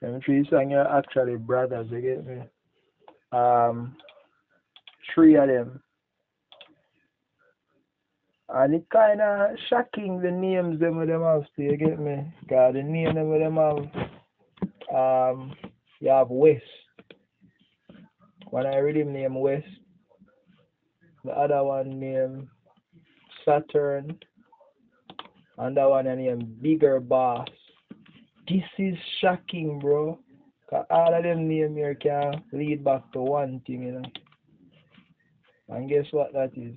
Them three songs are actually brothers, you get me? Um, three of them. And it kind of shocking the names them have, so you get me? Because the name them have, you have West. When I read him name West, the other one named Saturn, and that one named Bigger Boss. This is shocking, bro. Cause all of them names here can lead back to one thing, you know. And guess what that is?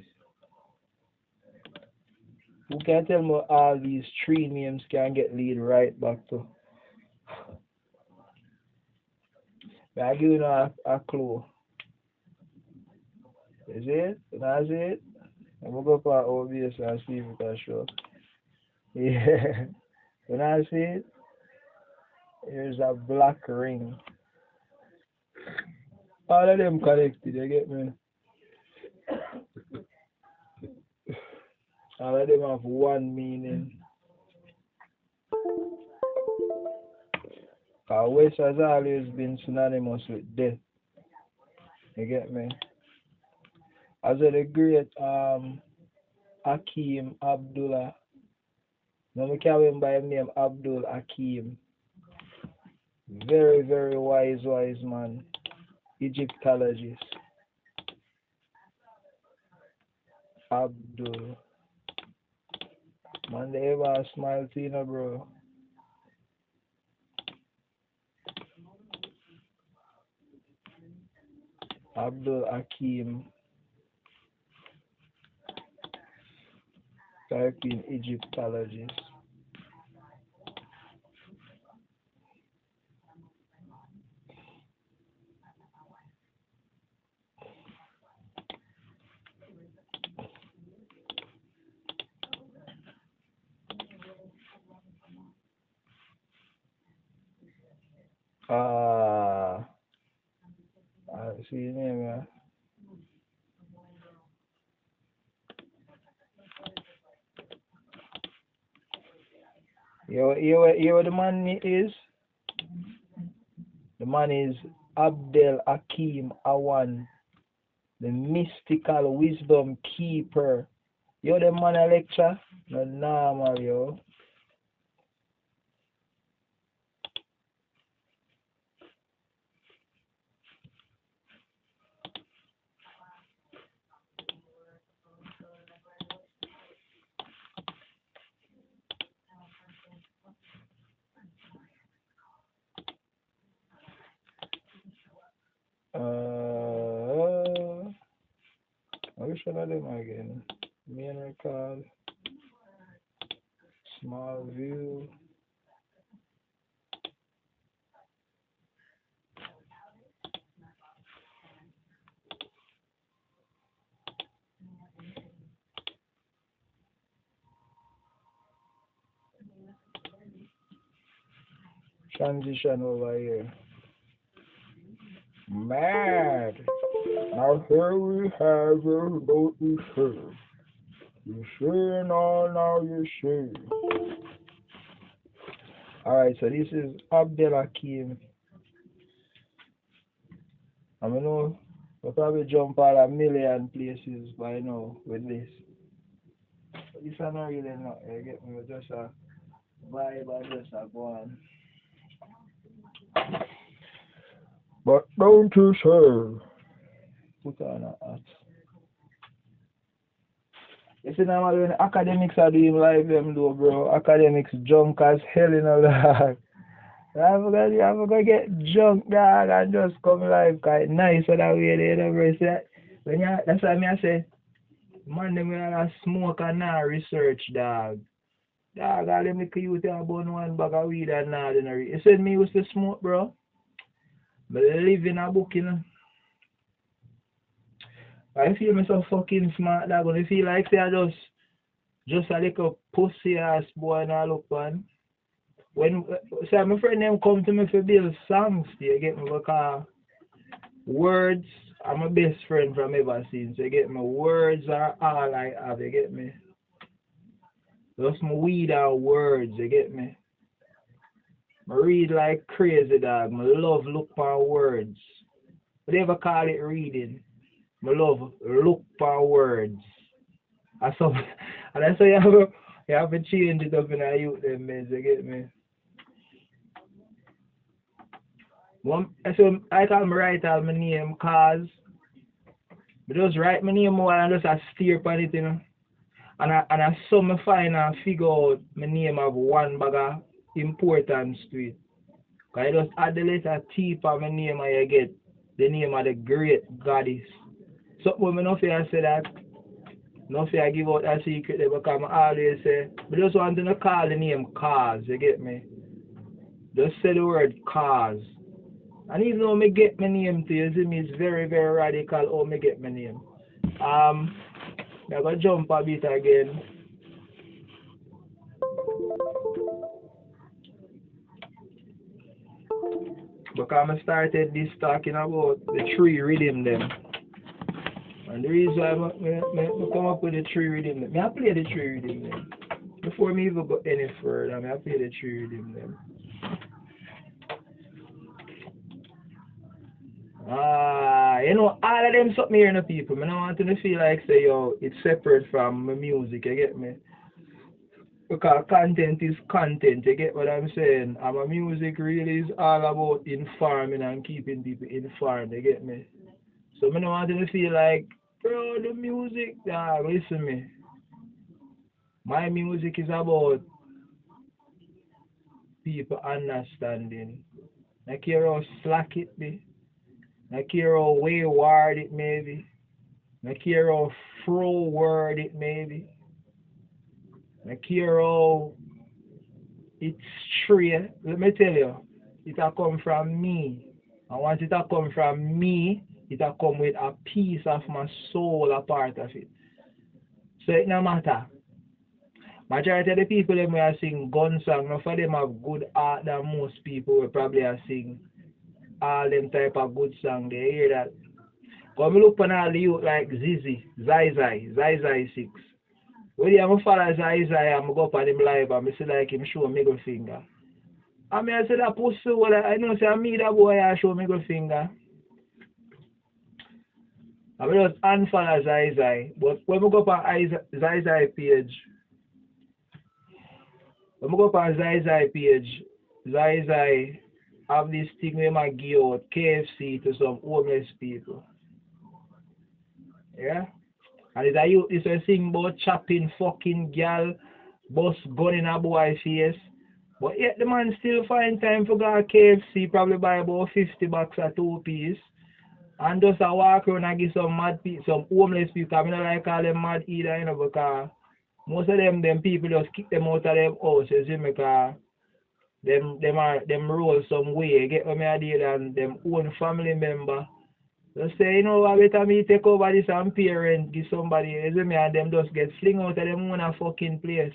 Who can tell me all these three names can get lead right back to? May I give you a clue? Is it? Can I see it? I'm going to go for OBS and see if it can show. Yeah. Can I see it? Here's a black ring. All of them connected, you get me? All of them have one meaning. West has always been synonymous with death. You get me? As the great Hakim Abdullah. Now we carry him by the name Abdul Hakim. Very, very wise man. Egyptologist. Abdul. Man, they ever smile to you, know, bro. Abdul Hakim. Type in Egyptologist. I see your name, yeah. You what the man is? The man is Abdel Hakim Awan, the mystical wisdom keeper. You the man a lecture? No normal, yo. Which one of them again? Main record, small view. Transition over here. Mad. Now here we have about the show. You see now you see. Alright, so this is Abdel Hakim. I mean, we'll probably jump out a million places by now with this. But this is not really not, you get me? Just a vibe and just a go on. But don't you say? Put on a hat. You see now when academics are doing live them though, bro. Academics drunk as hell in all that. I'm gonna get drunk, dog, and just come live cause it's nice so that way they never say when you that's why I say man them will smoke and not research, dog. Dog, all them little youth about one bag of weed and not in a you said me used to smoke, bro. But live in a book, you know. I feel me so fucking smart, dog. When I feel like say I just a little pussy ass boy and I look on. When say my friend them come to me for build songs, you get me, because words I'm my best friend from ever since. You get me, words are all I have, you get me. Just my weed and words, you get me. I read like crazy, dog. I love look for words. What do you ever call it reading? I love look for words. And so, and that's why you have to change it up in a youth them, man. You get me? So I call me write all my name Kause. I just write my name more and just a steer upon it, you know. And I saw me find and figure out my name have one bag of importance to it. Cause I just add the letter T for my name and you get the name of the great goddess. So when I fear say that, no fear give out a secret there because I always say, I just want to call the name Kause, you get me? Just say the word Kause. And even though I get my name to you, see me, it's very, very radical how I get my name. I'm going to jump a bit again. Because I started this talking about the three rhythm them. And the reason why I come up with the three rhythm them, I play the three rhythm them. Before me even go any further, I play the three rhythm them. You know, all of them something here in the people. I don't want to feel like say, yo, it's separate from my music, you get me? Because content is content, you get what I'm saying? And my music really is all about informing and keeping people informed, you get me? So I don't want to feel like, bro, the music, listen me. My music is about people understanding. I care how slack it be. I care how wayward it may be. I care how forward it may be. I care how it's straight. Let me tell you, it will come from me. And once it will come from me, it will come with a piece of my soul, a part of it. So it no matter. Majority of the people them are sing gun song, none of them have good art than most people will probably are sing all them type of good song. They hear that. Come look on all the youth like Zizi, Zai 6. When I'm follow Zai, I'm go up on him live and I see like him show middle finger. I mean I say that pussy, well, I know say me that boy I show middle finger. I mean just unfollow Zai. But when we go up on Zai page, when I go up on Zai page, Zai have this thing where I give out KFC to some homeless people. Yeah? And it's a thing about chopping fucking girl, bust gun in a boy face. But yet the man still find time for go to KFC, probably buy about $50 a 2 piece. And just a walk around and give some mad people, some homeless people. I mean, I like call them mad either, you know, because most of them people just kick them out of them houses, you know, because them roll some way, you get what I mean, and them own family member. Just say, you know, I better me take over this and parent, give somebody, you see me, and them just get fling out of them own a fucking place.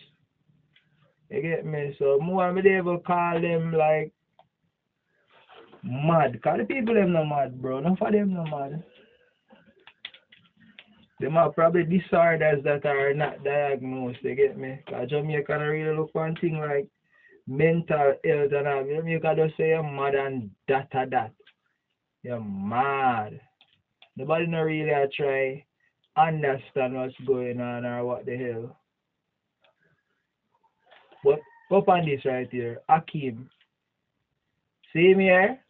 You get me? So more me they will call them like mad. Because the people them not mad, bro. None of them not mad. Them are probably disorders that are not diagnosed, you get me? Because Jamaica don't really look one thing like mental health and all. Jamaica just say you're mad and that. You're mad. Nobody not really try understand what's going on or what the hell. But up on this right here, Akim. See me here?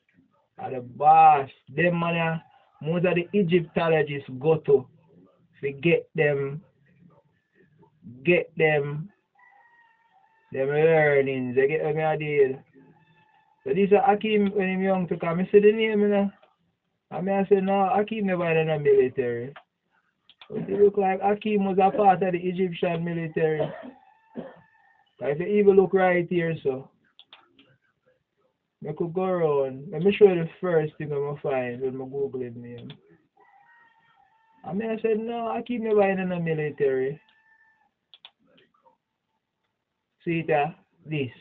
Are the boss. Them man, most of the Egyptologists go to get them learnings. They get me a deal. So this is Akim when him young to come. I see the name, you know. I say no, Akim never in the military. But it look like Akim was a part of the Egyptian military. If you even look right here, so I could go around. Let me show you the first thing I'm gonna find when I Google his name. I said no, Akim never in the military. See that? This.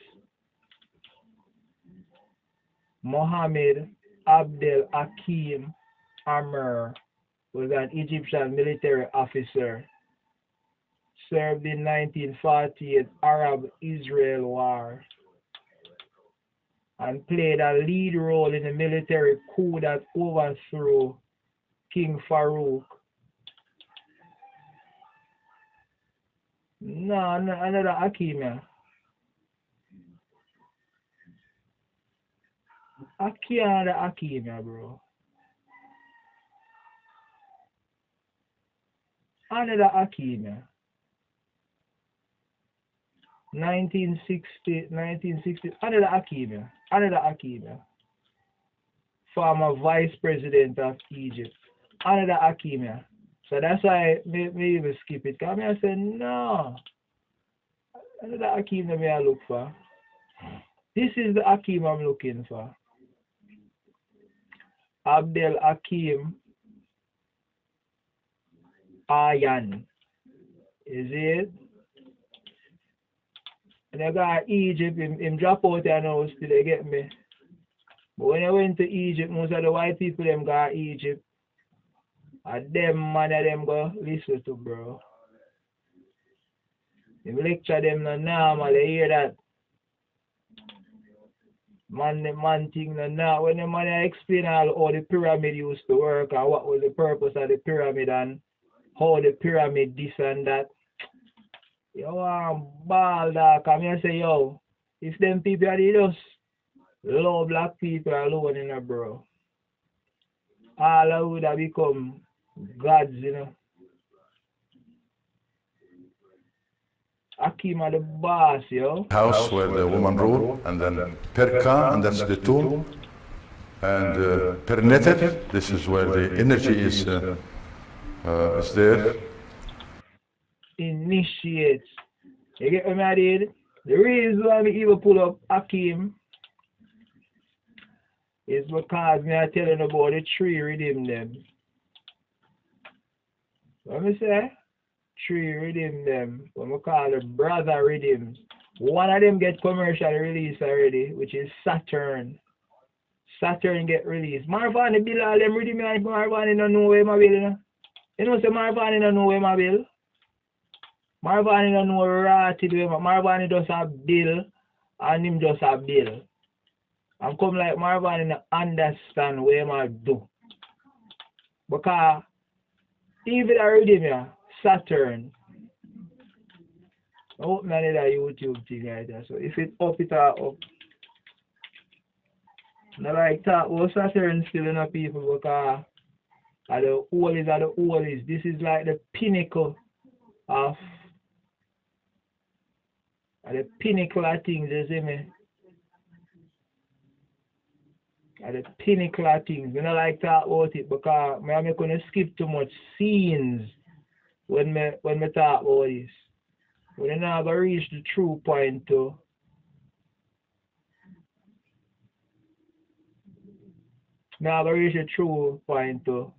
Mohammed Abdel Hakim Amr was an Egyptian military officer. Served in 1948 Arab-Israel War. and played a lead role in the military coup that overthrew King Farouk. No, another Akeem, yeah. Another Akeem, yeah, bro. Another Akeem, yeah. 1960, another Akeem, yeah. Another Akeem, yeah. Former vice president of Egypt. Another Akeem, yeah. So that's why me even skip it. Because I say, no. Another Akeem that I look for. This is the Akeem I'm looking for. Abdel Hakim Ayan. Is it? And I got Egypt, him drop out and now still they get me. But when I went to Egypt, most of the white people them got Egypt. And them man of them go listen to, bro. Them lecture them no normal, they hear that. Man thing no now. When the man explain all how the pyramid used to work and what was the purpose of the pyramid and how the pyramid this and that. Yo, I'm ball dog. Come here and say, yo, if them people are just love black people alone, you know, bro. All of would have become gods, you know. Akim are the boss, yo. House where the woman rule, and then Perka, and that's the tomb, and Perneter, this is where the energy is there. Initiates. You get what I did? The reason why we even pull up Akim is because me are telling about the three redeem them. What me say? Three redeem them. What we call the brother redeems. One of them get commercial release already, which is Saturn. Saturn get released. Marvani bill all them redeem and Marvani don't know where my bill, you know? You know say Marvani don't know where my bill? Marvani don't know rotted where Marvani just a bill and him just a bill. And come like Marvani don't understand where my do. Because even already me Saturn. I hope I need a YouTube thing like that. So if it up, it are up. Not like talk about Saturn still in the people because the oldest. This is like the pinnacle of things, you see me? The pinnacle of things. I don't like talk about it because I'm going to skip too much scenes when me talk about this. We're not going to reach the true point too. Now going to reach the true point too.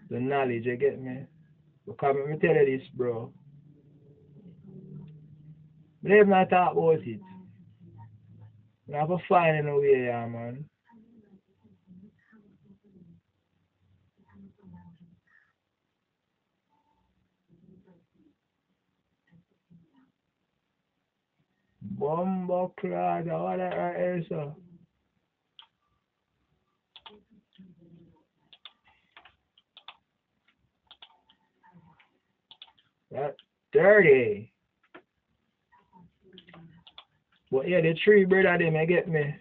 The knowledge, you get me? Because let me tell you this, bro. But let me not talk about it. I have to find a way, yeah, man. Bumbo clad, all that right here, That's dirty. But yeah, the three brother them, you get me?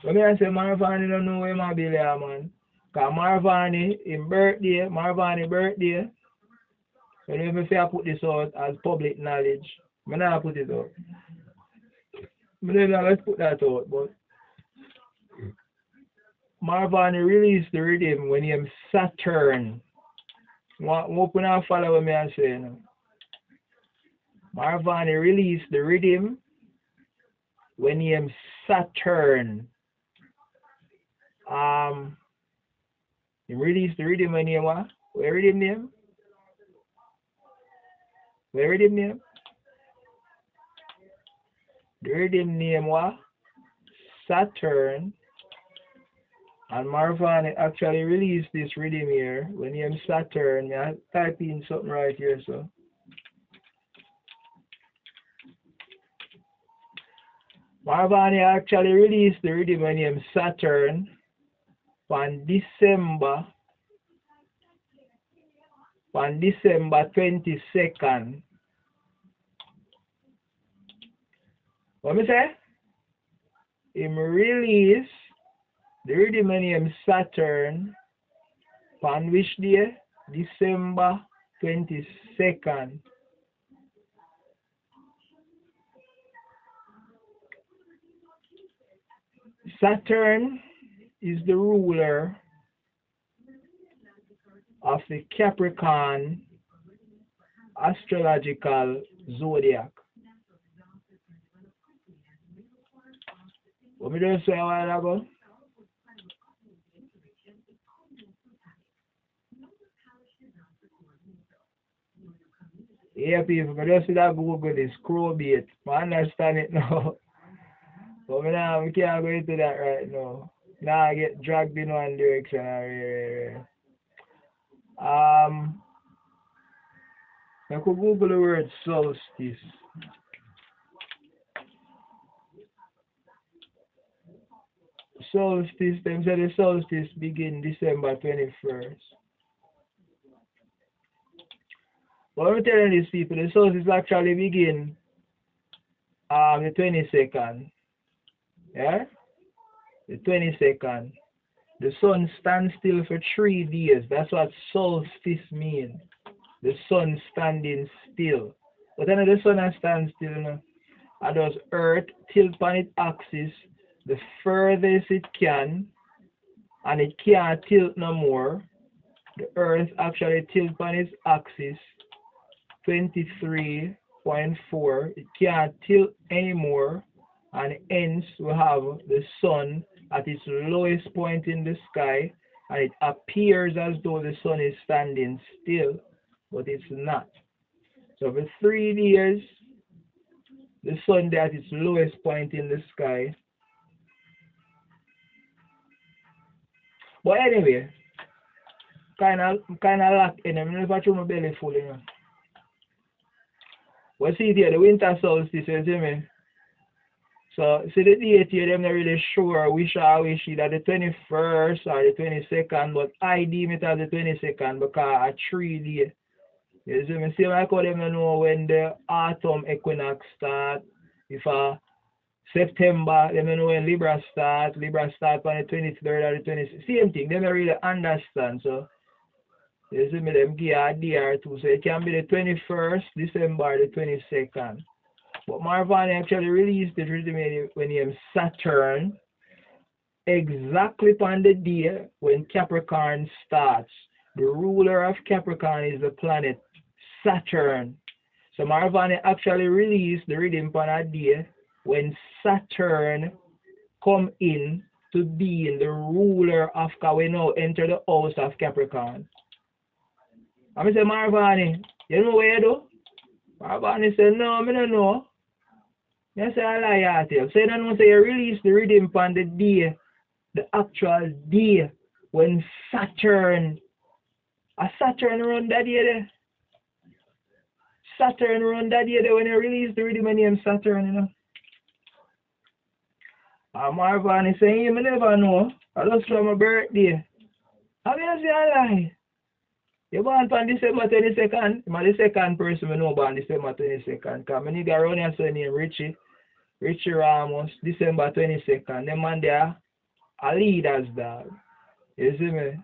So me I say Marvani don't know where my bill here, man. Because Marvani, Marvani birthday. So let me say I put this out as public knowledge. I not put it out. Let's put that out, but Marvani released the rhythm when he Saturn. Open and follow what me I say now. Marvani released the rhythm when he Saturn. He released the rhythm when he what? Where rhythm name? Where rhythm name? The rhythm name what? Saturn. And Marvani actually released this rhythm here when he Saturn. I type in something right here, so. Marvani actually released the rhythm named Saturn on December 22nd. What me say? Him release the rhythm named Saturn on which day? December 22nd. Saturn is the ruler of the Capricorn astrological zodiac. What me just say a while ago? Yeah, people, I just see that Google this scroll bait. I understand it now. But we can't go into that right now. Now I get dragged in one direction. I could Google the word solstice. Solstice, them say the solstice begin December 21st. But I'm telling these people, the solstice actually begin the 22nd. Yeah? The 22nd. The sun stands still for 3 days. That's what solstice means. The sun standing still. But then the sun stands still, you know. And does earth tilt on its axis the furthest it can, and it can't tilt no more. The earth actually tilts on its axis 23.4. It can't tilt anymore, and hence we have the sun at its lowest point in the sky, and it appears as though the sun is standing still, but it's not. So for 3 days, the sun is at its lowest point in the sky. But anyway, kind of locked in. I'm never through my belly full, you know. But see here, the winter solstice, you see me? So, see the date here, I'm not really sure which I wish that the 21st or the 22nd, but I deem it as the 22nd because a 3 day. You see me? See, I call them to know when the autumn equinox start. If September, they know when Libra start on the 23rd or the 26th. Same thing, they don't really understand. So, you see me, them give a day or two. So, it can be the 21st December or the 22nd. But Marvani actually released the rhythm when he Saturn exactly on the day when Capricorn starts. The ruler of Capricorn is the planet Saturn. So Marvani actually released the rhythm on a day when Saturn come in to be the ruler of, we now enter the house of Capricorn. I say, Marvani, you know where you do? Marvani said, no, I don't know. I say, I lie at you. So you don't know, say you release the rhythm on the day, the actual day when Saturn run that day there. Saturn run that day there when you release the rhythm named Saturn, you know. And Marvani saying, you never know. I just from my birthday. I mean, I say, I lie. You born on December 22nd. I'm the second person I know born December 22nd. Because my nigga around here son name Richie Ramos, December 22nd. Them man there are leaders, dog. You see me?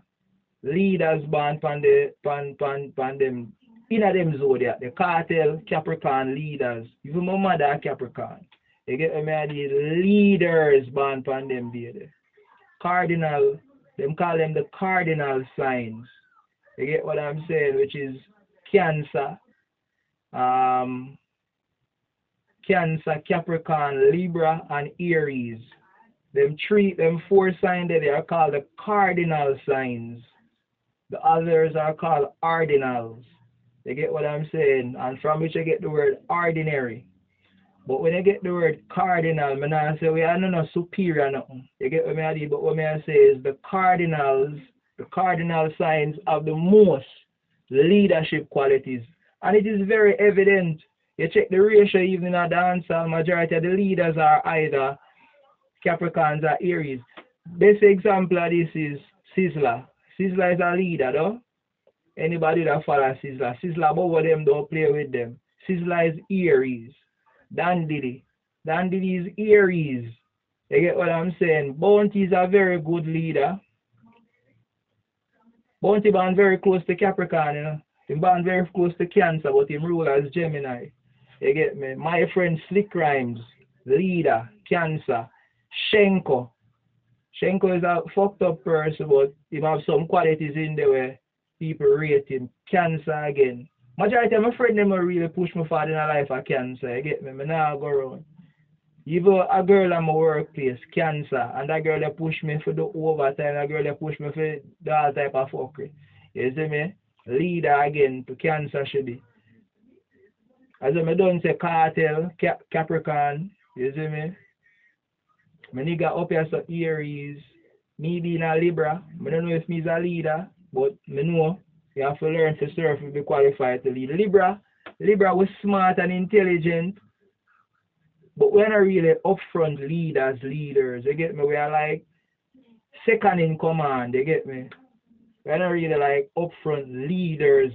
Leaders born pan them in a them zodiac. The cartel Capricorn leaders. Even my mother Capricorn. You get me? The leaders born pan them there. Cardinal, them call them the cardinal signs. You get what I'm saying? Which is Cancer, Cancer, Capricorn, Libra, and Aries. Them 4 signs that they are called the cardinal signs. The others are called ordinals. You get what I'm saying? And from which I get the word ordinary. But when I get the word cardinal, I not say we are no superior nothing. You get what I mean? But what I say is the cardinal signs of the most leadership qualities. And it is very evident. You check the ratio even in a dancehall, majority of the leaders are either Capricorns are Aries. Best example of this is Sizzler. Sizzler is a leader, though. Anybody that follow Sizzler. Sizzler, both of them don't play with them. Sizzler is Aries. Dan Diddy. Dan Diddy is Aries. You get what I'm saying? Bounty is a very good leader. Bounty born very close to Capricorn, you know. He born very close to Cancer, but him rule as Gemini. You get me? My friend Slick Rhymes, leader, Cancer. Shenko. Shenko is a fucked up person, but he have some qualities in there where people rate him. Cancer again. Majority of my friends them really push me forward in a life of Cancer. You get me? I now go around. Even a girl at my workplace, Cancer, and that girl that push me for the overtime, that girl that push me for the all type of fuckery. You see me? Leader again to Cancer should be. As I don't say Cartel, Capricorn, you see me? My nigga up here so Aries, me being a Libra, I don't know if me's a leader, but I know you have to learn to surf to be qualified to lead. Libra was smart and intelligent, but we're not really upfront leaders. You get me? We are like second in command, you get me? We're not really like upfront leaders.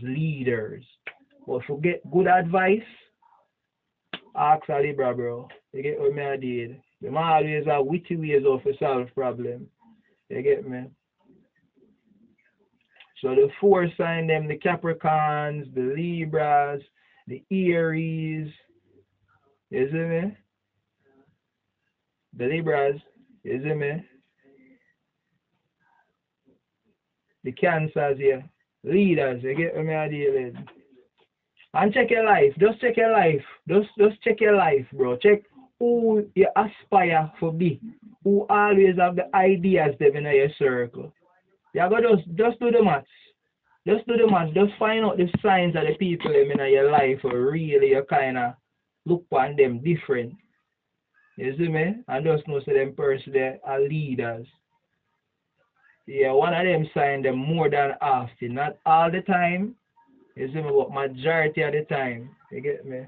But for get good advice, ask a Libra, bro. You get what I did? Them always have witty ways of to solve problem. You get me? So the four sign them, the Capricorns, the Libras, the Aries, you see me? The Libras, you see me? The Cancers here, leaders, you get what I deal with? And check your life, just check your life, just check your life, bro. Check who you aspire to be, who always have the ideas them in your circle. You got just do the maths. Just do the maths. Just find out the signs of the people in your life or really you kind of look on them different. You see me? And just know so them person they are leaders. Yeah, one of them sign them more than often. Not all the time. You see me? But majority of the time. You get me?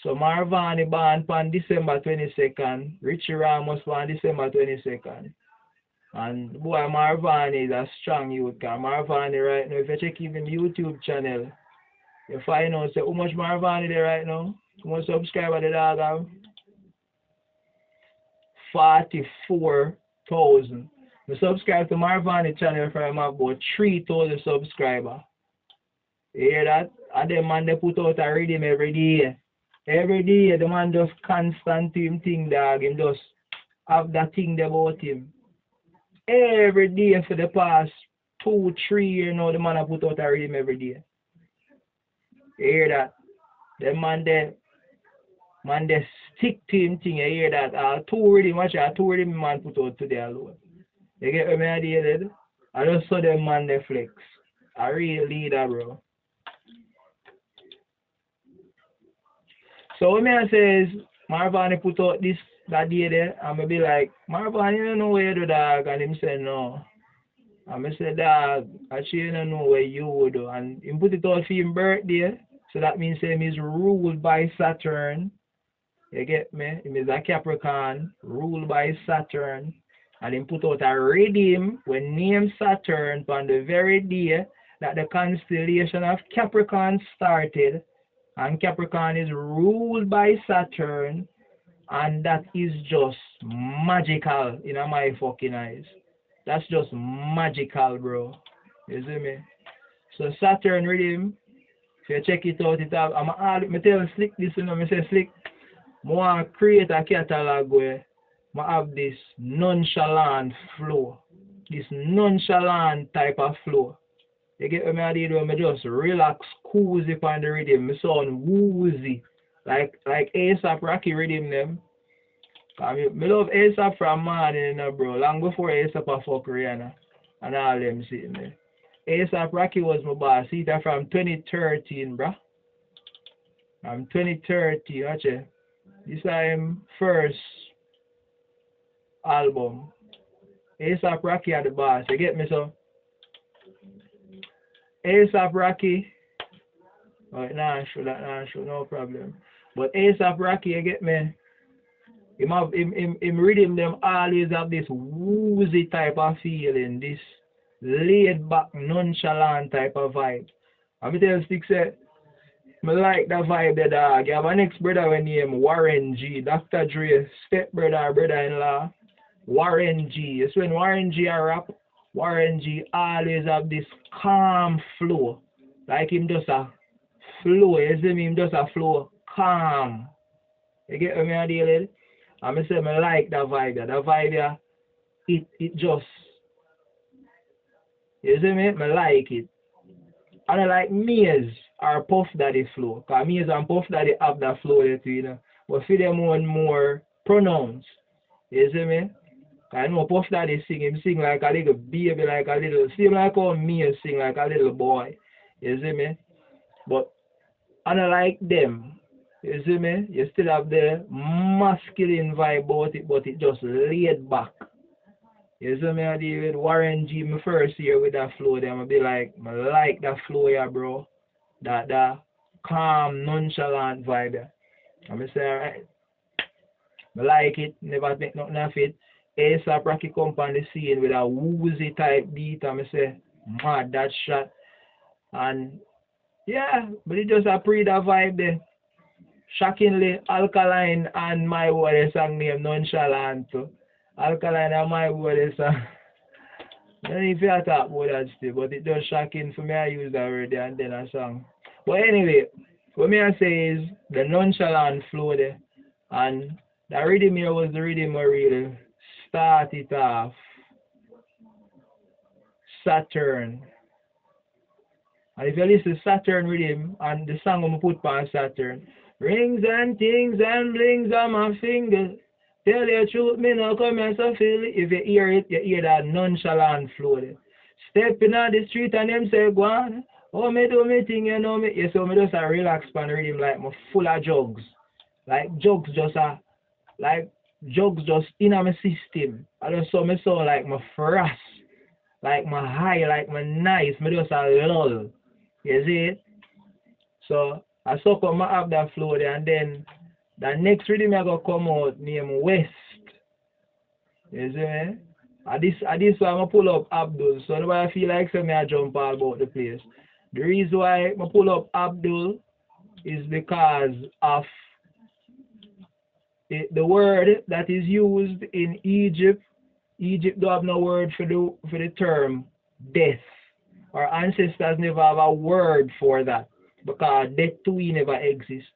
So Marvani born on December 22nd. Richie Ramos born December 22nd. And boy, Marvani is a strong youth. Because Marvani right now, if you check even YouTube channel, you find out say, how much Marvani there right now? How much subscriber the dog have? 44,000. I subscribe to Marvani channel from about 3,000 subscribers. You hear that? And the man they put out a rhythm every day. Every day the man just constant to him thing, dog. Him just have that thing about him. Every day for the past 2-3 years now, the man have put out a rhythm every day. You hear that? The man they stick to him thing, you hear that? Two rhythm man put out today alone. You get what I did? I just saw them man they flex. A real leader, bro. So when I says Marvani put out this that day there, I'm gonna be like, Marvani, you don't know where you do, dog, and him say no. I'm gonna say, dog, actually you don't know where you would do, and him put it out for his birthday, so that means him is ruled by Saturn. You get me? Him is a Capricorn, ruled by Saturn, and him put out a rhythm when named Saturn on the very day that the constellation of Capricorn started. And Capricorn is ruled by Saturn, and that is just magical in my fucking eyes. That's just magical, bro. You see me? So Saturn rhythm, if you check it out, I'm tell Slick this, you know, I say Slick, I want to create a catalog where I have this nonchalant flow, this nonchalant type of flow. You get what I did when I just relax, cozy upon the rhythm. I sound woozy. Like ASAP Rocky rhythm them. I love ASAP from morning, bro. Long before ASAP a fuck Rihanna. And all them sitting there. ASAP Rocky was my boss. He's from 2013, bro. From 2013, watch it. This is his first album. ASAP Rocky are the boss. You get me, so? ASAP Rocky, oh, nah, sure, no problem. But ASAP Rocky, you get me? him rhythm them always have this woozy type of feeling, this laid back, nonchalant type of vibe. I'm tell Stick say, I like that vibe the dog. You have a next brother when name Warren G, Dr. Dre, step brother, brother-in-law, Warren G. It's when Warren G a rap, Warren G always have this calm flow. Like him just a flow, you see me? Him just a flow calm. You get what I deal? And I say I like that vibe there. That vibe there, it just, you see me? I like it. And I like Maze or Puff Daddy flow. Because Maze and Puff Daddy have that flow there too, you know. But for them one more pronounced. You see me? I know Puff Daddy him sing like a little baby, like a little, same like how Maze sing like a little boy. You see me? But I don't like them. You see me? You still have the masculine vibe about it, but it just laid back. You see me? I deal with Warren G. My first year with that flow there. I be like, I like that flow here, bro. That calm, nonchalant vibe there. I say, alright. I like it. Never make nothing of it. ASAP Rocky come on the scene with a woozy type beat. And I say, mad that shot. And yeah, but it just a pre that vibe there. Shockingly, Alkaline and My Word song name Nonchalant. Alkaline and My Word song. I don't know if you talk about that still, but it just shocking for me. I use that already and then a song. But anyway, what me I say is the nonchalant flow there. And the rhythm here was the rhythm where really started off. Saturn. And if you listen to Saturn rhythm and the song I'm going to put on Saturn, rings and things and blings on my finger. Tell you the truth, me no come here so feel it. If you hear it, you hear that nonchalant flow there. Stepping on the street and them say, go on. Oh, me do me thing, you know me. Yeah, so me just a relax pan rhythm like me full of jugs. Like jugs just in my system. I just saw me sound like my frost. Like my high, like my nice. Me just a lull. You see? So I suck up my have that flow there and then the next rhythm I go come out named West. You see me? At this one I pull up Abdul. So nobody feel like say me I jump all about the place. The reason why I pull up Abdul is because of the word that is used in Egypt. Egypt don't have no word for the term death. Our ancestors never have a word for that because death too never exists.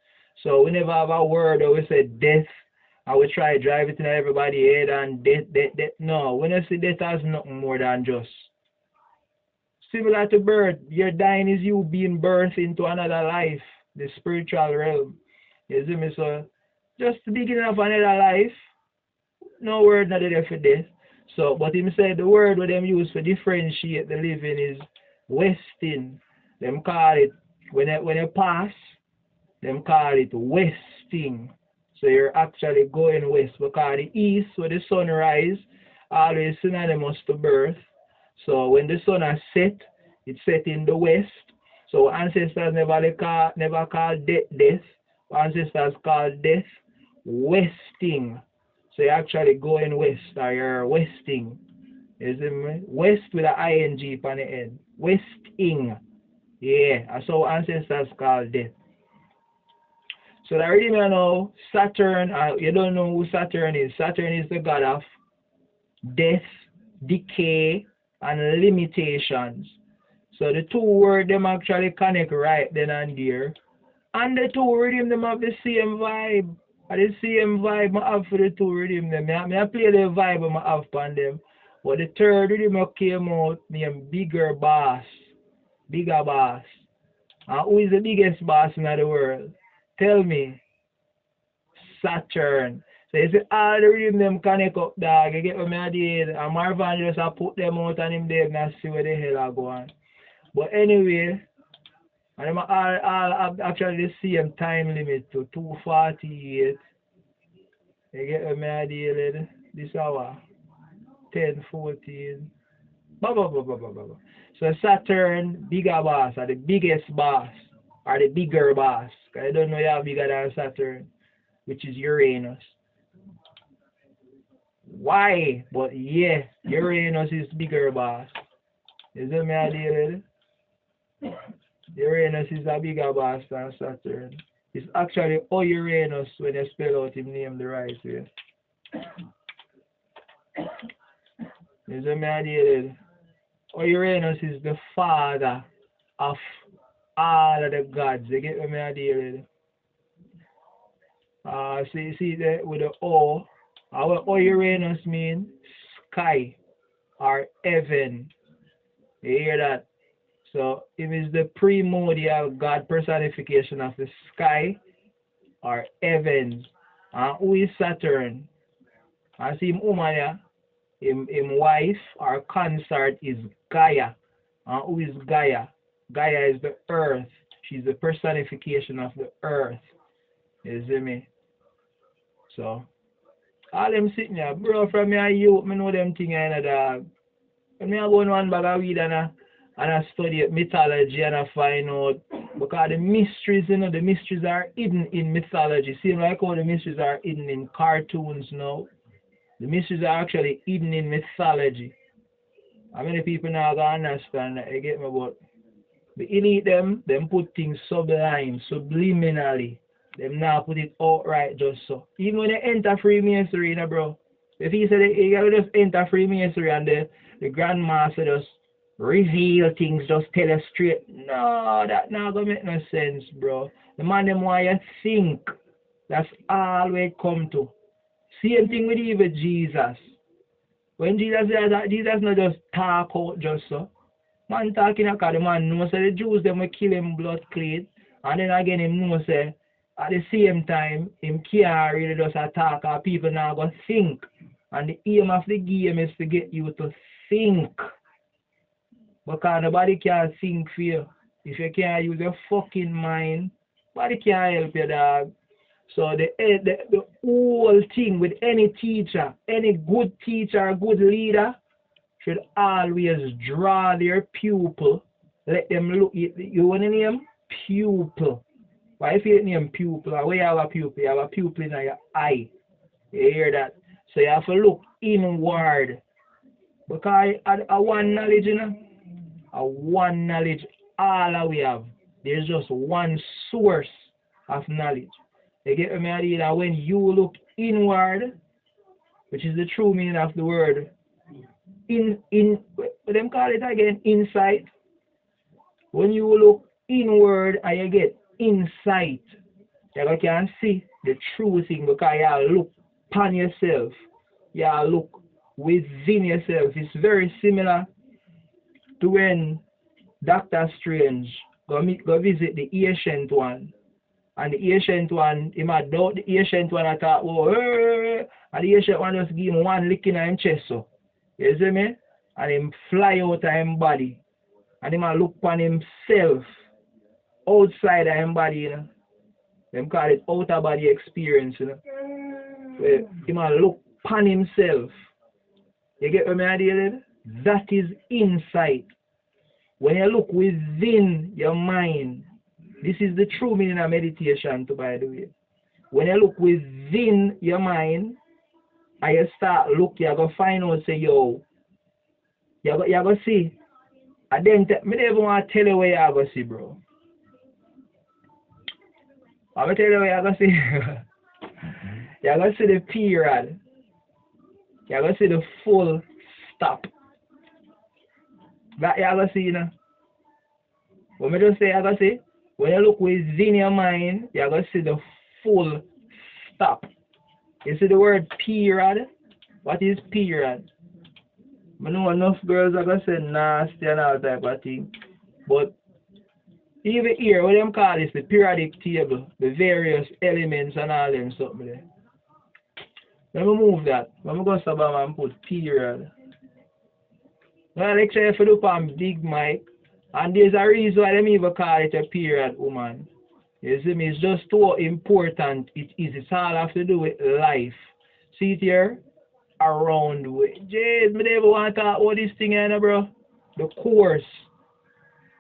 So we never have a word that we say death and we try to drive it in everybody's head and death. No, when I say death as nothing more than just similar to birth. Your dying is you being birthed into another life, the spiritual realm. You see me? So just the beginning of another life, no word not there for death. So, but him said the word what them use for differentiate the living is westing. Them call it when you pass, them call it westing. So you're actually going west because the east where the sun rise always synonymous to birth. So when the sun has set, it's set in the west. So ancestors never call death. Ancestors call death westing. So you're actually going west or you're westing. Is it west with an ing on the end? Westing. Yeah, that's how ancestors call death. So that already know Saturn, you don't know who Saturn is. Saturn is the god of death, decay, and limitations. So the two words them actually connect right then and there. And the two rhythm them have the same vibe. The same vibe I have for the two rhythm them. I play the vibe I have on them. But the third rhythm came out named Bigger Bass. Bigger Bass. And who is the biggest bass in the world? Tell me. Saturn. So you see all the rhythm them connect up, dog. You get what I did? And Marvin just put them out on him there and see where the hell I go on. But anyway, and them all actually the same time limit to 2:48. You get what I did? This hour. 10:14. Blah, blah, blah, blah, blah, blah. So Saturn, bigger bass, or the biggest bass, or the bigger bass. Because I don't know you have bigger than Saturn, which is Uranus. why, but yeah, Uranus is bigger boss. Is that me idea? Uranus is a bigger boss than Saturn. It's actually Uranus when you spell out his name the right way. Is that me idea? Uranus is the father of all of the gods. You get what me idea? See that with the O. What Uranus means? Sky or heaven. You hear that? So it is the primordial God personification of the sky or heavens. And who is Saturn? I see him woman here. Him wife or consort is Gaia. And who is Gaia? Gaia is the earth. She's the personification of the earth. You see me? So all them sitting here, bro, from me and you, I know them things in the dog. When me I go on one bag of weed and I study mythology and I find out because the mysteries, you know, the mysteries are hidden in mythology. See, like how the mysteries are hidden in cartoons now. The mysteries are actually hidden in mythology. How many people now gonna understand that? You get me? But the elite them put things sublime, subliminally. Them now put it outright just so. Even when they enter Freemasonry, you know, bro. If you say you gotta just enter Freemasonry and the grandmaster just reveal things, just tell us straight. No, that not gonna make no sense, bro. The man them want you think. That's all we come to. Same thing with even Jesus. When Jesus said that, Jesus not just talk out just so. Man talking because the man knows that the Jews them will kill him blood clean. And then again him knows that at the same time him can't really just attack or people now go think. And the aim of the game is to get you to think. Because nobody can think for you. If you can't use your fucking mind, nobody can help you, dog. So the whole thing with any teacher, any good teacher, good leader, should always draw their pupil. Let them look. You want to name pupil. Why if you name pupil? Where you have a pupil? You have a pupil in your eye. You hear that? So you have to look inward. Because I one knowledge, you know, a one knowledge, all we have. There's just one source of knowledge. You get what I mean? That when you look inward, which is the true meaning of the word, what them call it again? Insight. When you look inward and you get insight, you can see the true thing because you look upon yourself. You look within yourself. It's very similar to when Dr. Strange go visit the ancient one. And the ancient one, he might doubt the ancient one. I thought, oh, and the ancient one just give him one lick in his chest. So, you see me? And him fly out of his body. And he might look upon himself outside of his body, you know. Them call it outer body experience, you know. So, he might look upon himself. You get what I mean? That is insight. When you look within your mind, this is the true meaning of meditation, too, by the way. When you look within your mind, and you start look, you're going to find out, say, yo, you're going to see. And then, I don't even want to tell you where you're going to see, bro. I'm going to tell you where you're going to see. You're going to see the period. You're going to see the full stop. That you're going to see, you know. What I just say, you're going to see. When you look within your mind, you're going to see the full stop. You see the word period? What is period? I know enough girls are going to say nasty and all type of thing. But even here, what them call is the periodic table, the various elements and all them something there. Let me move that. Let me go stop and put period. Now, lecture for the palm big mic. And there's a reason why they even call it a period, woman. You see me? It's just so important it is. It's all have to do with life. See it here? Around way. Jeez, me never want to talk about this thing, you know, bro. The course,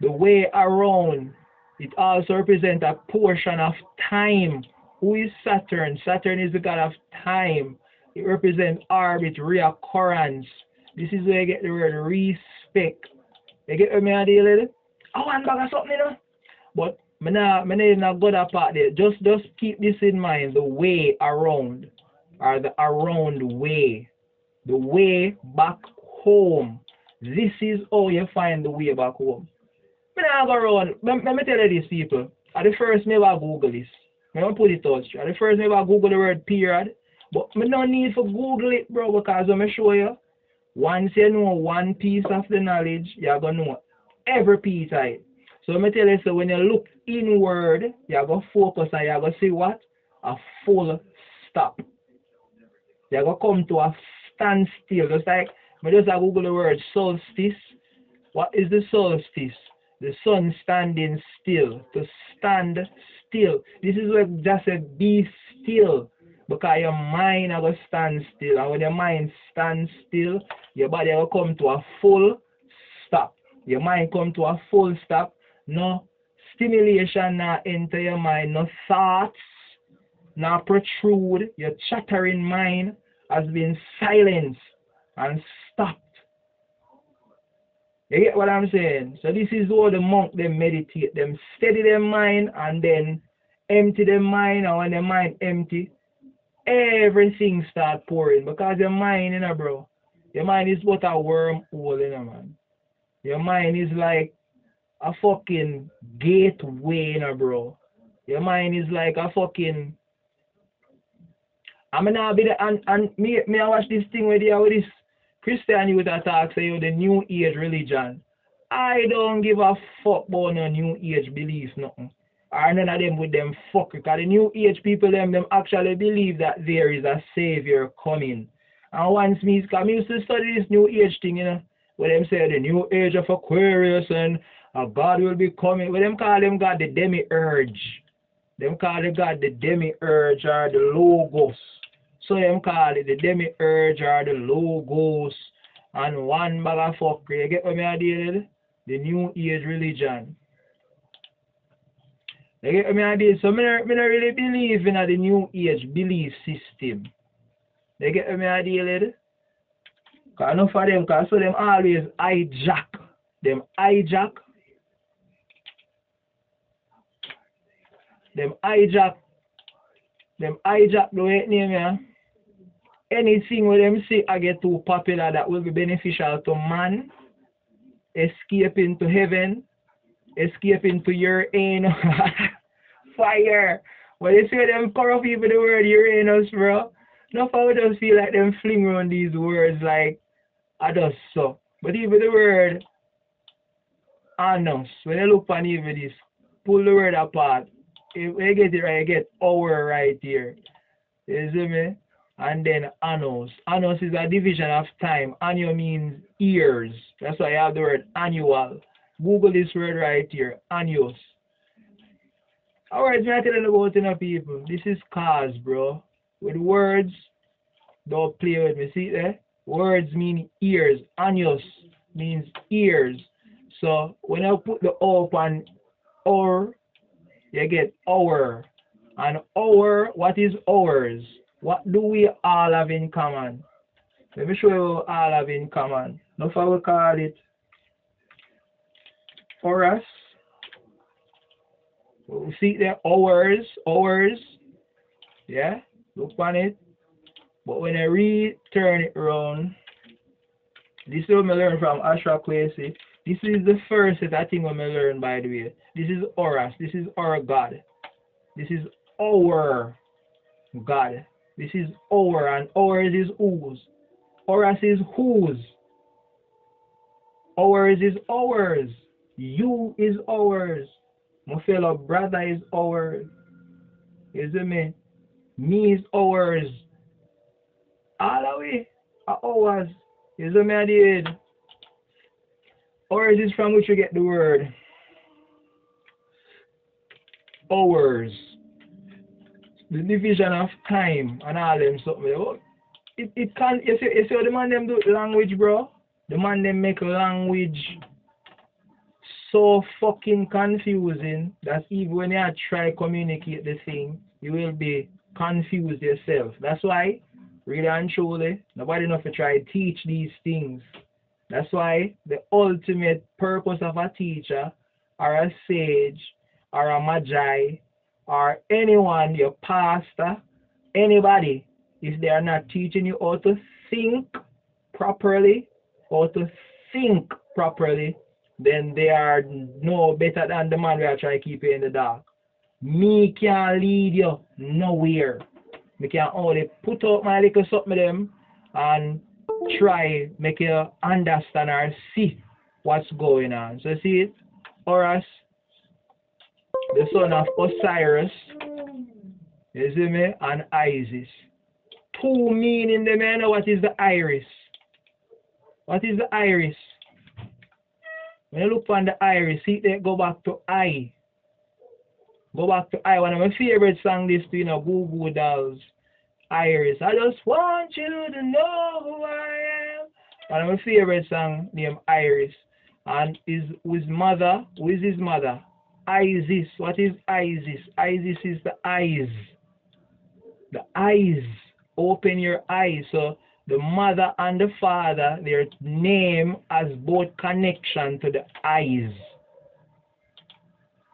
the way around, it also represents a portion of time. Who is Saturn? Saturn is the god of time. It represents orbit, reoccurrence. This is where you get the word respect. You get what I deal with? I want back or something, you know? But me not go that part there. Just keep this in mind, the way around, or the around way. The way back home. This is how you find the way back home. Me not go around. Let me tell you these people. At the first, me I Google this. Me don't put it out straight. At the first, me I Google the word period. But me no need to Google it, bro, because I'm going to show you. Once you know one piece of the knowledge, you're going to know every piece of it. So let me tell you, so when you look inward, you're going to focus and you're going to see what? A full stop. You're going to come to a standstill. Just like, I just Google the word solstice. What is the solstice? The sun standing still. To stand still. This is what just said, be still. Because your mind is going to stand still. And when your mind stands still, your body will come to a full stop. Your mind come to a full stop. No stimulation now enter your mind. No thoughts now protrude. Your chattering mind has been silenced and stopped. You get what I'm saying? So this is how the monk them meditate. Them steady their mind and then empty their mind. And when the mind empty, everything start pouring. Because your mind, you know, bro. Your mind is what a wormhole, you know, man. Your mind is like a fucking gateway, you know, bro. Your mind is like a fucking... I mean, I'll be the... And me I watch this thing with this Christian youth attack, say, the New Age religion. I don't give a fuck about no New Age belief, nothing. Or none of them with them fuck. Because the New Age people, them actually believe that there is a savior coming. And once me used to study this New Age thing, you know, where them say the New Age of Aquarius and a God will be coming. Where them call them God the demiurge. Them call the God the demiurge or the logos. So them call it the demiurge or the logos and one bag of fuckery. You get what I did? The New Age religion. You get what I did? So I don't really believe in the New Age belief system. You get what I did? Because enough of them, because so them always hijack. Them hijack the way it name, yeah. Anything with them say I get too popular that will be beneficial to man, escaping to heaven, escaping to Uranus, fire. When they say them corrupt people the word Uranus, bro, enough of us feel like them fling around these words like I just so. But even the word anus, when you look on even this, pull the word apart. If you get it right, you get hour right here. You see me? And then annos. Annos is a division of time. Annual means years. That's why I have the word annual. Google this word right here. Annuos. Alright, I'm telling about enough people. This is Kause, bro. With words, don't play with me. See there? Words mean ears. Annuos means ears. So when I put the O upon or, you get hour. And hour, what is hours? What do we all have in common? Let me show you what all have in common. Now I will call it Horus. You see there, hours. Yeah, look on it. But when I return it around, this is what I learned from Ashra Kwesi. This is the first set of thing I learned, by the way. This is Horus. This is our God. This is our God. This is our, and ours is whose. Horus is whose. Ours is ours. You is ours. My fellow brother is ours. You see me? Me is ours. All the way are ours. You see me, I did. Ours is from which you get the word hours. The division of time and all them something. It can't, you see the man them do language, bro? The man them make language so fucking confusing that even when you try communicate the thing, you will be confused yourself. That's why Really and truly, nobody enough to try to teach these things. That's why the ultimate purpose of a teacher or a sage or a magi or anyone, your pastor, anybody, if they are not teaching you how to think properly, then they are no better than the man we are trying to keep you in the dark. Me can't lead you nowhere. Me can only put out my little something with them and try make you understand or see what's going on. So see it? Horus, the son of Osiris, you see me, and Isis. Two meaning the man. What is the iris? What is the iris? When you look on the iris, see they go back to I. Go back to I. One of my favorite songs this to, you know, Goo Goo Dolls. Iris. I just want you to know who I am. One of my favorite songs named Iris. And his mother, who is his mother? Isis. What is Isis? Isis is the eyes. The eyes. Open your eyes. So the mother and the father, their name has both connection to the eyes.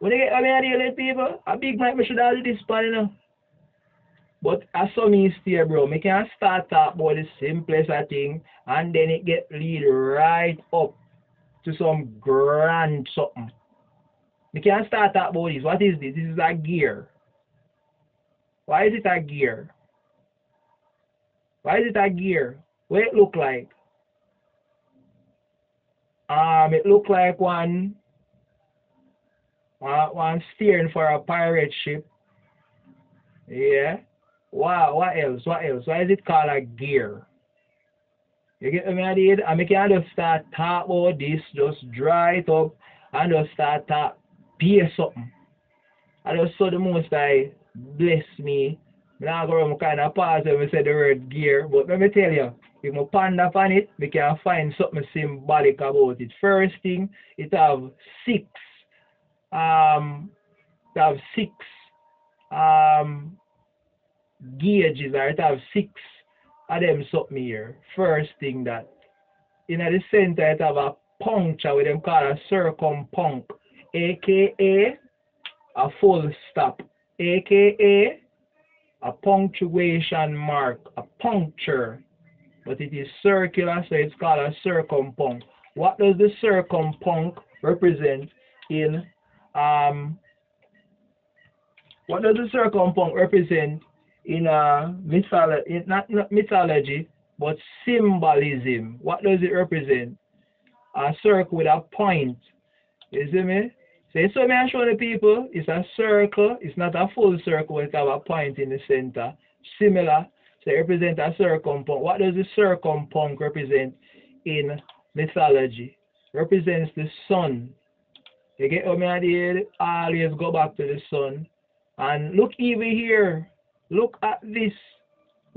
When you get me people, a big mic, I should have this part, you know. But I saw me steer, bro. I can start talk about the simplest thing and then it get lead right up to some grand something. I can start talk about this. What is this? This is a gear. Why is it a gear? Why is it a gear? What it look like? It look like one steering for a pirate ship. Yeah. Wow, what else? What else? Why is it called a gear? You get me idea? I can just start talk about this, just dry it up and just start talk be something. I just saw the most I bless me. Now I'm kind of pause when we say the word gear, but let me tell you, if I ponder upon it, we can find something symbolic about it. First thing, it have six gauges, or it have six of them something here. First thing that in the center it have a puncture with them called a circumpunct, aka a full stop, aka a punctuation mark, a puncture, but it is circular, so it's called a circumpunct. What does the circumpunct represent in what does the circumpunct represent in mythology, not mythology, but symbolism? What does it represent? A circle with a point. You see me? So me I show the people, it's a circle, it's not a full circle, it have a point in the center. Similar, so it represents a circumpunct. What does the circumpunct represent in mythology? Represents the sun. You get what I did? Always go back to the sun. And look even here. Look at this.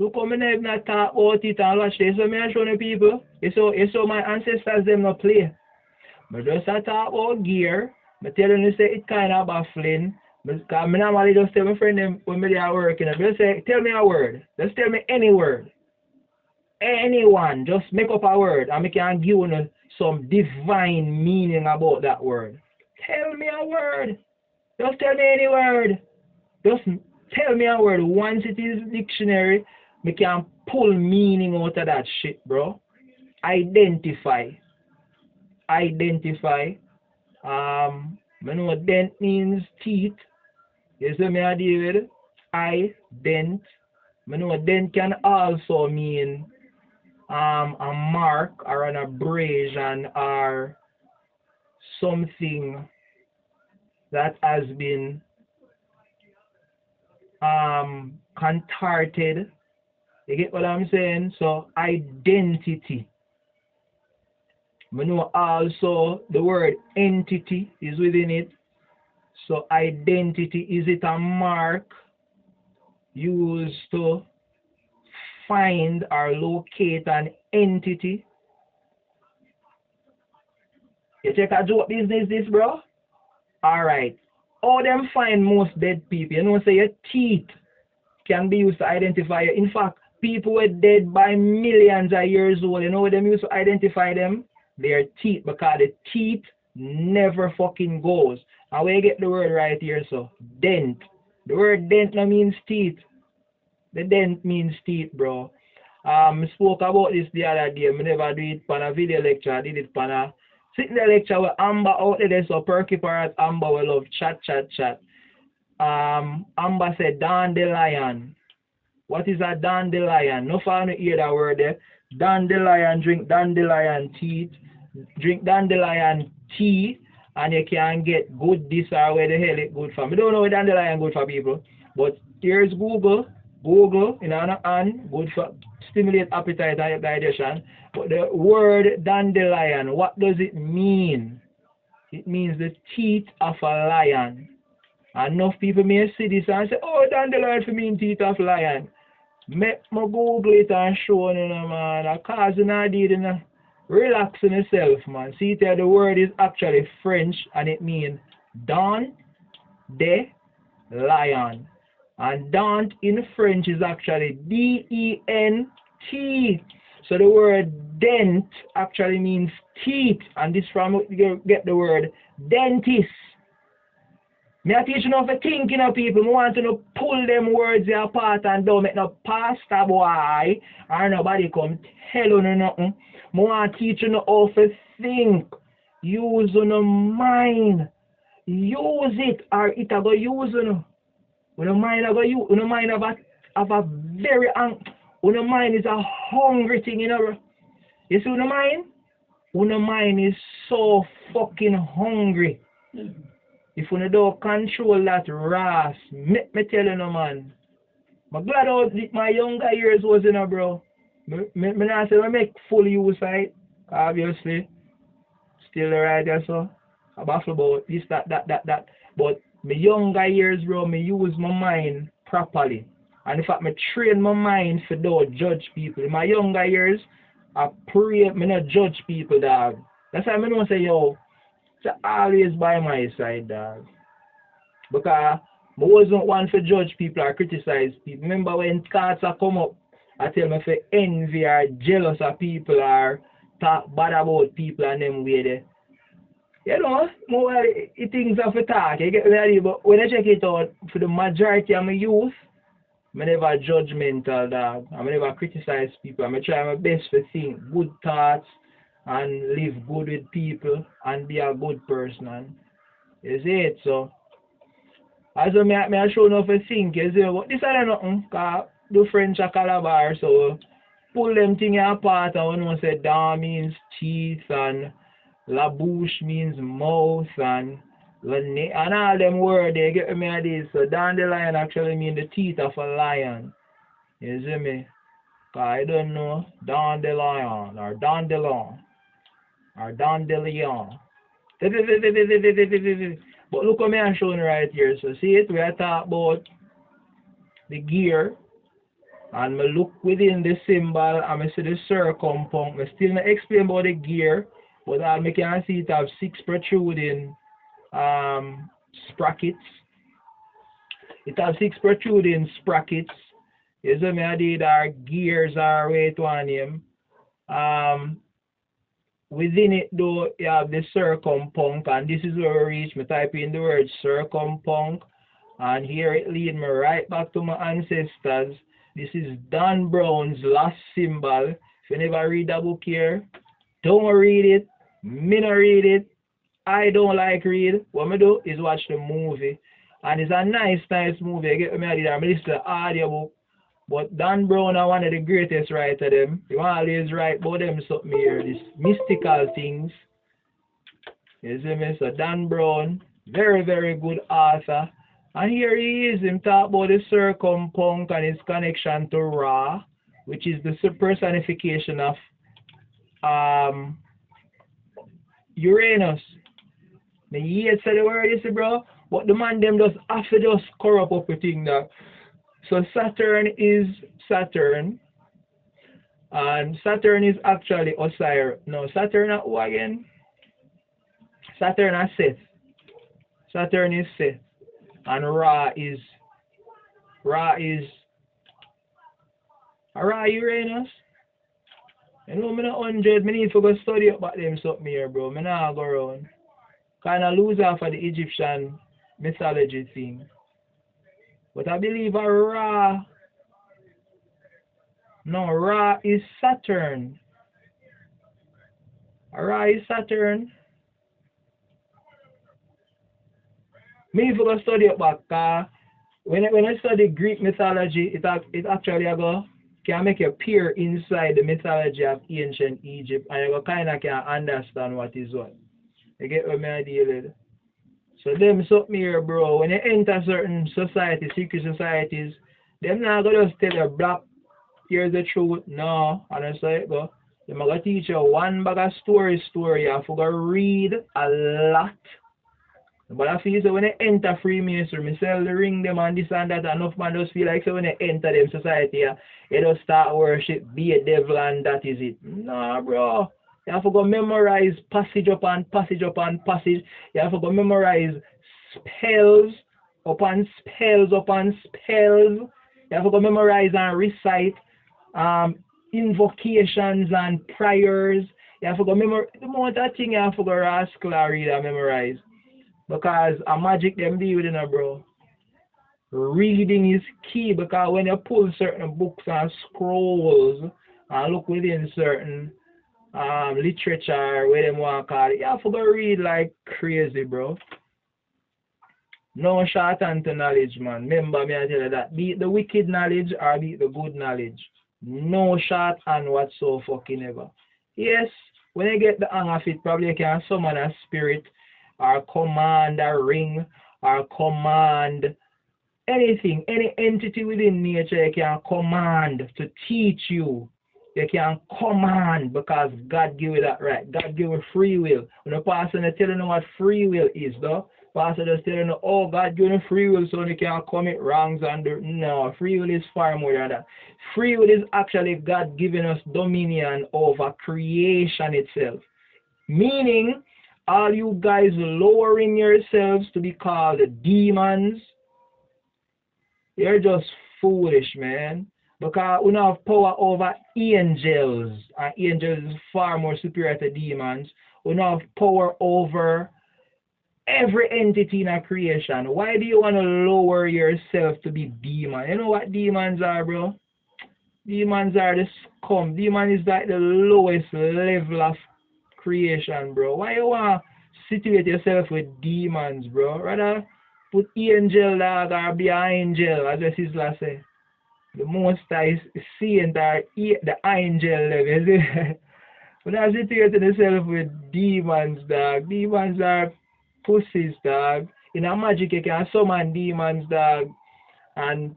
Look how many have not talk about it and watch this. So me I show the people. You saw my ancestors them not play. But just talk about gear. I tell them, say it kind of baffling. Because I normally just tell my friend them when they are working. Just say, tell me a word. Just tell me any word. Anyone. Just make up a word. And I can give you some divine meaning about that word. Tell me a word. Just tell me any word. Just tell me a word. Once it is dictionary, I can pull meaning out of that shit, bro. Identify. Identify. I know dent means teeth. You see me idea with I dent. I know dent can also mean a mark or an abrasion or something that has been contorted. You get what I'm saying? So identity. We know also the word entity is within it. So identity, is it a mark used to find or locate an entity? You check a joke business this, bro? Alright. How them find most dead people? You know, say your teeth can be used to identify you. In fact, People were dead by millions of years old. You know what them used to identify them? Their teeth, because the teeth never fucking goes. And where you get the word right here, so dent. The word dent no means teeth. The dent means teeth, bro. Spoke about this the other day. I never do it on a video lecture. I did it on a sitting the lecture with Amber out there. So Perky Parrot Amber will love chat. Amber said dandelion. What is a dandelion? No fun to hear that word there. Dandelion, drink dandelion tea, and you can get good this or where the hell it good for. I don't know what dandelion good for people, but here's Google, in our hand, good for stimulate appetite and digestion. But the word dandelion, what does it mean? It means the teeth of a lion. Enough people may see this and say, oh, dandelion for mean teeth of lion. Make me Google it and show you, man. I cause you not did, relax on yourself, man. See there, the word is actually French and it means dent de lion. And dent in French is actually D-E-N-T. So the word dent actually means teeth. And this from you get the word dentist. Me a teach you how to think, people. I want to pull them words apart and don't make no pastor boy or nobody come tell you nothing. I want to teach you how to think. Use your mind. Use it or it a go use you. When your mind a go use, when your mind have a very when your mind is a hungry thing, You see when your mind? When your mind is so fucking hungry. If you don't control that wrath, make me tell you, man. I'm glad how my younger years was, bro. Me not say I make full use of it, obviously. Still right there, so. I baffle about this, that. But my younger years, bro, me use my mind properly. And in fact, me train my mind for don't judge people. In my younger years, I pray me not judge people, dog. That's why I don't say, yo, it's always by my side, dog. Because I wasn't one for judge people or criticize people. Remember when thoughts come up, I tell me for envy or jealous of people or talk bad about people and them way there. More things are for talk, you get me? But when I check it out, for the majority of my youth, I never judgmental, dog. I never criticize people. I try my best to think good thoughts and live good with people and be a good person. You see it, so. As I show enough to think, you see, but this is nothing, because the French are Calabar, so pull them things apart, and when one say dent means teeth, and la bouche means mouth, and all them words, they get me at this. So dandelion actually means the teeth of a lion. You see me? Because I don't know dandelion, or dandelion, or dandelion. But look what I'm showing right here. So see it, we are talking about the gear. And I look within the symbol and I see the circumpunct. I still not explain about the gear, but I can see it have 6 protruding sprockets. It has 6 protruding sprockets. You see me, I did our gears are wait one name. Within it though, you have the circumpunct, and this is where we reach. I type in the word circumpunct, and here it leads me right back to my ancestors. This is Dan Brown's last symbol. If you never read that book here, don't read it. Me not read it. I don't like read. What I do is watch the movie. And it's a nice movie. I get me out there. I listen to the audio book. But Dan Brown is one of the greatest writers them. He always write about them something here, these mystical things. You see me? So Dan Brown, very, very good author. And here he is, him talk about the circumpunct and his connection to Ra, which is the personification of Uranus. The years say the word is, bro, but the man them just have to just corrupt up a thing that. So Saturn is Saturn, and Saturn is actually Osiris. No, Saturn at who again? Saturn is Seth. Saturn is Seth, and Ra is Alright, Uranus. You know, me not 100, me need to go study about them something here, bro. Me not go around. Kinda lose off of the Egyptian mythology thing. But I believe a Ra, no, Ra is Saturn. Ra is Saturn. Me need to go study about when I study Greek mythology, it actually can make you peer inside the mythology of ancient Egypt, and you kind of can understand what is what. You get what I deal with? So them something here, bro. When you enter certain societies, secret societies, them not gonna just tell you black, here's the truth. No, and that's how it go. Them gonna teach you one bag of story. You have to go read a lot. But I feel so when they enter Freemasonry, me sell the ring them and this and that, enough man just feel like so when they enter them society, they just start worship, be a devil and that is it. Nah, bro. You have to go memorize passage upon passage upon passage. You have to go memorize spells upon spells upon spells. You have to go memorize and recite invocations and prayers. You have to go memorize the amount of thing you have to go rascal read and memorize. Because a magic them deal with it, bro. Reading is key because when you pull certain books and scrolls and look within certain literature, where them want to call it, you have to go read like crazy, bro. No short answer knowledge, man. Remember me, I tell you that. Beat the wicked knowledge or beat the good knowledge. No short and what so fucking ever. Yes, when you get the hang of it, probably you can summon a spirit or command a ring or command anything, any entity within nature you can command to teach you. You can command because God give you that right. God give you free will. When the pastor is telling you what free will is, though, pastor just telling you, oh, God give you free will so you can commit wrongs and do. No, free will is far more than that. Free will is actually God giving us dominion over creation itself. Meaning, all you guys lowering yourselves to be called demons, you're just foolish, man. Because we don't have power over angels, and angels is far more superior to demons. We don't have power over every entity in a creation. Why do you want to lower yourself to be demon? You know what demons are, bro? Demons are the scum. Demon is like the lowest level of creation, bro. Why you want to situate yourself with demons, bro? Rather put angel dog or be an angel, as the sister say. The most is seeing that the angel level. When I situate yourself with demons, dog. Demons are pussies, dog. In a magic you can summon demons, dog, and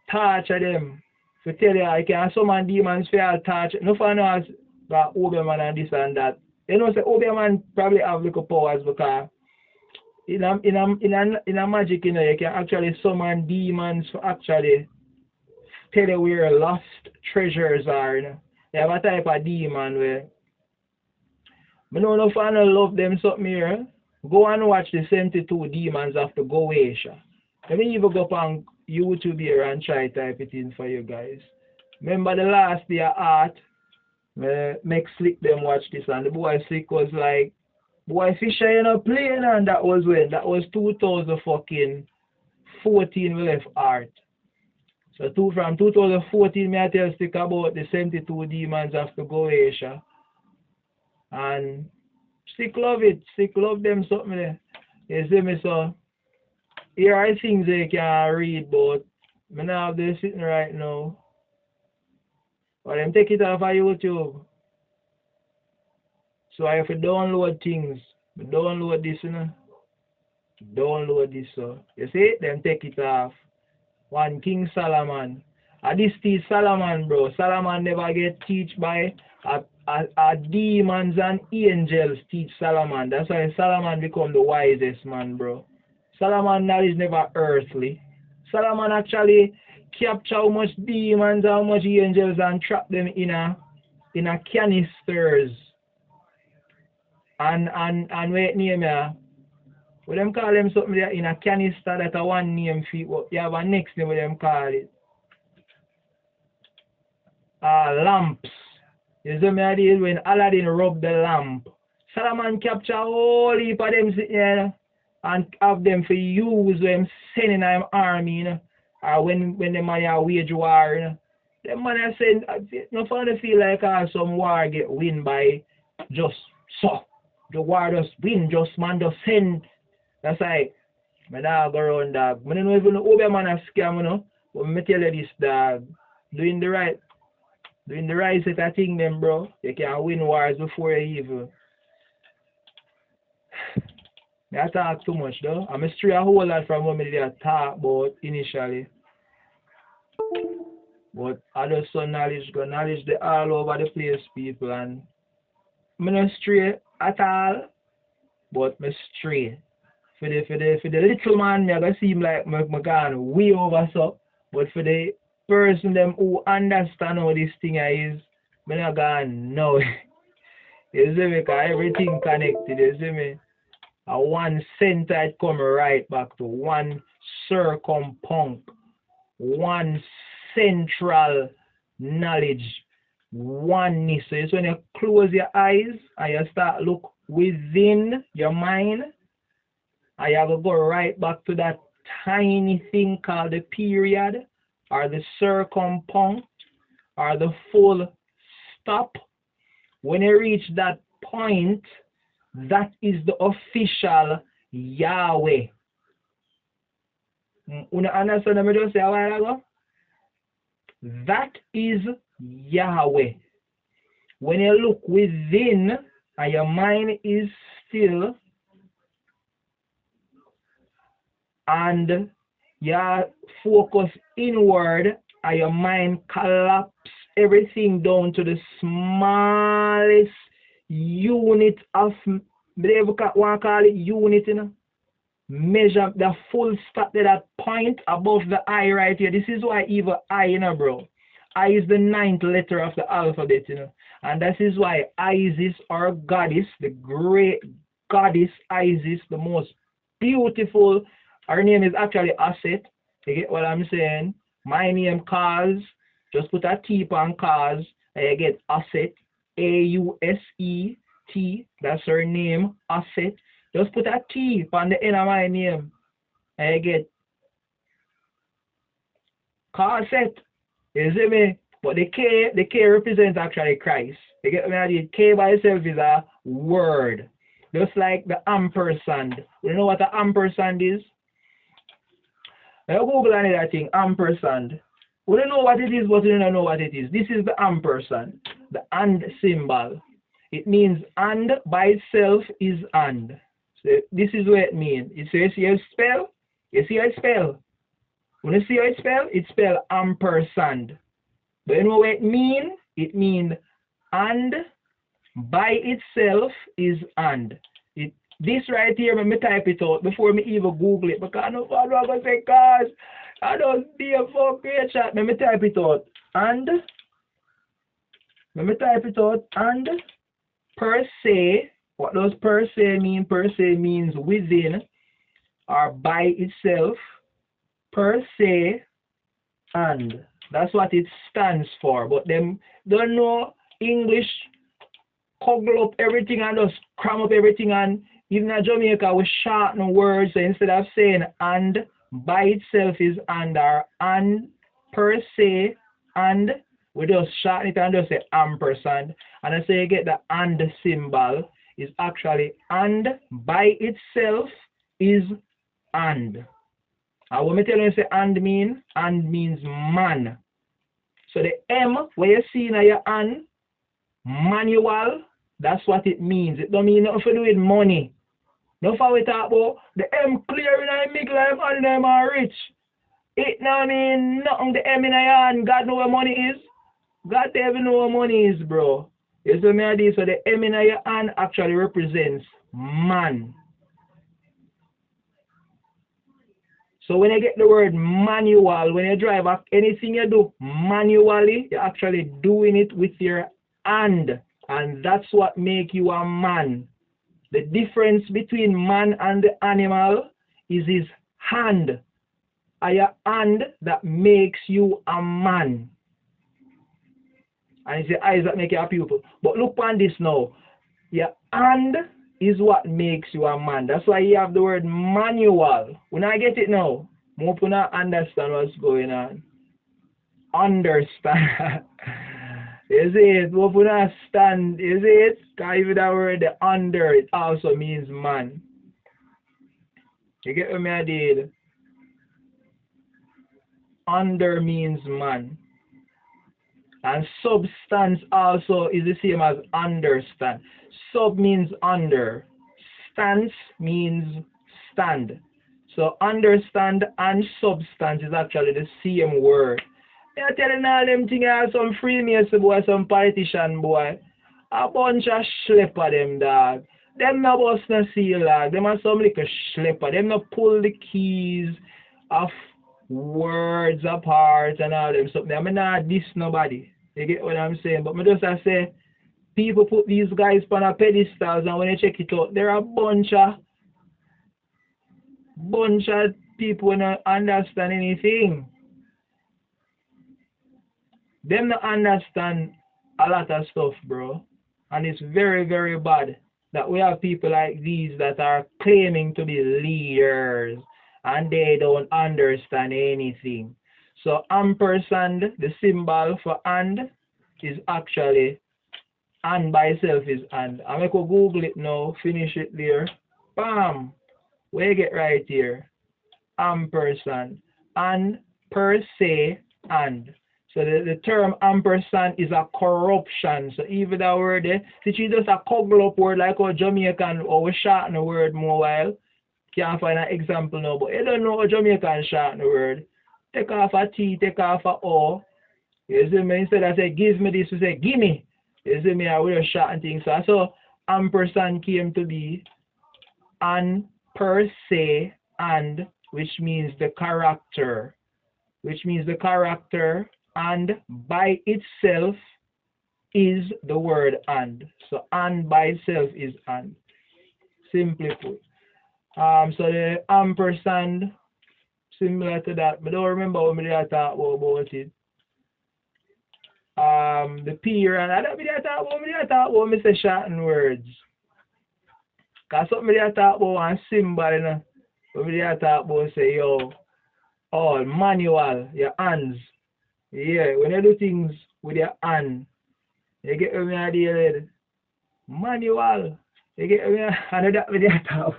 torture them. To tell you, I can summon demons for all torture. No fun as that Oberman and this and that. You know, say Oberman probably have little powers because in a magic, you know, you can actually summon demons for actually tell you where lost treasures are. You know, they have a type of demon where I don't know if I love them something here. Go and watch the 72 demons of the Goetia. Let me even go up on YouTube here and try type it in for you guys. Remember the last day of art, make Slick them watch this, and the boy Slick was like, boy Fisher, you know, playing, and that was when? That was 2014 we left art. So from 2014, me I tell Slick about the 72 demons of the Goetia. And Slick love it. Slick love them something there. You see me, so here are things they can read, but I don't have this sitting right now. But them take it off of YouTube. So I have to download things. Download this, you know. Download this, so. You see, them take it off. One King Solomon. And this is Solomon, bro. Solomon never get teach by demons and angels teach Solomon. That's why Solomon become the wisest man, bro. Solomon knowledge never earthly. Solomon actually capture how much demons, how much angels, and trap them in a canisters. And wait name here. What them call them something there in a canister that a one name feet. You have a next name what them call it. lamps. You see me I did when Aladdin rubbed the lamp. Solomon capture all heap of them sitting there and have them for use when sending them army, you know. Or when the man a wage war, you know. The man I said, no fun to feel like some war get win by just so. The war just win, just man just send. That's like, my dog go around dog. I don't know even know who man a scam, you know. But me tell you this dog, doing the right set of thing them, bro. You can win wars before you even. I talk too much though. I'm a stray a whole lot from what I talk about initially. But I just saw knowledge go. Knowledge they all over the place, people, and I'm not stray at all, but I'm stray. For the little man, me I go seem like I'm gone way over so. But for the person them who understand how this thing is, I'm not gone no. You see me? Because everything connected, you see me? And one center it come right back to one circumpunct, one central knowledge, oneness. So it's when you close your eyes and you start look within your mind, and you have to go right back to that tiny thing called the period, or the circumpunct, or the full stop. When you reach that point, that is the official Yahweh. You understand what I just say a while ago? That is Yahweh. When you look within and your mind is still and you focus inward and your mind collapse everything down to the smallest unit of, they want to call it unit, you know? Measure the full stop to that point above the I right here. This is why even I, you know, bro. I is the 9th letter of the alphabet, you know. And that is why Isis, or goddess, the great goddess Isis, the most beautiful, her name is actually Aset. You get what I'm saying? My name Kause. Just put a T on Kause, and you get Aset. A-U-S-E-T. That's her name, Aset. Just put a T on the end of my name, and you get Kause. You see me? But the K represents actually Christ. You get me? The K by itself is a word. Just like the ampersand. You know what the ampersand is? Now Google that thing, ampersand. We don't know what it is, but we don't know what it is. This is the ampersand, the and symbol. It means and by itself is and. So this is what it means. You see how it spell? You see how it spell? When you see how it spell, it spell ampersand. But you know what it means? It means and by itself is and. This right here, let me type it out before me even Google it. Because I know what I'm going to say, cause I don't be a fuck great chat. Let me type it out. And, let me type it out. And, per se, what does per se mean? Per se means within or by itself. Per se, and. That's what it stands for. But them don't know English, cobble up everything and just cram up everything, and even in Jamaica we shorten words, so instead of saying and by itself is and, or and per se and, we just shorten it and just say ampersand, and I say you get the and symbol is actually and by itself is and. And when I tell you say and means man. So the M where you see in your and, manual, that's what it means. It don't mean nothing to do with money. No for we talk about the M clear in the middle of and them are rich. It don't mean nothing the M in your hand. God know where money is. God don't even know where money is, bro. You see me this, so the M in your hand actually represents man. So when you get the word manual, when you drive anything you do manually, you're actually doing it with your hand. And that's what makes you a man. The difference between man and the animal is his hand. And your hand that makes you a man. And it's your eyes that make you a pupil. But look on this now. Your hand is what makes you a man. That's why you have the word manual. When I get it now, more people not understand what's going on. Understand. Is it? More people not stand. Is it? Because even that word the under, it also means man. You get what I did? Under means man. And substance also is the same as understand. Sub means under. Stance means stand. So understand and substance is actually the same word. You're telling all them things are some Freemason boy, some politician boy. A bunch of schlepper them dog. Them no bust no seal dog. Them are some little schlepper. Them no pull the keys of words apart and all them something. I'm not diss nobody. You get what I'm saying? But me just I say people put these guys on a pedestals and when you check it out, there are a bunch of people who don't understand anything. Them don't understand a lot of stuff, bro. And it's very, very bad that we have people like these that are claiming to be leaders and they don't understand anything. So ampersand, the symbol for and, is actually and by itself is and. I'm going to Google it now, finish it there. Bam! Where you get right here? Ampersand. And per se and. So the term ampersand is a corruption. So even that word there, since you just a couple up word like our Jamaican or we shorten the word more while. Can't find an example now, but you don't know how Jamaican shorten the word. Take off a T, take off a O. You see me? Instead of say give me this, we say gimme. You see me? I will shorten things. So ampersand came to be and per se and, which means the character. Which means the character. And by itself is the word and. So and by itself is and. Simply put. So the ampersand, similar to that, but don't remember when we did talk about it. The peer and I don't be talk about me say shorten words. Cause something we talk about one symbol, you know. When we talk about say yo, all manual, your hands. Yeah, when you do things with your hand, you get me idea. Manual. You get me and that we talk.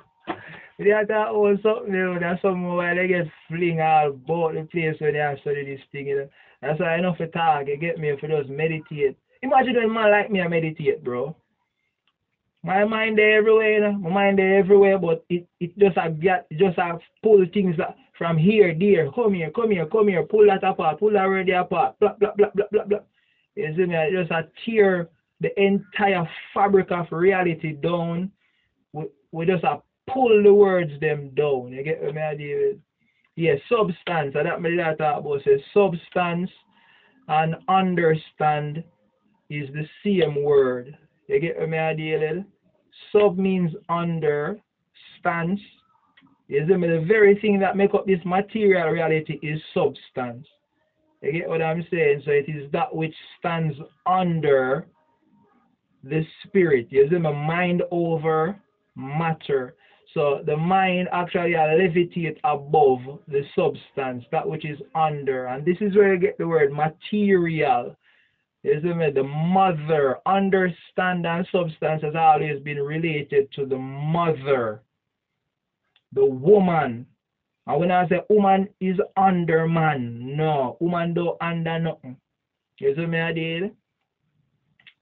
We talk about something, you know, that's something where they get fling all about the place when they study this thing, you know. That's why I know for talk, you get me if you just meditate. Imagine when a man like me I meditate, bro. My mind there everywhere, you know. My mind there everywhere, but it just have pull things from here, there, come here, pull that apart, pull that word apart, blah blah blah blah blah blah. You see me? I just tear the entire fabric of reality down. We just pull the words them down. You get me idea? Yes, substance. And that me that talk about say substance and understand is the same word. You get me idea? Sub means under, stance. You see me? The very thing that make up this material reality is substance. You get what I'm saying? So it is that which stands under the spirit. You see me? Mind over matter. So the mind actually levitate above the substance, that which is under. And this is where you get the word material. You see me? The mother, understand and substance has always been related to the mother, the woman. And when I say woman is under man, no, woman don't under nothing. You see me, I did?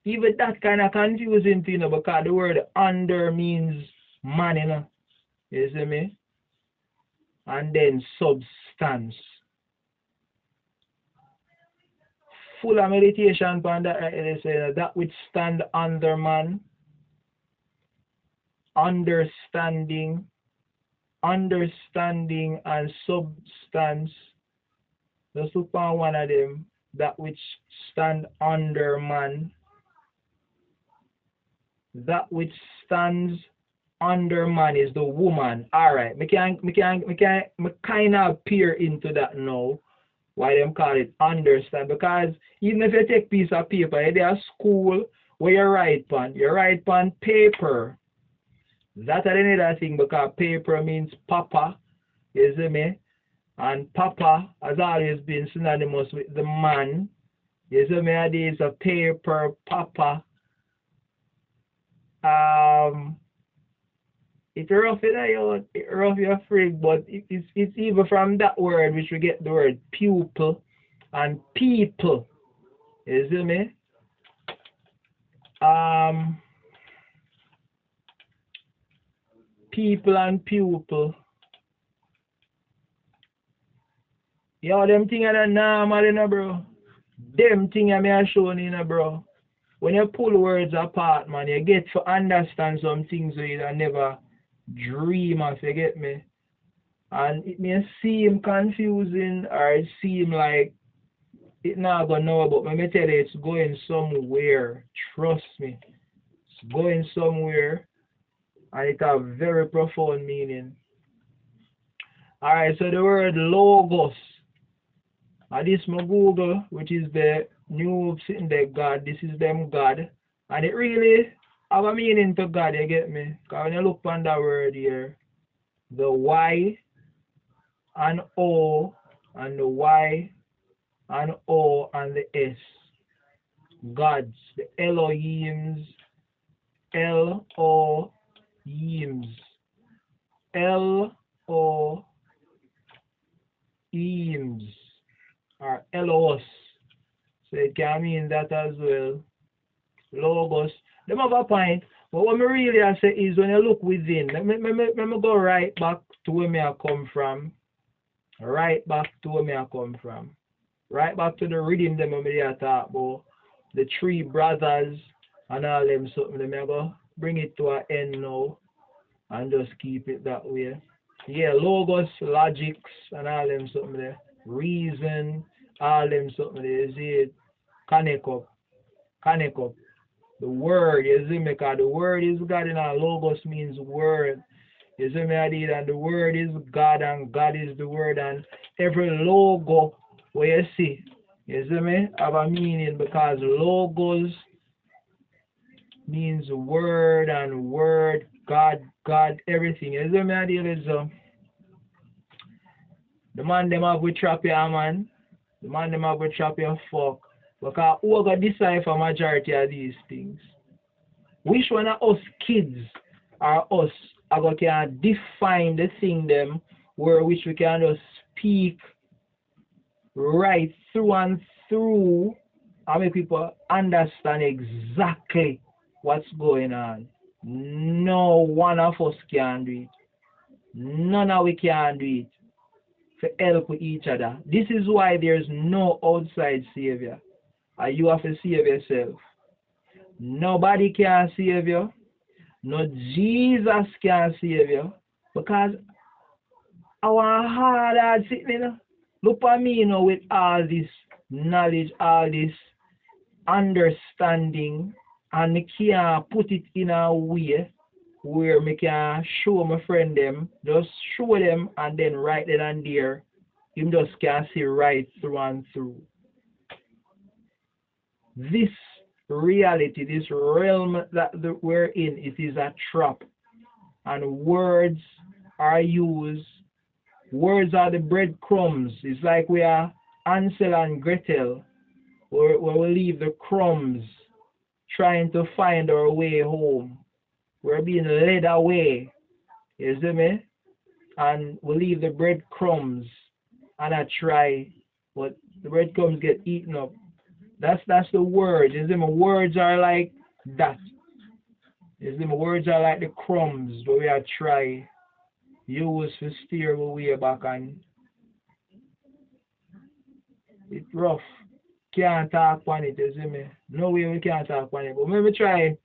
Even that kind of confusing thing, you know, because the word under means man, you know. You see me? And then substance. Full of meditation upon that, they say that which stand under man, understanding and substance. Just look on one of them, that which stand under man, that which stands under man is the woman. Alright, me kind of peer into that now. Why them call it understand? Because even if you take piece of paper, you there school where you write on paper. That's another thing because paper means papa, you see me? And papa has always been synonymous with the man. You see me? There is a paper, papa. It's rough, you know, it's rough, you're afraid, but it's even from that word which we get the word pupil and people. You see me? People and pupil. Yo, them things are normal, you know, bro. Them things I may show you know, bro. When you pull words apart, man, you get to understand some things that you never dream of, you get me? And it may seem confusing or it seem like it not gonna know, but let me tell you, it's going somewhere. Trust me. It's going somewhere and it has very profound meaning. Alright, so the word logos. And this my Google, which is the new sitting there God, this is them God. And it really have a meaning to God, you get me? Because when you look on that word here, the Y and O and the Y and O and the S. Gods, the Elohims, L-O-Hims, L-O-Hims, or Elos. So it can mean that as well. Logos. Them have a point. But what I really say is when you look within, let me go right back to where I come from. Right back to where I come from. Right back to the rhythm them I talk about. The three brothers and all them something. Let me go bring it to an end now and just keep it that way. Yeah, logos, logics and all them something there. Reason, all them something there. You see it? Connect up. Connect up. The word, you see me? Because the word is God and our logos means word. You see me? And the word is God and God is the word. And every logo where you see, you see me? Have a meaning because logos means word and word, God, everything. You see me? The man them have we trap your man. The man them have we trap your fuck. Because who are going to decide for majority of these things? Which one of us kids or us are going to define the thing them where which we can just speak right through and through and make people understand exactly what's going on. No one of us can do it. None of we can do it to help each other. This is why there's no outside savior. And you have to save yourself. Nobody can save you. No Jesus can save you. Because our hard sitting. Look at me now with all this knowledge, all this understanding, and I can put it in a way where I can show my friend them, just show them and then right then and there, him just can see right through and through. This reality, this realm that we're in, it is a trap. And words are used. Words are the breadcrumbs. It's like we are Ansel and Gretel, where we leave the crumbs trying to find our way home. We're being led away. You see me? And we leave the breadcrumbs and I try, but the breadcrumbs get eaten up. That's the word. You see me? Words are like that. You see me? Words are like the crumbs, but we are try use to steer our way back and it's rough. Can't talk on it, you see me? No way we can't talk on it. But let me try.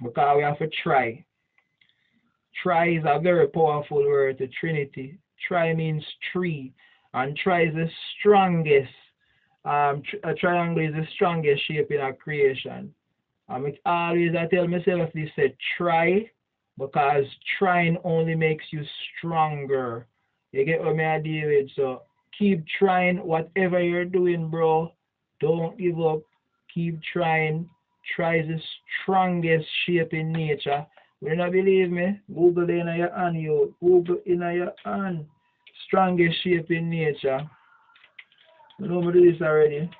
Because we have to try. Try is a very powerful word, the Trinity. Try means tree. And try is the strongest. A triangle is the strongest shape in our creation. I tell myself this, try, because trying only makes you stronger. You get what me I deal with? So keep trying whatever you're doing, bro. Don't give up. Keep trying. Try the strongest shape in nature. When you not believe me, Google in your hand, you. Google in your hand. Strongest shape in nature. You know me do this already.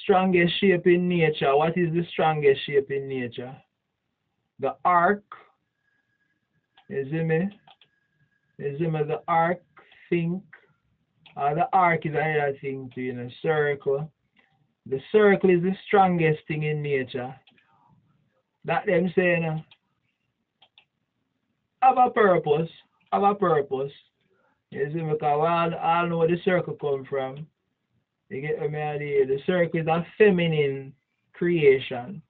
Strongest shape in nature. What is the strongest shape in nature? The arc. You see me? You see me? The arc, think. The arc is another thing too, you know, circle. The circle is the strongest thing in nature. That them saying, have a purpose. Have a purpose. You see me? Because we all know where the circle come from. You get what me idea? The circle is a feminine creation.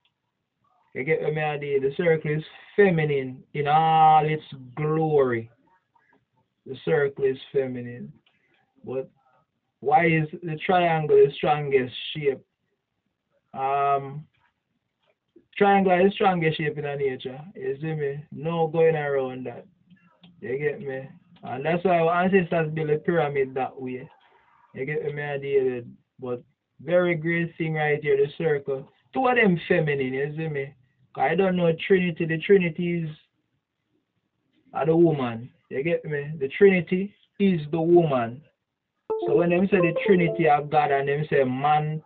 You get what me idea? The circle is feminine in all its glory. The circle is feminine. But why is the triangle the strongest shape? Triangle is the strongest shape in nature. You see me? No going around that. You get me? And that's why our ancestors built a pyramid that way. You get me idea? But very great thing right here, the circle. Two of them feminine, you see me? I don't know Trinity. The Trinity is the woman. You get me? The Trinity is the woman. So when them say the Trinity of God and them say man,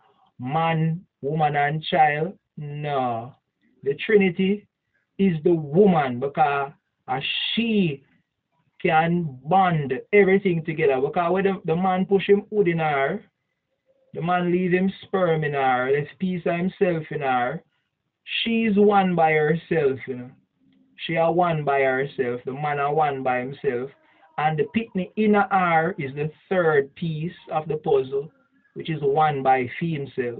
woman and child, no. The Trinity is the woman because she can bond everything together. Because when the man push him wood in her, the man leave him sperm in her, there's piece of himself in her. She's one by herself, you know. She are one by herself. The man are one by himself. And the picnic in her is the third piece of the puzzle, which is one by himself.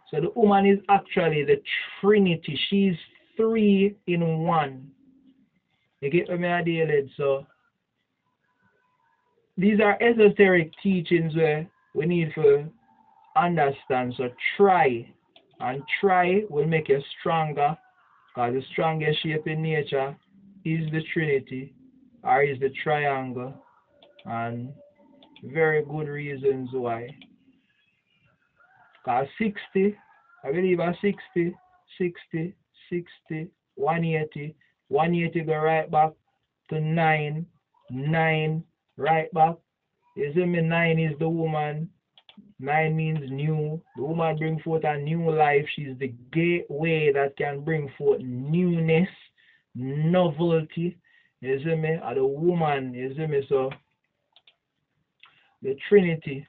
So the woman is actually the Trinity. She's three in one. You get what I mean? So these are esoteric teachings where we need to understand. So try, and try will make you stronger, because the strongest shape in nature is the Trinity or is the triangle, and very good reasons why. Because 60, I believe a 60, 180, 180 go right back to 9, 9 right back. You see me, 9 is the woman. 9 means new. The woman brings forth a new life. She's the gateway that can bring forth newness, novelty. You see me? Or the woman, you see me? So, the Trinity.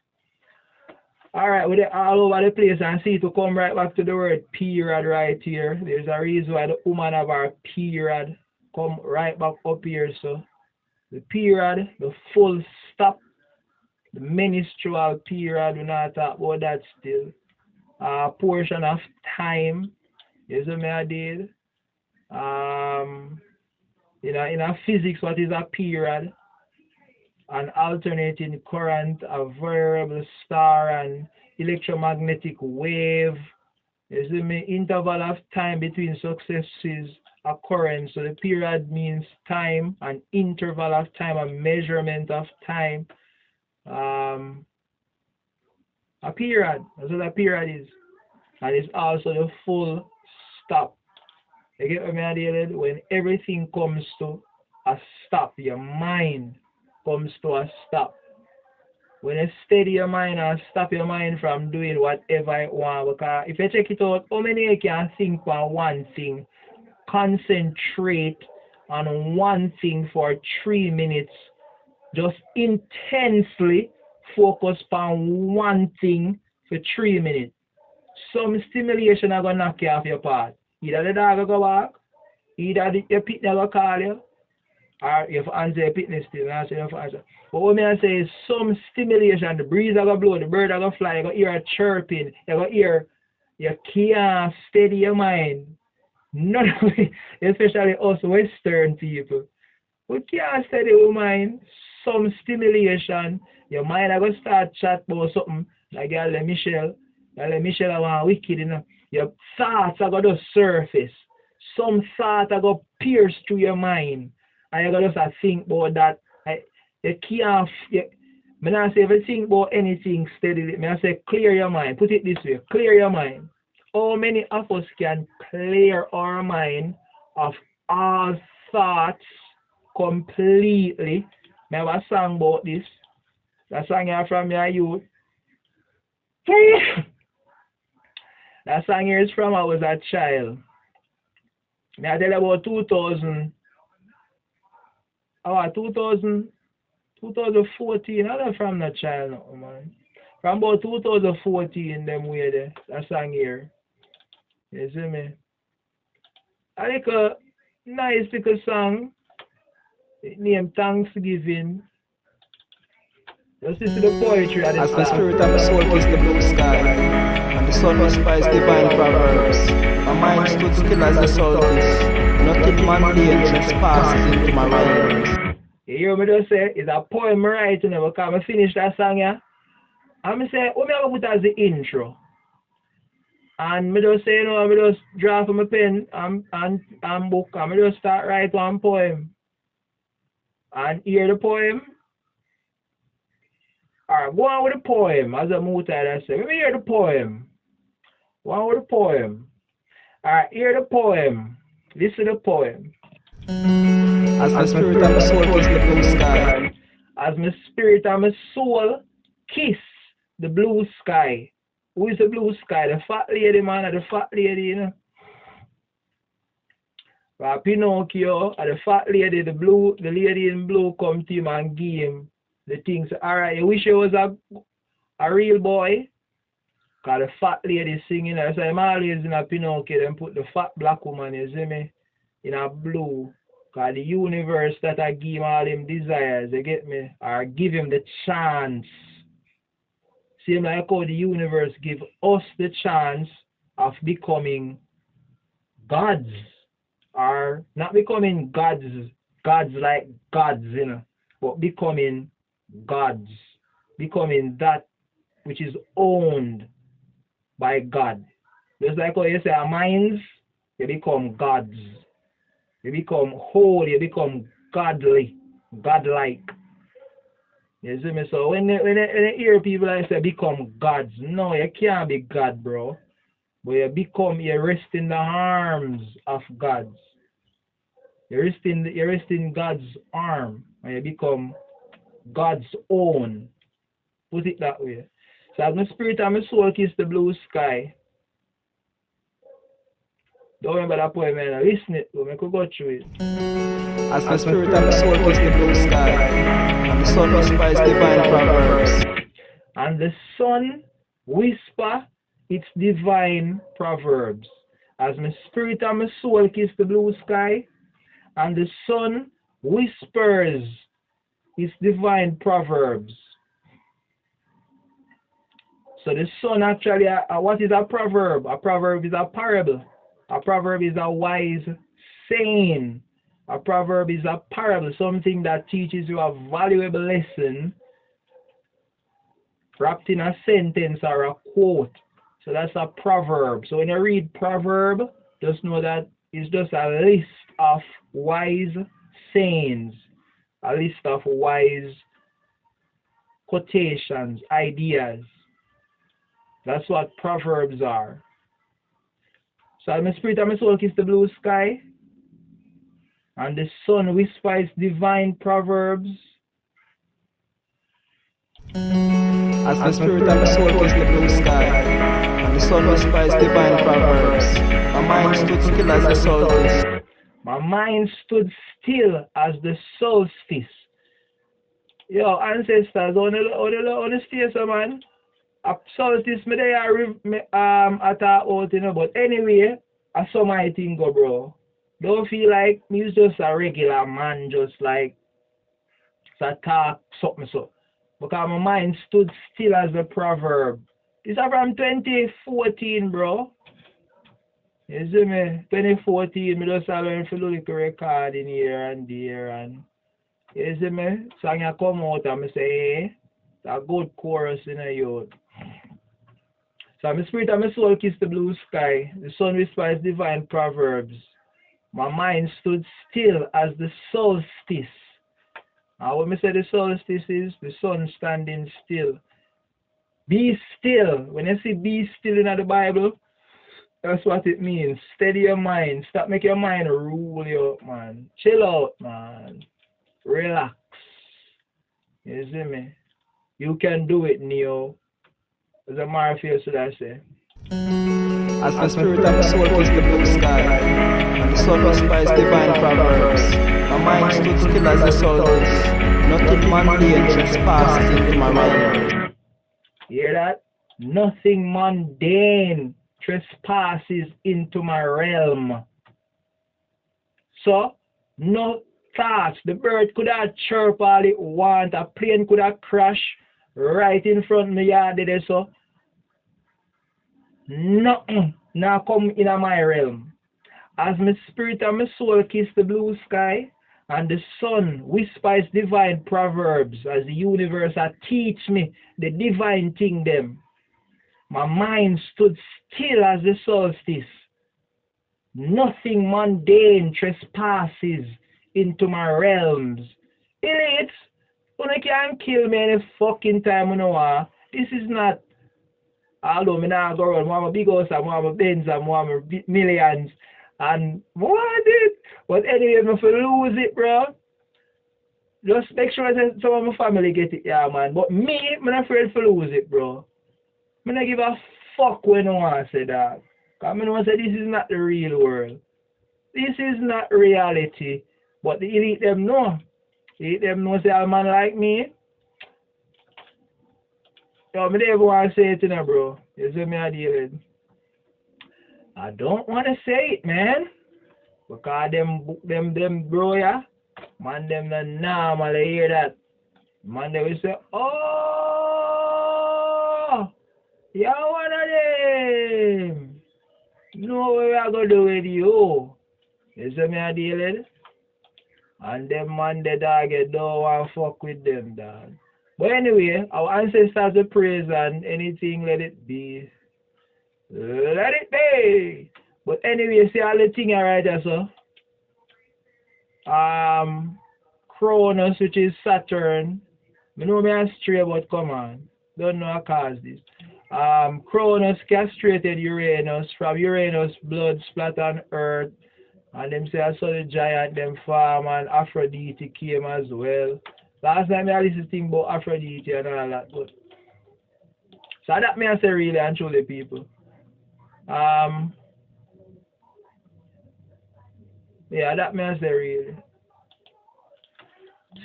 Alright, we're all over the place and see to come right back to the word period right here. There's a reason why the woman of our period come right back up here. So, the period, the full stop. The menstrual period, we're not talking about that still. Portion of time, you see me I did. In a physics, what is a period? An alternating current, a variable star, and electromagnetic wave. You see me? Interval of time between successive occurrence. So the period means time, an interval of time, a measurement of time. A period, that's what a period is. And it's also the full stop. You get what I mean? When everything comes to a stop, your mind comes to a stop. When you steady your mind and stop your mind from doing whatever you want, because if you check it out, how many you can think on one thing, concentrate on one thing for 3 minutes, just intensely focus on one thing for 3 minutes. Some stimulation are going to knock you off your path. Either the dog will go back, either your pit will call you, or you have to answer your pitness still. But what I say is some stimulation, the breeze will go blow, the bird will go fly, you go hear a chirping, you go hear, you can't steady your mind. None of it, especially us Western people. We can't steady our mind. Some stimulation, your mind are going to start chat about something, like Michelle I want wicked, you know. Your thoughts are going to surface. Some thoughts are going to pierce through your mind. And you're going to think about that. You can't, me not say if you think about anything steadily, me I say clear your mind. Put it this way, clear your mind. How many of us can clear our mind of all thoughts completely? Me have a song about this. That song here from your youth. That song here is from I was a child. Me I tell you about 2000. 2014, I don't from that child now, man. From about 2014, them way there, that song here. You see me? I like a nice little song named Thanksgiving. Just listen to the poetry at the As the spirit of the soul kissed the blue sky, and the sun whispers divine proverbs, my mind stood still as the soul kissed. Nothing mundane trespasses into my realms. You hear me just say, it's a poem I write, you know, because I finish that song here. And I say, what me I put as the intro? And I just say, you know, I just draw from my pen and book, and I just start write one poem. And hear the poem. Alright, go on with the poem, as a mood I say. Let me hear the poem. Go on with the poem. Alright, hear the poem. Listen to the poem. As the spirit of the soul kissed the blue sky. As my spirit and my soul kiss the blue sky. Who is the blue sky? The fat lady, man, or the fat lady, you know? Pinocchio, or the fat lady, the lady in blue come to him and give him the things. Alright, you wish you was a real boy? Because the fat lady singing, so I'm always in a Pinocchio, then put the fat black woman, you see me, in a blue. Because the universe that I give him all them desires, you get me? Or give him the chance. Same like how the universe give us the chance of becoming gods. Or not becoming gods like gods, you know, but becoming gods. Becoming that which is owned by God. Just like how you say our minds, they become gods. You become holy, you become godly, godlike. You see me? So when you hear people like say become gods, no, you can't be God, bro. But you rest in the arms of gods. You rest in God's arm and you become God's own. Put it that way. So as my spirit and my soul kiss the blue sky. Don't remember that poem, man. Listen it, I could go through it. As the spirit of the soul kissed the blue sky, and the sun whispers divine proverbs. And the sun whisper its divine proverbs. As my spirit and my soul kiss the blue sky, and the sun whispers its divine proverbs. So the sun actually, what is a proverb? A proverb is a parable. A proverb is a wise saying. A proverb is a parable, something that teaches you a valuable lesson wrapped in a sentence or a quote. So that's a proverb. So when you read proverb, just know that it's just a list of wise sayings, a list of wise quotations, ideas. That's what proverbs are. So my spirit and my soul kiss the blue sky, and the sun whispers divine proverbs. As the spirit of the soul kissed the blue sky, and the sun whispers divine proverbs, my mind stood still as the solstice. My mind stood still as the solstice. Yo, ancestors, on the station, man. A solstice, me there at out, you know, but anyway, I saw my thing go, bro. Don't feel like me's just a regular man, just like to talk something so. Because my mind stood still as the proverb. This is from 2014, bro. You see me? 2014, me just learn to look recording here and there, and you see me? Song you come out and me say, hey, a good chorus in a youth. So my spirit and my soul kiss the blue sky. The sun whispers divine proverbs. My mind stood still as the solstice. And when I say the solstice is the sun standing still. Be still. When you see be still in the Bible, that's what it means. Steady your mind. Stop making your mind rule you up, man. Chill out, man. Relax. You see me? You can do it, Neo. As a Morpheus should I say. As the spirit and the soul kissed the blue sky, and the sun was by his divine proverbs, my mind stood still as the solstice. Nothing mundane trespasses into my realm. Hear that? Nothing mundane trespasses into my realm. So, no thoughts. The bird could have chirped all it want. A plane could have crashed right in front of me yard there, so nothing now come in my realm. As my spirit and my soul kiss the blue sky, and the sun whispers divine proverbs as the universe teach me the divine thing them. My mind stood still as the solstice. Nothing mundane trespasses into my realms. Elites, you can't kill me any fucking time you know. This is not, although me now go around, I have a big house, I have a Benz, I have millions, and what it? But anyway, if I lose it, bro, just make sure that some of my family get it, yeah, man. But me, I'm not afraid to lose it, bro. I'm not give a fuck when no one say that. Because I know say this is not the real world. This is not reality. But the elite them know. The elite them know say a man like me. Yo, me never want to say it, you know, bro. You see me I deal with. I don't want to say it, man. Because them bro, yeah. Man, them not normal hear that. Man, they will say, oh, you're one of them. No way I go do with you. You see me I deal with? And them man, the dog, you don't want to fuck with them, dog. But anyway, our ancestors will praise and anything, let it be. Let it be. But anyway, see all the thing right there, so. Cronus, which is Saturn. I know me astray, but come on. Don't know how cause this. Cronus castrated Uranus. From Uranus, blood splat on Earth. And them say I saw the giant, them farm, and Aphrodite came as well. Last time I listened to thing about Aphrodite and all that. But so that me I say really and truly, people. Yeah, that me I say really.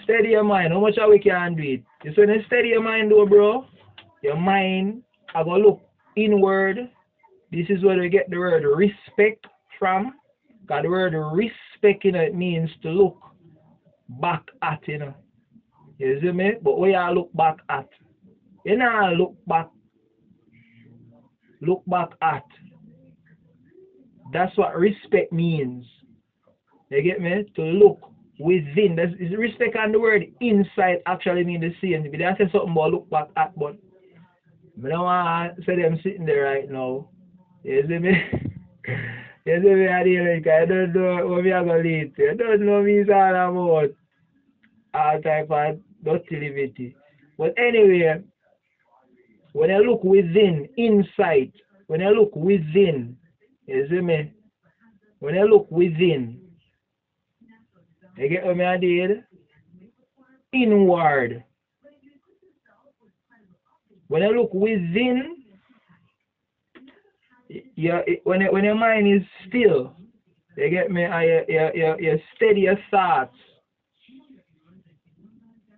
Steady your mind. How much we can do it? You see when you steady your mind though, bro, your mind I go look inward. This is where we get the word respect from. Because the word respect, you know, it means to look back at, you know. You see me? But where you look back at? You know, look back at. That's what respect means. You get me? To look within. That's respect and the word inside actually mean the same. But I say something about look back at, but I don't want to say them sitting there right now. You see me? You see me? I don't know what we are going to lead to. I don't know what it's all about. All type of ductility. But anyway, when I look within, inside, when I look within, you see me? When I look within, you get what I did? Inward. When I look within, when your mind is still, you get me? You steady your thoughts.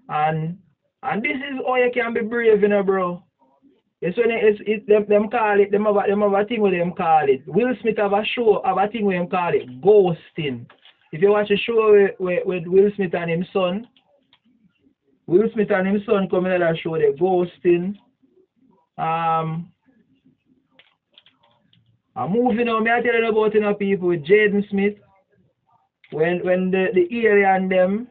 And this is how you can be brave, you know, bro. It's when them call it, them have a thing where them call it. Will Smith have a show, have a thing where them call it ghosting. If you watch a show with Will Smith and his son, Will Smith and his son come in that show, they're ghosting. A movie now, me I tell you about, you know, people with Jaden Smith, when the alien them,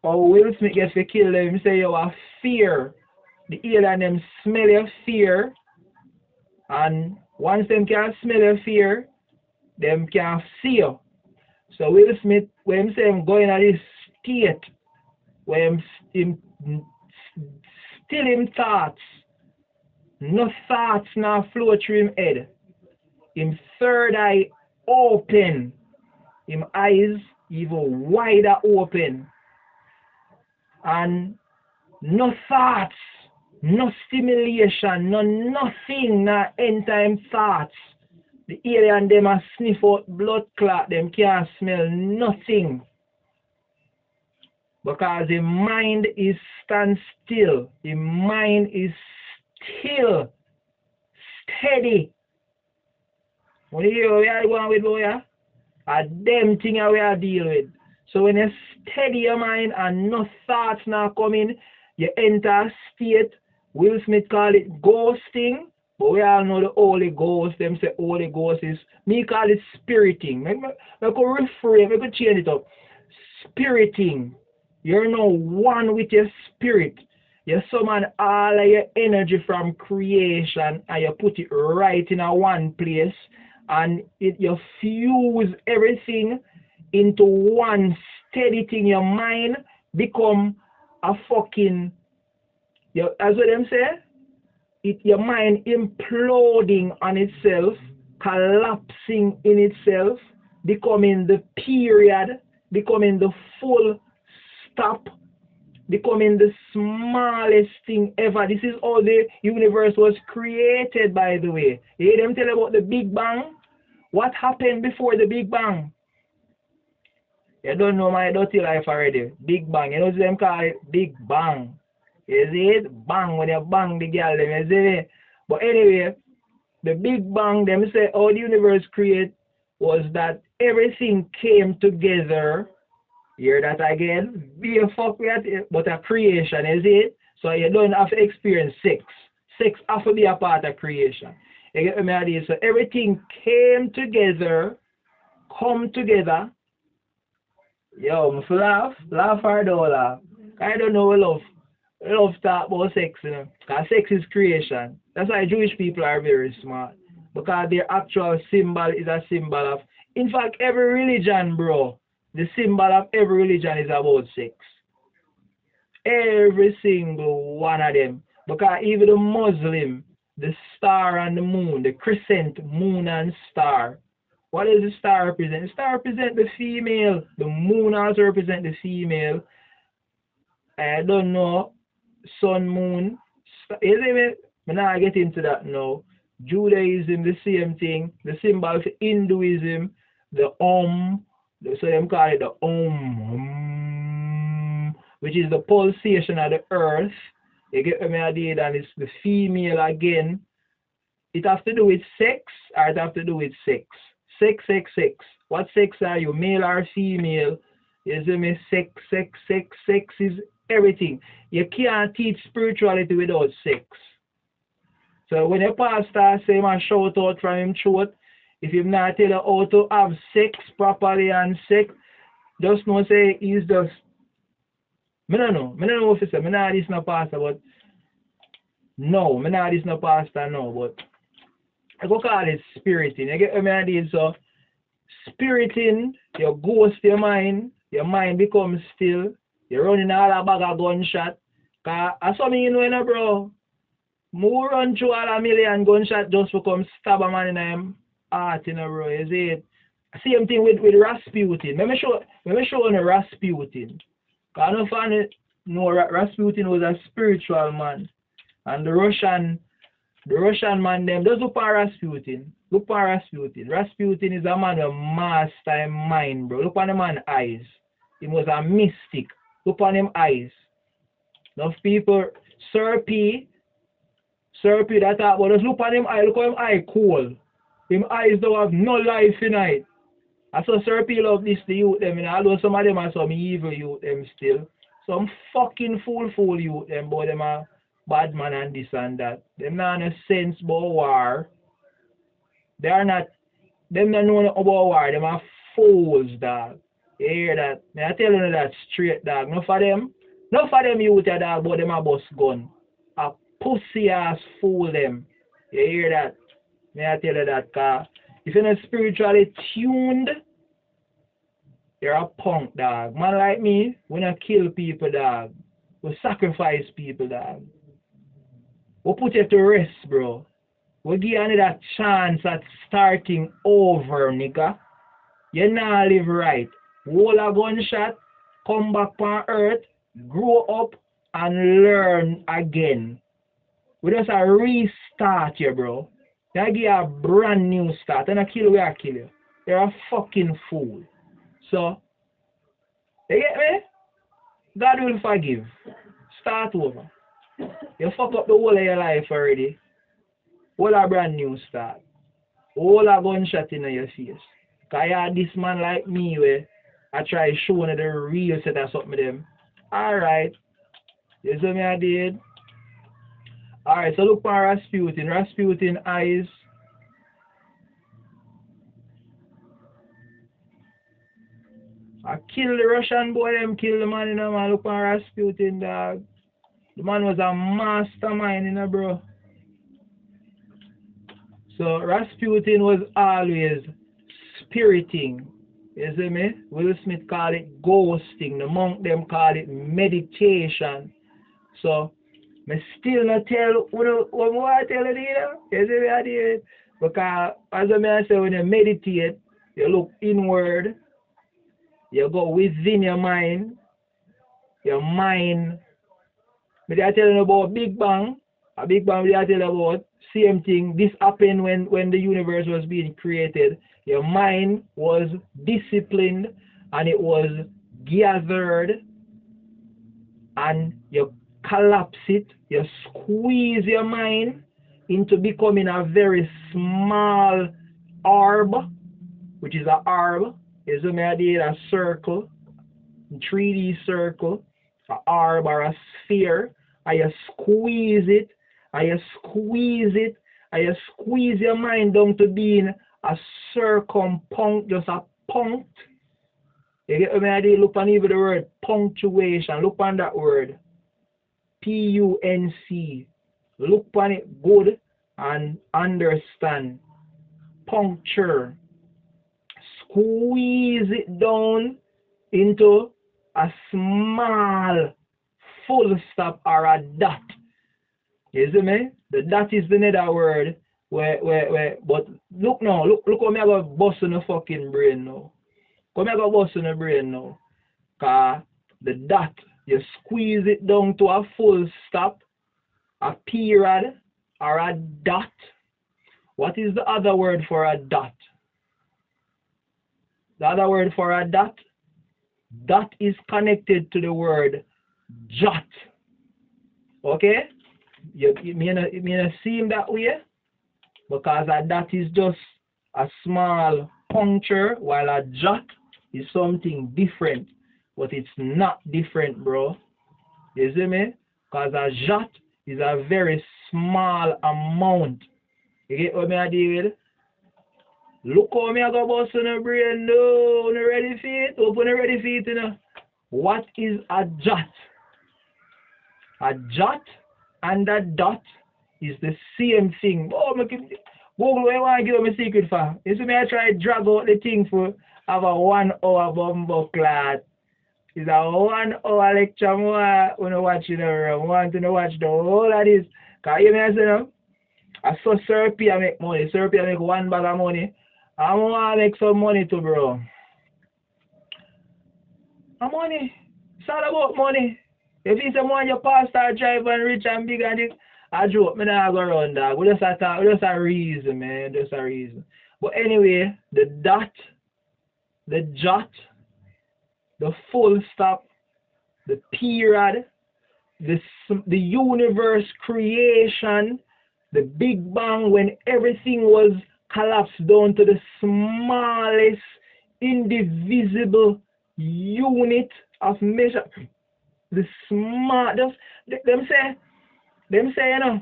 or Will Smith gets to kill them, he say you have fear. The alien them smell your fear, and once them can smell your fear, them can see you. So Will Smith, when him say him going at this state, when him still him thoughts, no thoughts now flow through him head. Him third eye open, him eyes even wider open, and no thoughts, no stimulation, no nothing na enter him thoughts. The alien them a sniff out blood clot, them can't smell nothing. Because the mind is stand still. The mind is still, steady. When you hear what we are going with, boy, a them thing we are deal with. So when you steady your mind and no thoughts now come in, you enter a state. Will Smith call it ghosting, but we all know the Holy Ghost. Them say Holy Ghost is, me call it spiriting. I could reframe, I could change it up. Spiriting. You're now one with your spirit. You summon all of your energy from creation and you put it right in a one place, and you fuse everything into one steady thing. Your mind become a fucking, as what them say, your mind imploding on itself, collapsing in itself, becoming the period, becoming the full stop, becoming the smallest thing ever. This is how the universe was created, by the way. You hear them tell about the Big Bang? What happened before the Big Bang? You don't know my dirty life already. Big Bang. You know what them call it? Big Bang. You see it? Bang, when you bang the girl, them, you see it? But anyway, the Big Bang, them say how the universe created was that everything came together. Hear that again? Be a fuck with it, but a creation, is it? So you don't have to experience sex. Sex has to be a part of creation. You get me idea? So everything came together, come together. Yo, I laugh or don't laugh. I don't know love. Love talk about sex, you know. Because sex is creation. That's why Jewish people are very smart. Because their actual symbol is a symbol of, in fact, every religion, bro. The symbol of every religion is about sex. Every single one of them. Because even the Muslim, the star and the moon, the crescent, moon and star. What does the star represent? The star represents the female. The moon also represents the female. I don't know. Sun, moon. I'm not get into that now. Judaism, the same thing. The symbol for Hinduism, the so them call it the which is the pulsation of the earth. You get me idea, and it's the female again. It has to do with sex, or it has to do with sex. Sex. What sex are you, male or female? You see me? Sex is everything. You can't teach spirituality without sex. So when a pastor say my shout out from him throat, if you not tell you how to have sex properly and sex, just know say he's just, I don't know what to say. I not this no pastor, but no, I not this no pastor, no, but I go call it spiriting. You get me idea? So spiriting, you ghost your mind becomes still, you're running all a bag of gunshot. Cause I saw me, you know, bro. More run through all a million gunshot just to come stab a man in him heart, you know, bro. You see it? Same thing with Rasputin. Let me show you Rasputin. Cause I don't find it, no, Rasputin was a spiritual man. And the Russian man, them, just look at Rasputin. Look at Rasputin. Rasputin is a man with master in mind, bro. Look at the man's eyes. He was a mystic. Look at them eyes. Enough people, Sir P, that talk, but just look at them eye. Look at them eye cool. Them eyes don't have no life in it. I saw Sir P love this the youth them, and although some of them are some evil youth them still. Some fucking fool youth them, but them are bad man and this and that. Them not no sense about war. They are not, them not know about war. Them are fools, dog. You hear that? I tell you that straight, dog. Enough of them youth are dog, but them a bust gun. A pussy ass fool them. You hear that? I tell you that, cause if you're not spiritually tuned, you're a punk, dog. Man like me, we not kill people, dog. We sacrifice people, dog. We put you to rest, bro. We give you another chance at starting over, nigga. You not live right. Hold a gunshot, come back on earth, grow up, and learn again. We just a restart you, bro. I give you a brand new start. And I kill you, I kill you. You're a fucking fool. So, you get me? God will forgive. Start over. You fuck up the whole of your life already. Hold a brand new start. Hold a gunshot in your face. Because you had this man like me where I try showing the real set of something to them. Alright. You see me I did? Alright, so look for Rasputin. Rasputin eyes. I kill the Russian boy, them kill the man, you know, man. Look for Rasputin, dog. The man was a mastermind, you know, bro. So Rasputin was always spiriting. You see me? Will Smith call it ghosting. The monk them call it meditation. So I still not tell what more I tell you, you see me I did? Because as I say, when you meditate, you look inward, you go within your mind, but I tell you about Big Bang. A Big Bang, I tell you about same thing. This happened when the universe was being created. Your mind was disciplined and it was gathered, and you collapse it, you squeeze your mind into becoming a very small orb, which is an orb. Is a circle, a 3D circle, an orb or a sphere, and you squeeze it, and you squeeze it, and you squeeze your mind down to being a circumpunct, just a punct. You get me idea? Look on even the word punctuation. Look on that word. P-U-N-C. Look on it good and understand. Puncture. Squeeze it down into a small full stop or a dot. You see me? The dot is the nether word. But look now, look how me I go bust in the fucking brain now. Come here, go bust in the brain now. Cause the dot, you squeeze it down to a full stop, a period, or a dot. What is the other word for a dot? The other word for a dot? Dot is connected to the word jot. Okay? You may seem that way, because a dot is just a small puncture, while a jot is something different. But it's not different, bro. You see me? Because a jot is a very small amount. You get what I deal with? Look how me I go bust on the brain. No, no ready for it. Open the ready for it, you know. What is a jot? A jot and a dot is the same thing. Oh, Google, I want to give me a secret for. You see me, I try to drag out the thing for have a 1 hour bumbo class. It's a 1 hour lecture more when I watch it around. I want to watch the whole of this. Because you know what I say now? I saw Syrupy make money. Syrupy make 1 bag of money. I want to make some money too, bro. Money. It's all about money. If it's someone your pastor drive and rich and big and it, I joke, me not go around that. We just a reason, man. Just a reason. But anyway, the dot, the jot, the full stop, the period, the universe creation, the Big Bang, when everything was collapsed down to the smallest indivisible unit of measure. The smart, them say, you know,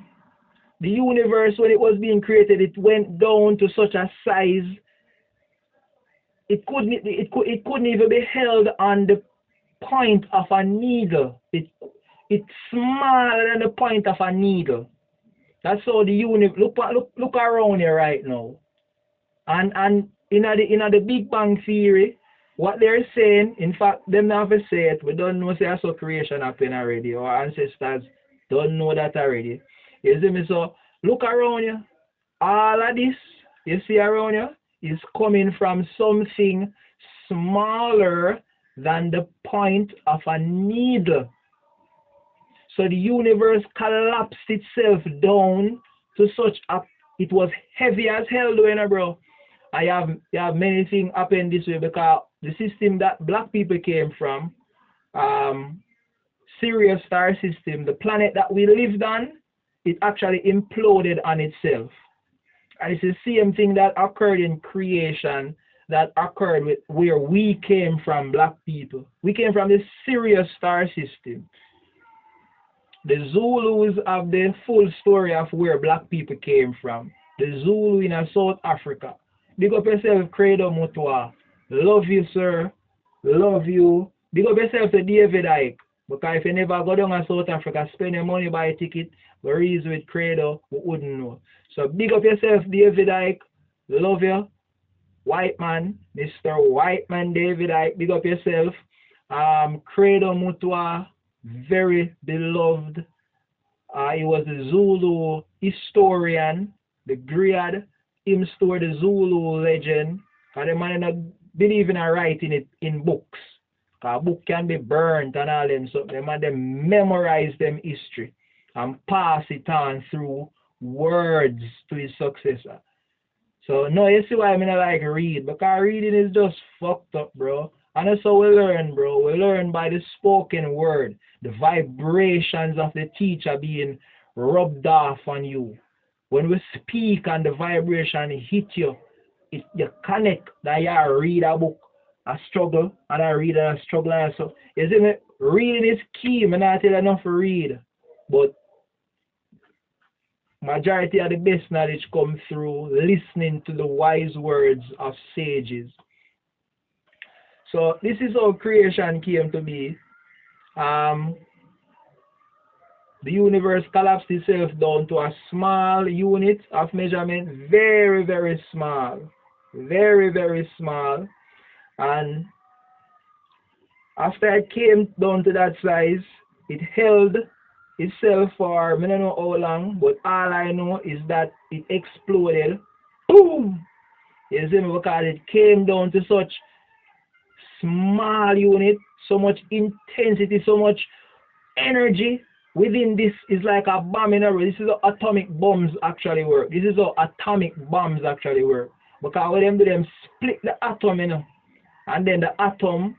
the universe when it was being created, it went down to such a size it couldn't even be held on the point of a needle. It's smaller than the point of a needle. That's how the universe look around here right now. And in the Big Bang theory, what they're saying, in fact, them not have to say it. We don't know say so creation happen already. Our ancestors don't know that already. You see me? So look around you. All of this you see around you is coming from something smaller than the point of a needle. So the universe collapsed itself down to such a, it was heavy as hell doing it, bro. You have many things happen this way because the system that black people came from, Sirius star system, the planet that we lived on, it actually imploded on itself. And it's the same thing that occurred in creation that occurred with where we came from, black people. We came from the Sirius star system. The Zulus have the full story of where black people came from. The Zulu in South Africa. Big up yourself, Credo Mutwa. Love you, sir. Love you. Big up yourself to David Ike. Because if you never go down to South Africa, spend your money, buy a ticket, where he is with Credo, we wouldn't know. So big up yourself, David Ike. Love you. White man, Mr. White man David Ike. Big up yourself. Credo Mutwa, very beloved. He was a Zulu historian, the Griad. Him store the Zulu legend. Because the man not believe in writing it in books. Because a book can be burnt and all them. So the man them memorize them history and pass it on through words to his successor. So no, you see why I mean I like read. Because reading is just fucked up, bro. And that's how we learn, bro. We learn by the spoken word. The vibrations of the teacher being rubbed off on you. When we speak and the vibration hit you, you connect that you read a book, a struggle, and I read a struggle also. You see me? Reading is key. I'm not tell you enough to read. But majority of the best knowledge comes through listening to the wise words of sages. So this is how creation came to be. The universe collapsed itself down to a small unit of measurement, very, very small. Very, very small. And after it came down to that size, it held itself for, I don't know how long, but all I know is that it exploded. Boom! You see me? Because it came down to such small unit, so much intensity, so much energy. Within this is like a bomb in a row. This is how atomic bombs actually work. This is how atomic bombs actually work. Because when them do them split the atom, you know, and then the atom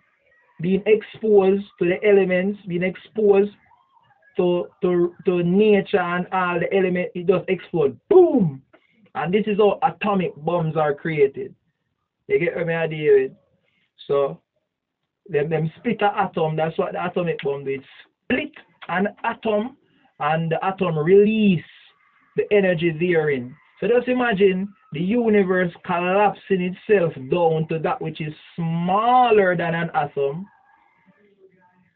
being exposed to the elements, being exposed to nature and all the elements, it just explode. Boom! And this is how atomic bombs are created. You get what I mean? So them split the atom, that's what the atomic bomb do. It split an atom and the atom release the energy therein. So just imagine the universe collapsing itself down to that which is smaller than an atom.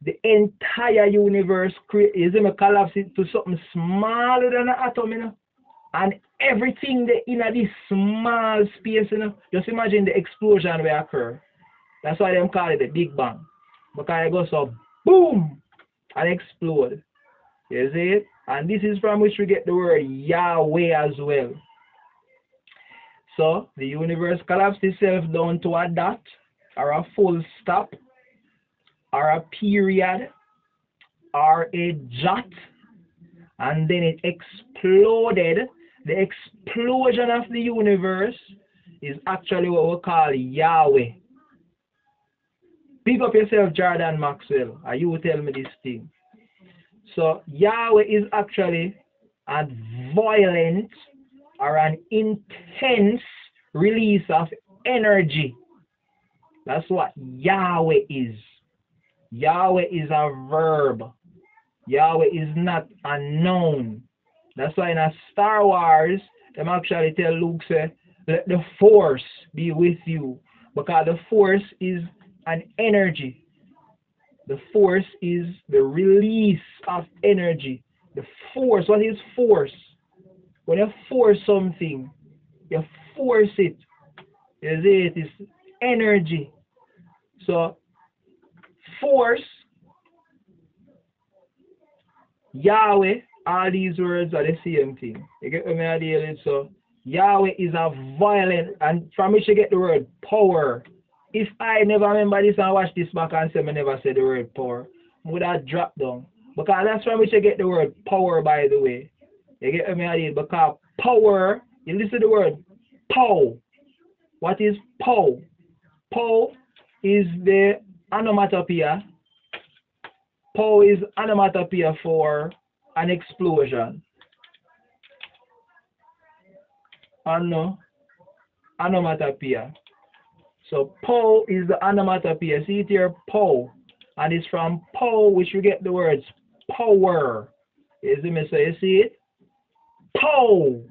The entire universe is going to collapse into something smaller than an atom, you know? And everything in this small space, you know? Just imagine the explosion will occur. That's why they call it the Big Bang. Because it goes so boom and explode. You see it? And this is from which we get the word Yahweh as well. So the universe collapsed itself down to a dot or a full stop or a period or a jot, and then it exploded. The explosion of the universe is actually what we call Yahweh. Pick up yourself, Jordan Maxwell, and you will tell me this thing. So Yahweh is actually a violent or an intense release of energy. That's what Yahweh is. Yahweh is a verb. Yahweh is not a noun. That's why in a Star Wars, them actually tell Luke, say, let the force be with you. Because the force is an energy. The force is the release of energy. The force, what is force? When you force something, you force it. You see, it is energy. So force, Yahweh, all these words are the same thing. You get what I mean? So Yahweh is a violent, and from which you get the word power. If I never remember this and watch this back and say I never said the word power, I would have dropped down. Because that's from which you get the word power, by the way. You get what I mean? Because power, you listen to the word pow. What is pow? Pow is the onomatopoeia. Pow is onomatopoeia for an explosion. Onomatopoeia. So pow is the onomatopoeia. See it here, pow. And it's from pow which we get the words power. You see me? So you see it? Pow.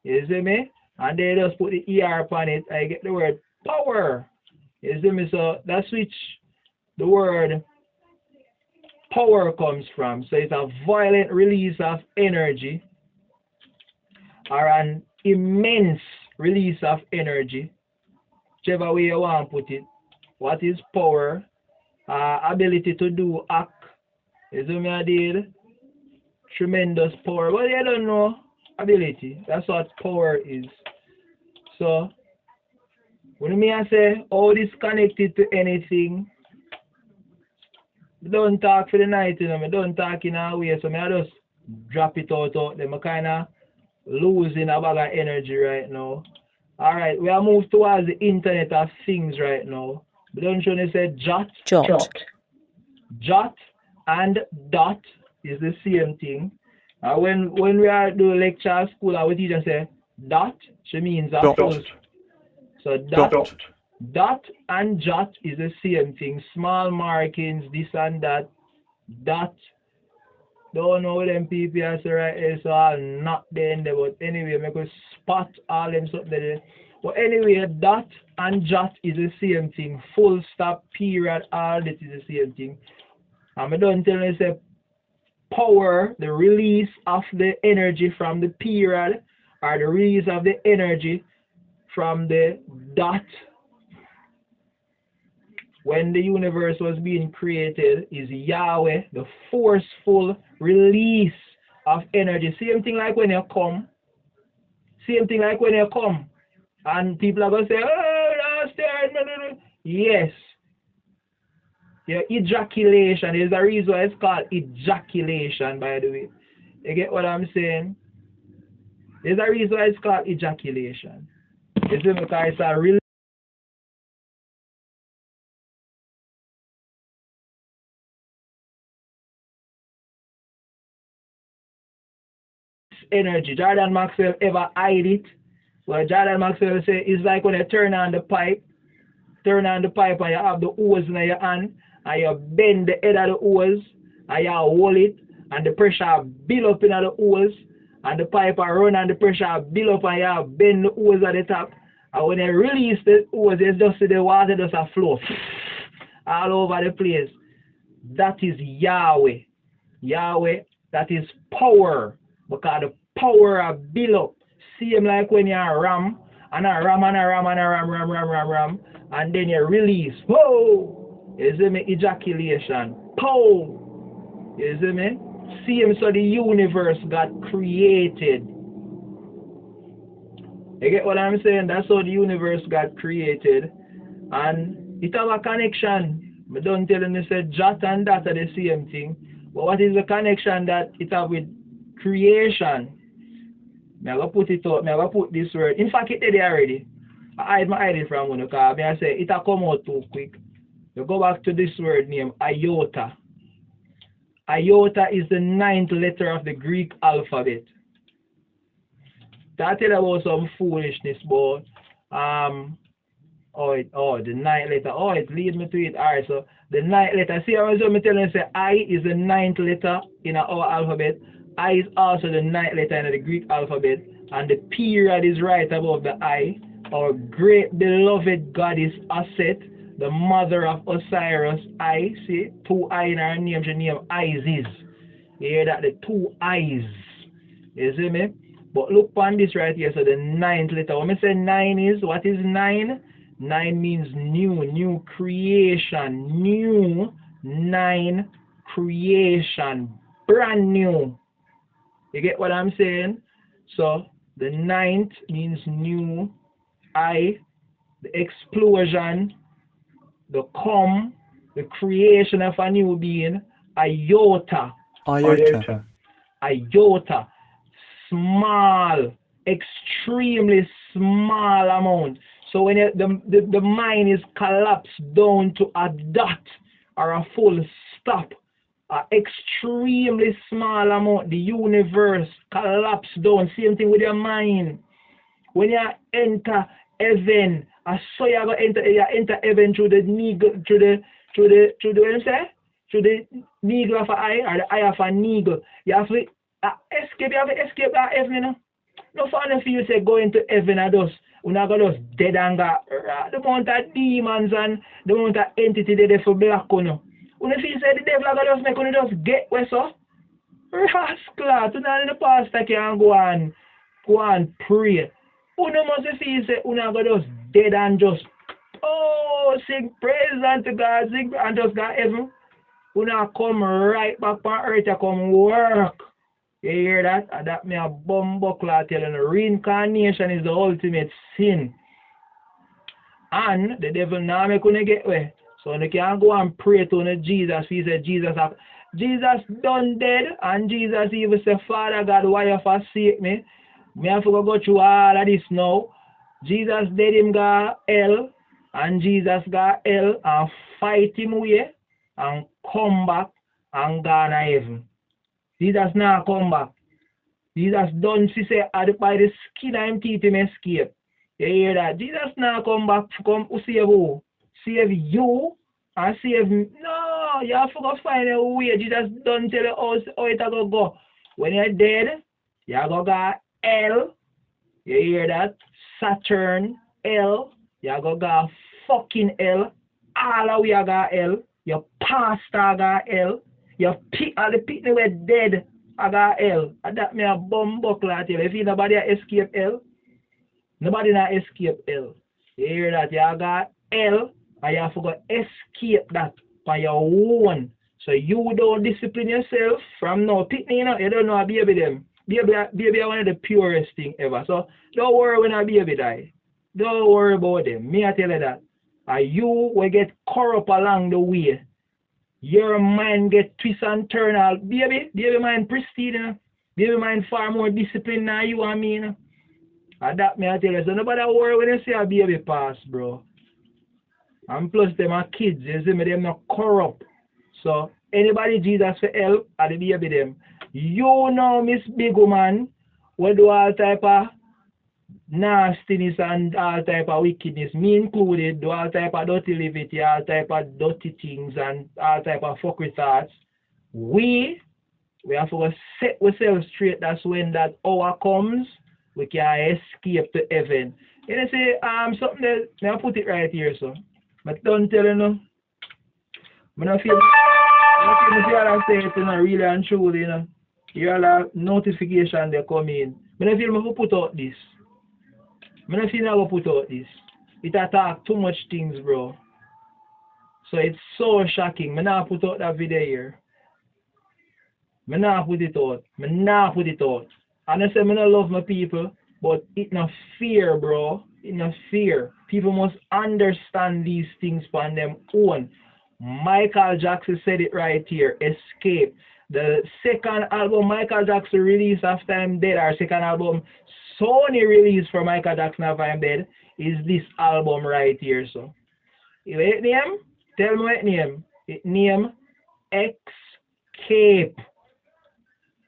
You see me? And they just put the ER upon it. I get the word power. You see me? So that's which the word power comes from. So it's a violent release of energy or an immense release of energy. Whichever way you want to put it. What is power? Ability to do act. You see me? I did tremendous power. Well, you don't know ability. That's what power is. So, when I say all this connected to anything, I don't talk for the night, you know, I don't talk in a way, so I just drop it out there. I'm kind of losing a bag of energy right now. Alright, we are moved towards the Internet of Things right now. But don't you know say jot? Jot and dot is the same thing. When we are doing lecture at school, our teacher say dot, she means a full. So dot and jot is the same thing. Small markings, this and that. Dot. Don't know them people are right there, so I'll not there. But anyway, make us spot all them something there. But anyway, dot and jot is the same thing. Full stop, period, all that is the same thing. And I don't tell you say power, the release of the energy from the period, or the release of the energy from the dot when the universe was being created is Yahweh, the forceful release of energy. Same thing like when you come. Same thing like when you come. And people are going to say, oh, last year. Yes. Your ejaculation is the reason why it's called ejaculation, by the way. You get what I'm saying? There's a reason why it's called ejaculation. It's because it's a real energy. Jordan Maxwell ever hide it? Well, Jordan Maxwell say it's like when you turn on the pipe and you have the hose in your hand and you bend the head of the hose and you hold it and the pressure build up in the hose and the pipe run and the pressure build up and you bend the hose at the top. And when you release the hose, it's just the water just a flow all over the place. That is Yahweh. Yahweh, that is power. Because the power of build up. Same like when you ram and a ram and a ram and a ram and then you release. Whoa! You see me? Ejaculation. Pow! You see me? Same so the universe got created. You get what I'm saying? That's how the universe got created. And it have a connection. I don't tell them they say jot and dot are the same thing. But what is the connection that it have with creation? I'm going to put it out. I'm going to put this word. In fact, it did already. I hide it from one because I say it will come out too quick. You go back to this word name, iota. Iota is the 9th letter of the Greek alphabet. That tell you about some foolishness, but the 9th letter. Oh, it leads me to it. Alright, so the 9th letter. See, I was going to tell you, say I is the 9th letter in our alphabet. I is also the 9th letter in the Greek alphabet, and the period is right above the I. Our great beloved goddess Aset, the mother of Osiris, I. See, 2 I in her name, she named Isis. You hear that? The 2 I's. You see me? But look on this right here, so the 9th letter. When I say 9 is, what is 9? 9 means new creation, new, 9, creation, brand new. You get what I'm saying? So the 9th means new, the explosion, the the creation of a new being, iota. Iota. Small, extremely small amount. So when the mind is collapsed down to a dot or a full stop, an extremely small amount, the universe collapsed down. Same thing with your mind. When you enter heaven, I saw you go enter heaven through the needle, through the what you say? Through the needle of an eye or the eye of an eagle. You have to escape. You have to escape that heaven, you know. No fun if you say go into heaven and just we're not gonna just dead and got the amount of demons and the amount of entity there for black, you know. When you say the devil gonna just make you just get where so rascal, to not in the pastor can go and pray. Uno must feel say uno gonna just dead and just sing praise unto God, sing and just got heaven. Uno come right back on earth to come work. You hear that? And that me a bumbuckler telling you, reincarnation is the ultimate sin. And the devil now make you get away. So you can go and pray to Jesus. He said Jesus done dead, and Jesus even said, Father God, why you forsake me? Me have to go through all of this now. Jesus dead him got hell, and Jesus got hell and fight him away and come back and go to heaven. Jesus now come back. Jesus done see say by the skin of him teeth him escape. You hear that? Jesus now come back to come save who? Save you and save me. No, you have to go find a way. Jesus done tell you how it go. When you're dead, you go hell. You hear that? Saturn, hell. You go fucking hell. All of we got hell. Your pastor got hell. Your all the people were dead. I got hell. And that me a bumbuckler tell you. If you nobody escape hell, nobody not escape hell. You hear that? You got hell, and you have to go escape that by your own. So you don't discipline yourself from now. Pitney, you know, you don't know a baby them. Baby are one of the purest thing ever. So don't worry when a baby die. Don't worry about them. Me I tell you that. And you will get corrupt along the way. Your mind get twist and turn out. Baby mind pristine, you know? Baby mind far more disciplined than you and me, you know? And that me I tell you. So nobody worry when you see a baby pass, bro. And plus them are kids, you see me, them not corrupt. So anybody Jesus for help, and the baby them. You know, Miss Big Woman, we do all type of nastiness and all type of wickedness, me included, do all type of dirty levity, all type of dirty things and all type of fuckery thoughts. We have to set ourselves straight. That's when that hour comes, we can escape to heaven. You know, say, something that, I put it right here, so. But don't tell you, no. I don't feel I say it, you know, really and truly, you know. You all have notification they come in. I don't feel I put out this. I don't feel I go put out this. It attack too much things, bro. So it's so shocking. I not put out that video here. I not put it out. And I say I don't love my people, but it's not fear, bro. It's not fear. People must understand these things on them own. Michael Jackson said it right here. Escape. The second album Michael Jackson released after I'm dead, or second album Sony released for Michael Jackson after I'm dead, is this album right here. So, you know it name? Tell me what name. It name Escape.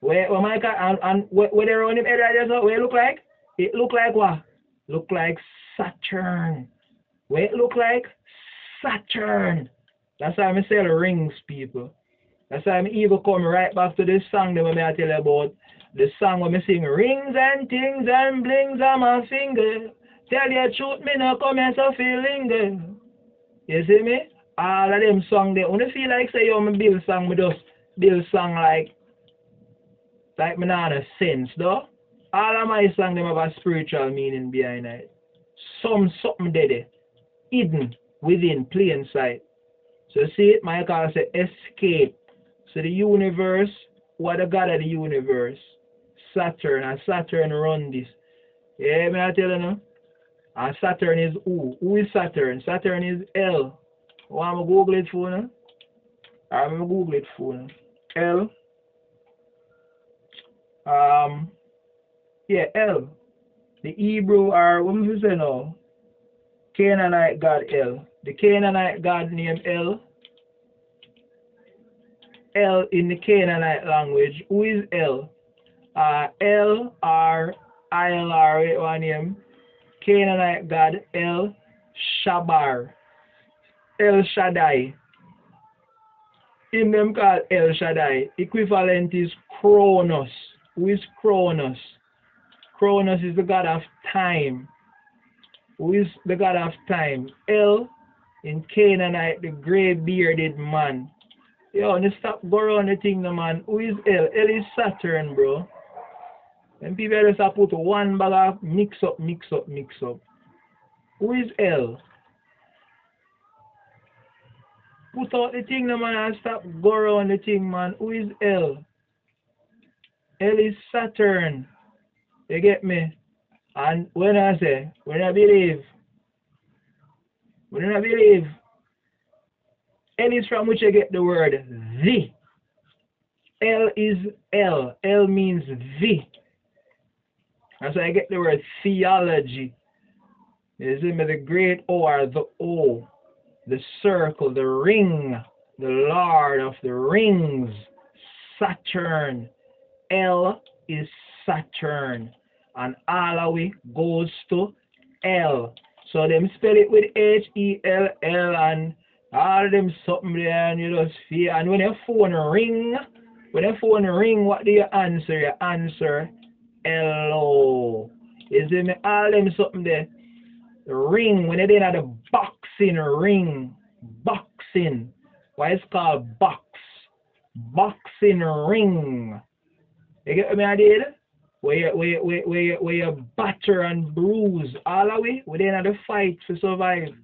Where Michael and where they run him head right there, so what it look like? It look like what? Look like Saturn. What it look like? Saturn. That's why I sell rings, people. That's why I'm even come right back to this song that I tell you about. The song where I sing rings and things and blings on my finger. Tell you truth, me no come here so feeling. You see me? All of them songs there. When you feel like say yo me build song, me just build song like me not have sense though. All of my songs them have a spiritual meaning behind it. Something there. hidden within plain sight. So see, Michael say escape. So the universe, what the God of the universe? Saturn, and Saturn run this. Yeah, me I tell you now. And Saturn is who? Who is Saturn? Saturn is L. Want me Google it for now? I'm gonna Google it for now. L. Yeah, L. The Hebrew or what we say now? Canaanite God L. The Canaanite God named L. L in the Canaanite language. Who is L? L or ILR, one name. Canaanite God El Shabar. El Shaddai. In them called El Shaddai. Equivalent is Kronos. Who is Kronos? Kronos is the God of time. Who is the God of time? El in Canaanite, the grey bearded man. Yo, let's stop go around the thing, no man. Who is El? El is Saturn, bro. And people just have put one bag of mix up. Who is L? Put out the thing, no man, and stop go around the thing, man. Who is L? L is Saturn. You get me? And when I believe, L is from which you get the word the. L is L. L means the. That's why I get the word theology. You see me, the great O or the O, the circle, the ring, the Lord of the rings, Saturn. L is Saturn. And all the way goes to L. So them spell it with H-E-L-L and all them something there and you just feel. And when your phone ring, what do you answer? You answer Hello. You see me? All them something there. The ring, when you're in the boxing ring. Boxing. Why it's called box? Boxing ring. You get me idea? Where you batter and bruise all the way, we're in the fight to survive.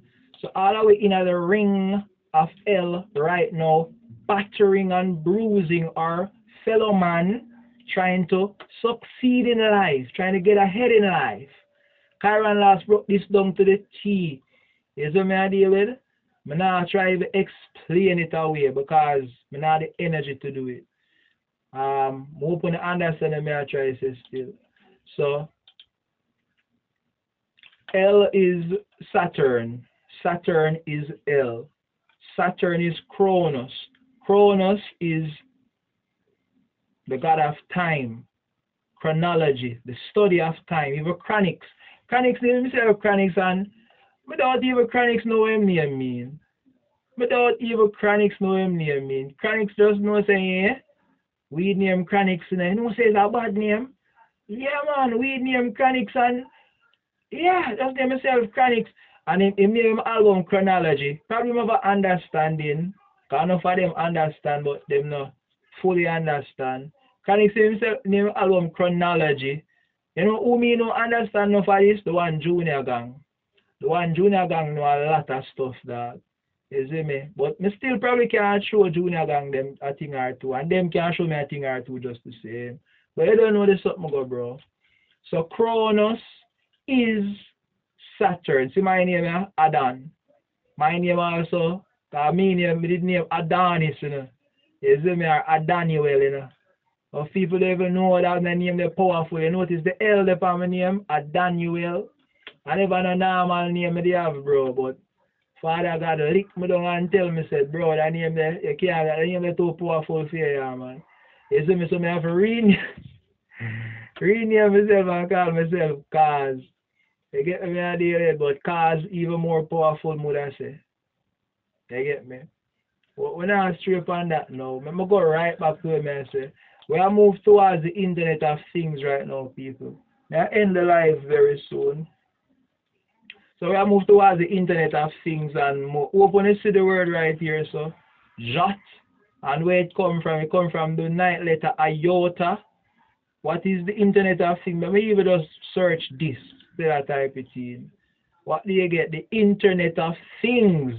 So all the way in the ring of L right now, battering and bruising our fellow man, trying to succeed in life, trying to get ahead in life. Kyron last broke this down to the T. You see what I deal with? I'm not trying to explain it away because I not the energy to do it. Open the understanding, I try to say still. So L is Saturn. Saturn is L. Saturn is Kronos. Kronos is the god of time, chronology, the study of time. Even chronics. Chronics, let me say chronics, and without even chronics know what I mean. Without even chronics know what I mean. Chronics just know saying, yeah. Weed name Chronics, you know, say it's a bad name. Yeah, man, weed name Chronics, and yeah, just name myself Chronics. And him name album Chronology. Probably never understanding, because enough of them understand, but them not fully understand. Chronics himself name album Chronology. You know who me no understand enough of this? The one Junior Gang. The one Junior Gang know a lot of stuff that. You see me? But me still probably can't show Junior Gang them a thing or two. And them can show me a thing or two just the same. But you don't know the something go, bro. So Kronos is Saturn. See my name is Adan. My name also, because my name, I did name Adonis, you know. You see me, or Adanuel, you know. But people don't even know that my name is powerful. You notice the L there for my name, Adanuel. I never know normal name they have, bro, but Father God lick me down and tell me, said, bro, that name there, you can't, that name there too powerful for you, man. You see me, so I have to rename myself and call myself Kause. You get me idea, but Kause even more powerful, would I say. You get me? But when I straight on that now, I'm going to go right back to it, I say, we are moved towards the Internet of Things right now, people. I end the live very soon. So we are moved towards the Internet of Things and more. Open to see the word right here, so Jot. And where it come from the 9th letter iota. What is the Internet of Things? Let me even just search this. Still type it in. What do you get? The Internet of Things.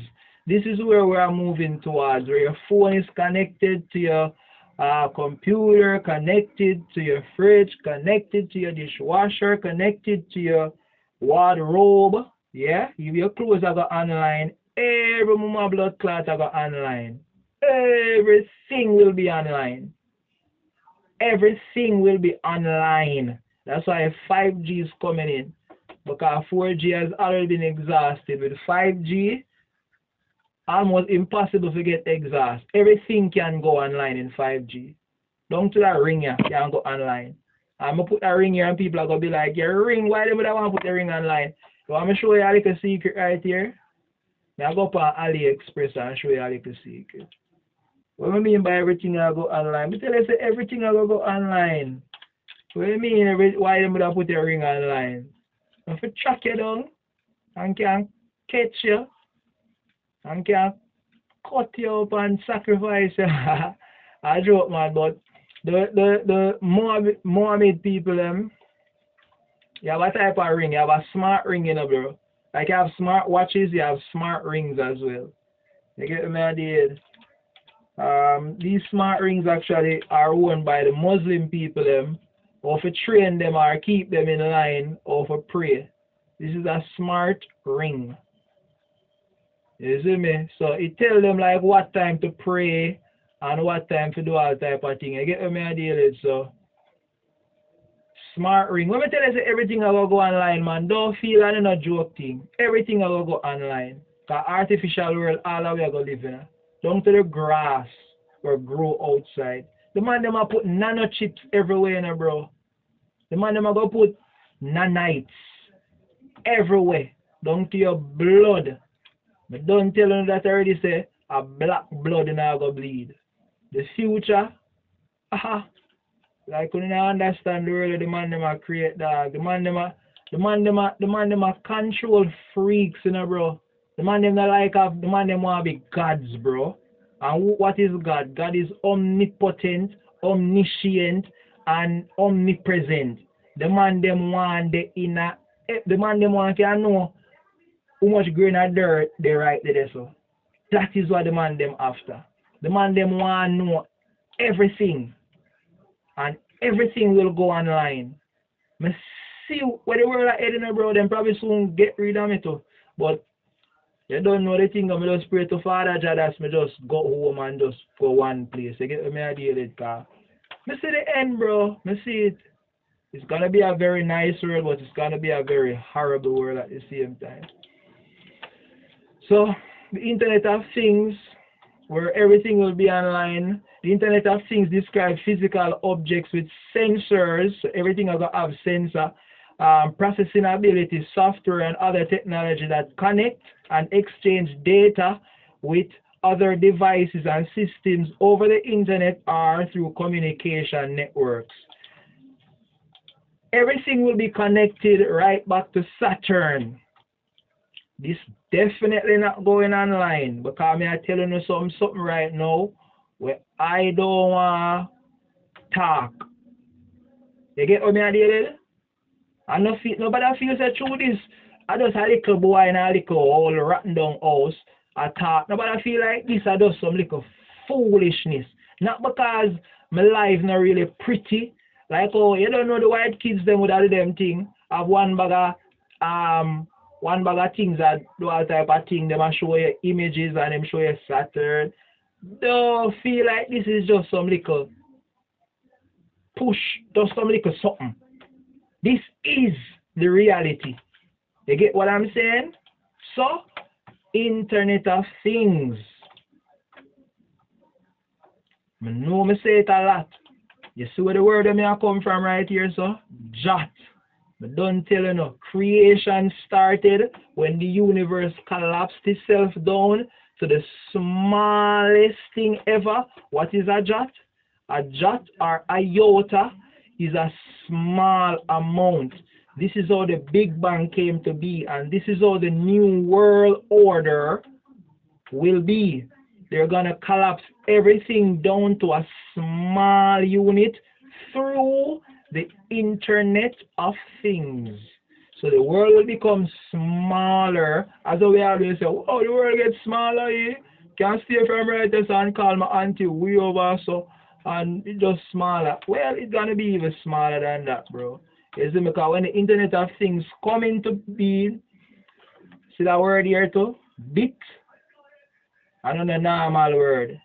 This is where we are moving towards, where your phone is connected to your computer, connected to your fridge, connected to your dishwasher, connected to your wardrobe. Yeah, if your clothes are go online, every mama blood clot are go online. Everything will be online. Everything will be online. That's why 5G is coming in. Because 4G has already been exhausted. With 5G, almost impossible to get exhaust. Everything can go online in 5G. Down to that ring here, can go online. I'm going to put a ring here and people are going to be like, your ring, why do I want to put the ring online? So I'm going to show you a little secret right here. Now go up on AliExpress and show you a little secret. What do you mean by everything I go online? But tell you say everything I go online. What do you mean why you would have put your ring online? If you track you down and can catch you and can cut you up and sacrifice you. I joke, man, but the Mohammed people, you have a type of ring, you have a smart ring, you know, bro. Like you have smart watches, you have smart rings as well. You get me idea? These smart rings actually are owned by the Muslim people, or for train them or keep them in line or for pray. This is a smart ring. You see me? So it tells them like what time to pray and what time to do all type of thing. You get me idea? So smart ring. When I tell you say everything I will go online, man, don't feel like no joke thing. Everything I will go online. Because artificial world all the way I go live in. Down to the grass or grow outside. The man them a put nano chips everywhere, you know, bro. The man them a go put nanites everywhere. Down to your blood. But don't tell you that I already say a black blood now go bleed. The future, like when you understand the world, the man them a create dog. The man them a control freaks, you know, bro. The man them not like the man them want to be gods, bro. And what is God? God is omnipotent, omniscient, and omnipresent. The man them want the inner. The man them want to know how much grain of dirt they right there. So that is what the man them after. The man them want to know everything, and everything will go online. Me see where the world are heading, bro. Them probably soon get rid of me too, but. You don't know the thing, I just pray to Father Jadas, me just go home and just go one place. You get me idea with car. Me see the end, bro. Me see it. It's gonna be a very nice world, but it's gonna be a very horrible world at the same time. So the Internet of Things, where everything will be online. The Internet of Things describes physical objects with sensors. So everything will have sensor. Processing ability, software, and other technology that connect and exchange data with other devices and systems over the internet or through communication networks. Everything will be connected right back to Saturn. This definitely not going online because I'm telling you something right now where I don't want to talk. You get what I did? And nobody feels that through this. I just a little boy in a little old rotten down house. I talk. Nobody feel like this. I do some little foolishness. Not because my life not really pretty. Like, oh, you don't know the white kids them with all them thing. Have one bag of things that do all type of thing. Them show you images and them show you Saturn. Don't feel like this is just some little push, just some little something. This is the reality. You get what I'm saying? So, Internet of Things. I know me say it a lot. You see where the word of me come from right here, so? Jot. But don't tell you no. Creation started when the universe collapsed itself down to the smallest thing ever. What is a jot? A jot or iota is a small amount. This is how the Big Bang came to be, and this is how the new world order will be. They're going to collapse everything down to a small unit through the Internet of Things. So the world will become smaller. As we always say, oh, the world gets smaller, eh? Can't stay from right there and call my auntie way over so and it's just smaller. Well, it's gonna be even smaller than that, bro. You see, because when the Internet of Things come into being, see that word here too? Bit. I don't know normal word.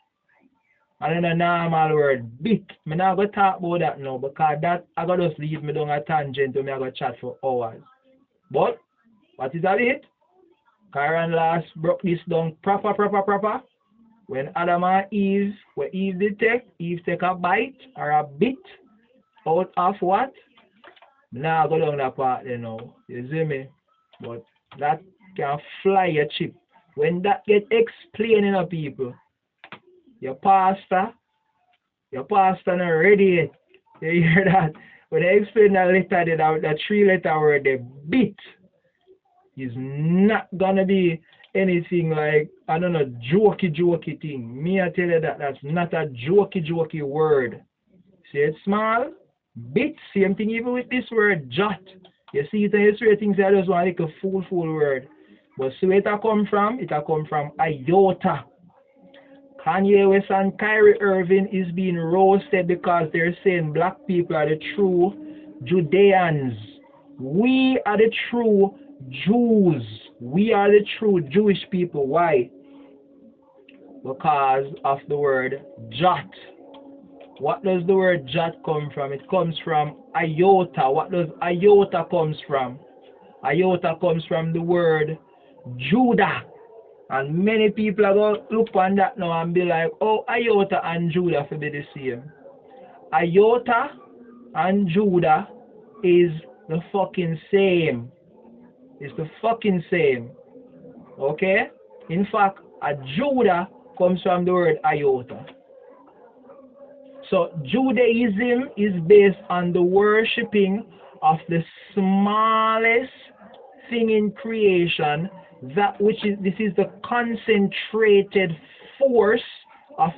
I don't know normal word. Bit. I'm not gonna talk about that now because that I gotta just leave me down a tangent and I gotta chat for hours. But what is that it? Karen last broke this down proper. When Adam and Eve, when Eve did Eve take a bite or a bit out of what? Now go down that part you know. You see me? But that can fly a chip. When that get explained to people, your pastor not ready yet. You hear that? When they explain that letter, that 3-letter word, the bit is not gonna be anything like, I don't know, jokey thing. Me, I tell you that that's not a jokey word. See it small? Bit, same thing even with this word, jot. You see it in history, things I just want like a full word. But see where it come from? It come from iota. Kanye West and Kyrie Irving is being roasted because they're saying black people are the true Judeans. We are the true Jews. We are the true Jewish people. Why? Because of the word jot. What does the word jot come from? It comes from iota. What does iota comes from? Iota comes from the word Judah. And many people are going to look on that now and be like, oh, iota and Judah should be the same. Iota and Judah is the fucking same. It's the fucking same. Okay? In fact, a Judah comes from the word iota. So Judaism is based on the worshipping of the smallest thing in creation, this is the concentrated force of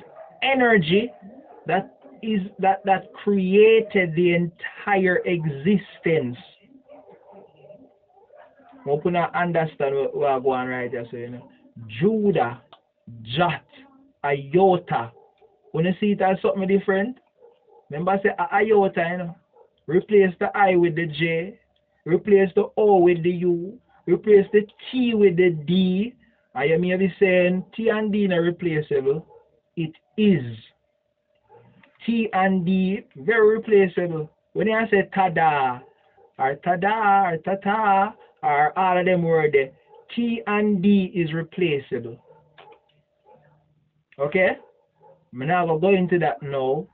energy that created the entire existence. Hope you understand what I'm going right there. So, you know, Judah, Jot, iota. When you see it as something different, remember I say iota, you know. Replace the I with the J, replace the O with the U, replace the T with the D. And you may be saying T and D are replaceable. It is. T and D, very replaceable. When you say tada, or tata, or all of them words there, T and D is replaceable. Okay? I'm not going to go into that now.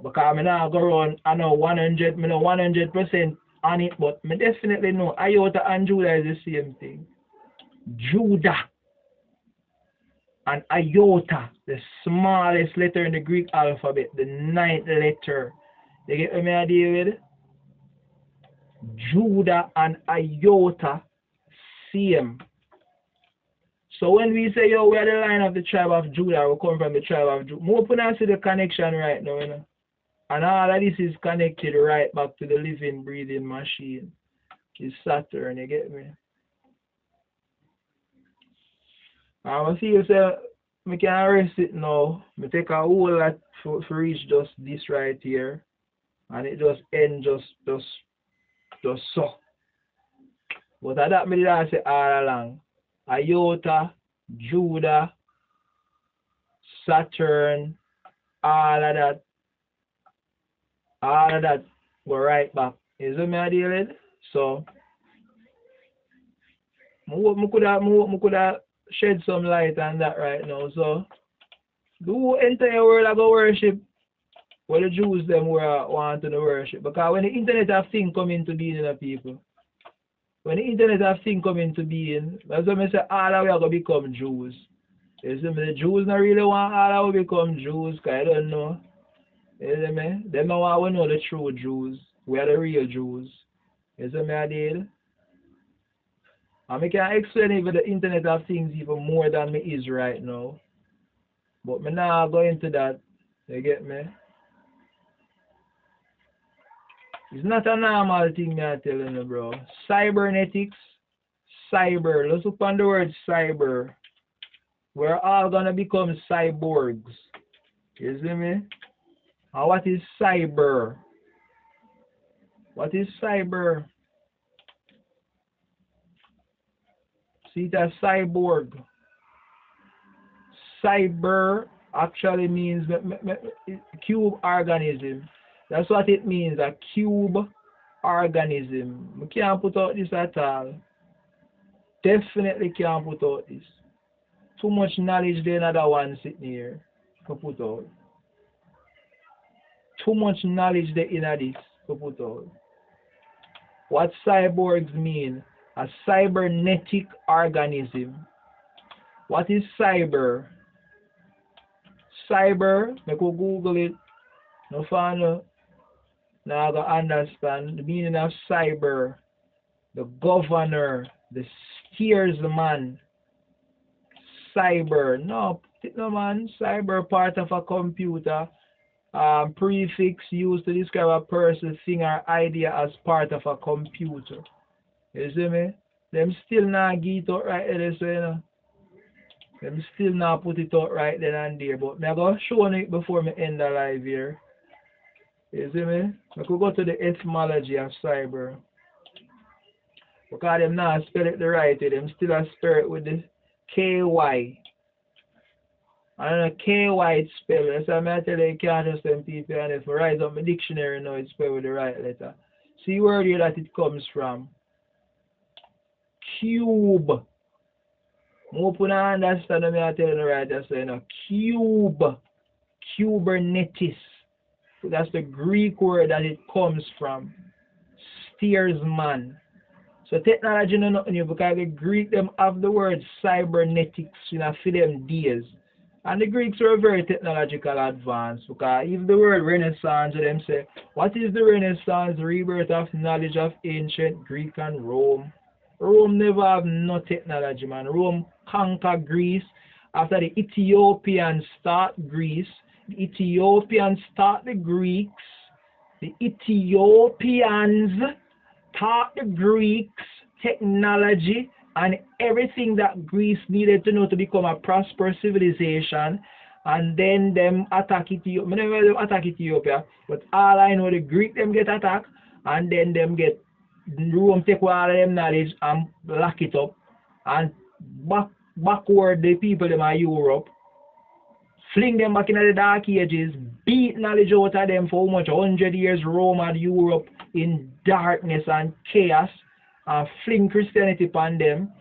Because I'm not going to run, I know 100% on it, but I definitely know iota and Judah is the same thing. Judah and iota, the smallest letter in the Greek alphabet, the 9th letter. You get what I deal with? Judah and iota, same. So when we say, yo, we are the line of the tribe of Judah, we come from the tribe of Judah. More people see the connection right now, you know. And all of this is connected right back to the living, breathing machine. It's Saturn, you get me? I feel so I can rest it now. I take a whole lot for reach just this right here. And it just end just so. But that me did I say all along. Iota, Judah, Saturn, all of that go right back. Is what I deal with? So I could have shed some light on that right now. So the whole entire world I go worship what the Jews them were want to worship. Because when the Internet of Things come into being in the people, when the Internet of Things come into being, that's when I say all of we are going to become Jews. You see me? The Jews not really want all of we become Jews because I don't know. You see me? They don't want to know the true Jews. We are the real Jews. You see me I did? And I can explain even the Internet of Things even more than me is right now. But me not go into that. You get me? It's not a normal thing me I telling you, bro. Cybernetics, cyber. Let's look on the word cyber. We're all gonna become cyborgs. You see me? And what is cyber? What is cyber? See it as cyborg. Cyber actually means cube organism. That's what it means, a cube organism. We can't put out this at all. Definitely can't put out this. Too much knowledge there, another one sitting here to put out. Too much knowledge there in this to put out. What cyborgs mean? A cybernetic organism. What is cyber? Cyber, I could Google it. No fun. Now I gotta understand the meaning of cyber. The governor, the steersman. Cyber. No man. Cyber part of a computer. Prefix used to describe a person, thing, or idea as part of a computer. You see me? Them still not get it out right there, so you know. Them still not put it out right then and there. But I'm going to show it before I end the live here. You see me? I could go to the etymology of cyber. Because them not spell it the right way. Them still spell it with the KY. I don't know KY it's spelled. That's why I tell you can't trust them people. And if I write up my dictionary now, it's spelled with the right letter. See where here that it comes from. Cube. Open and understand me I tell you right. That's you know. Cube. Kubernetes. So that's the Greek word that it comes from. Steersman. So technology no nothing new because the Greek them have the word cybernetics, you know, for them days. And the Greeks were very technological advanced because if the word Renaissance, them say, what is the Renaissance? The rebirth of knowledge of ancient Greek and Rome. Rome never have no technology, man. Rome conquered Greece. After the Ethiopians start Greece, the Ethiopians start the Greeks. The Ethiopians taught the Greeks technology and everything that Greece needed to know to become a prosperous civilization. And then them attack Ethiopia. I never them attack Ethiopia, but all I know the Greek them get attacked and then them get Rome take all of them knowledge and lock it up and backward the people them are Europe. Fling them back into the dark ages, beat knowledge out of them for how much 100 years Rome and Europe in darkness and chaos and fling Christianity upon them.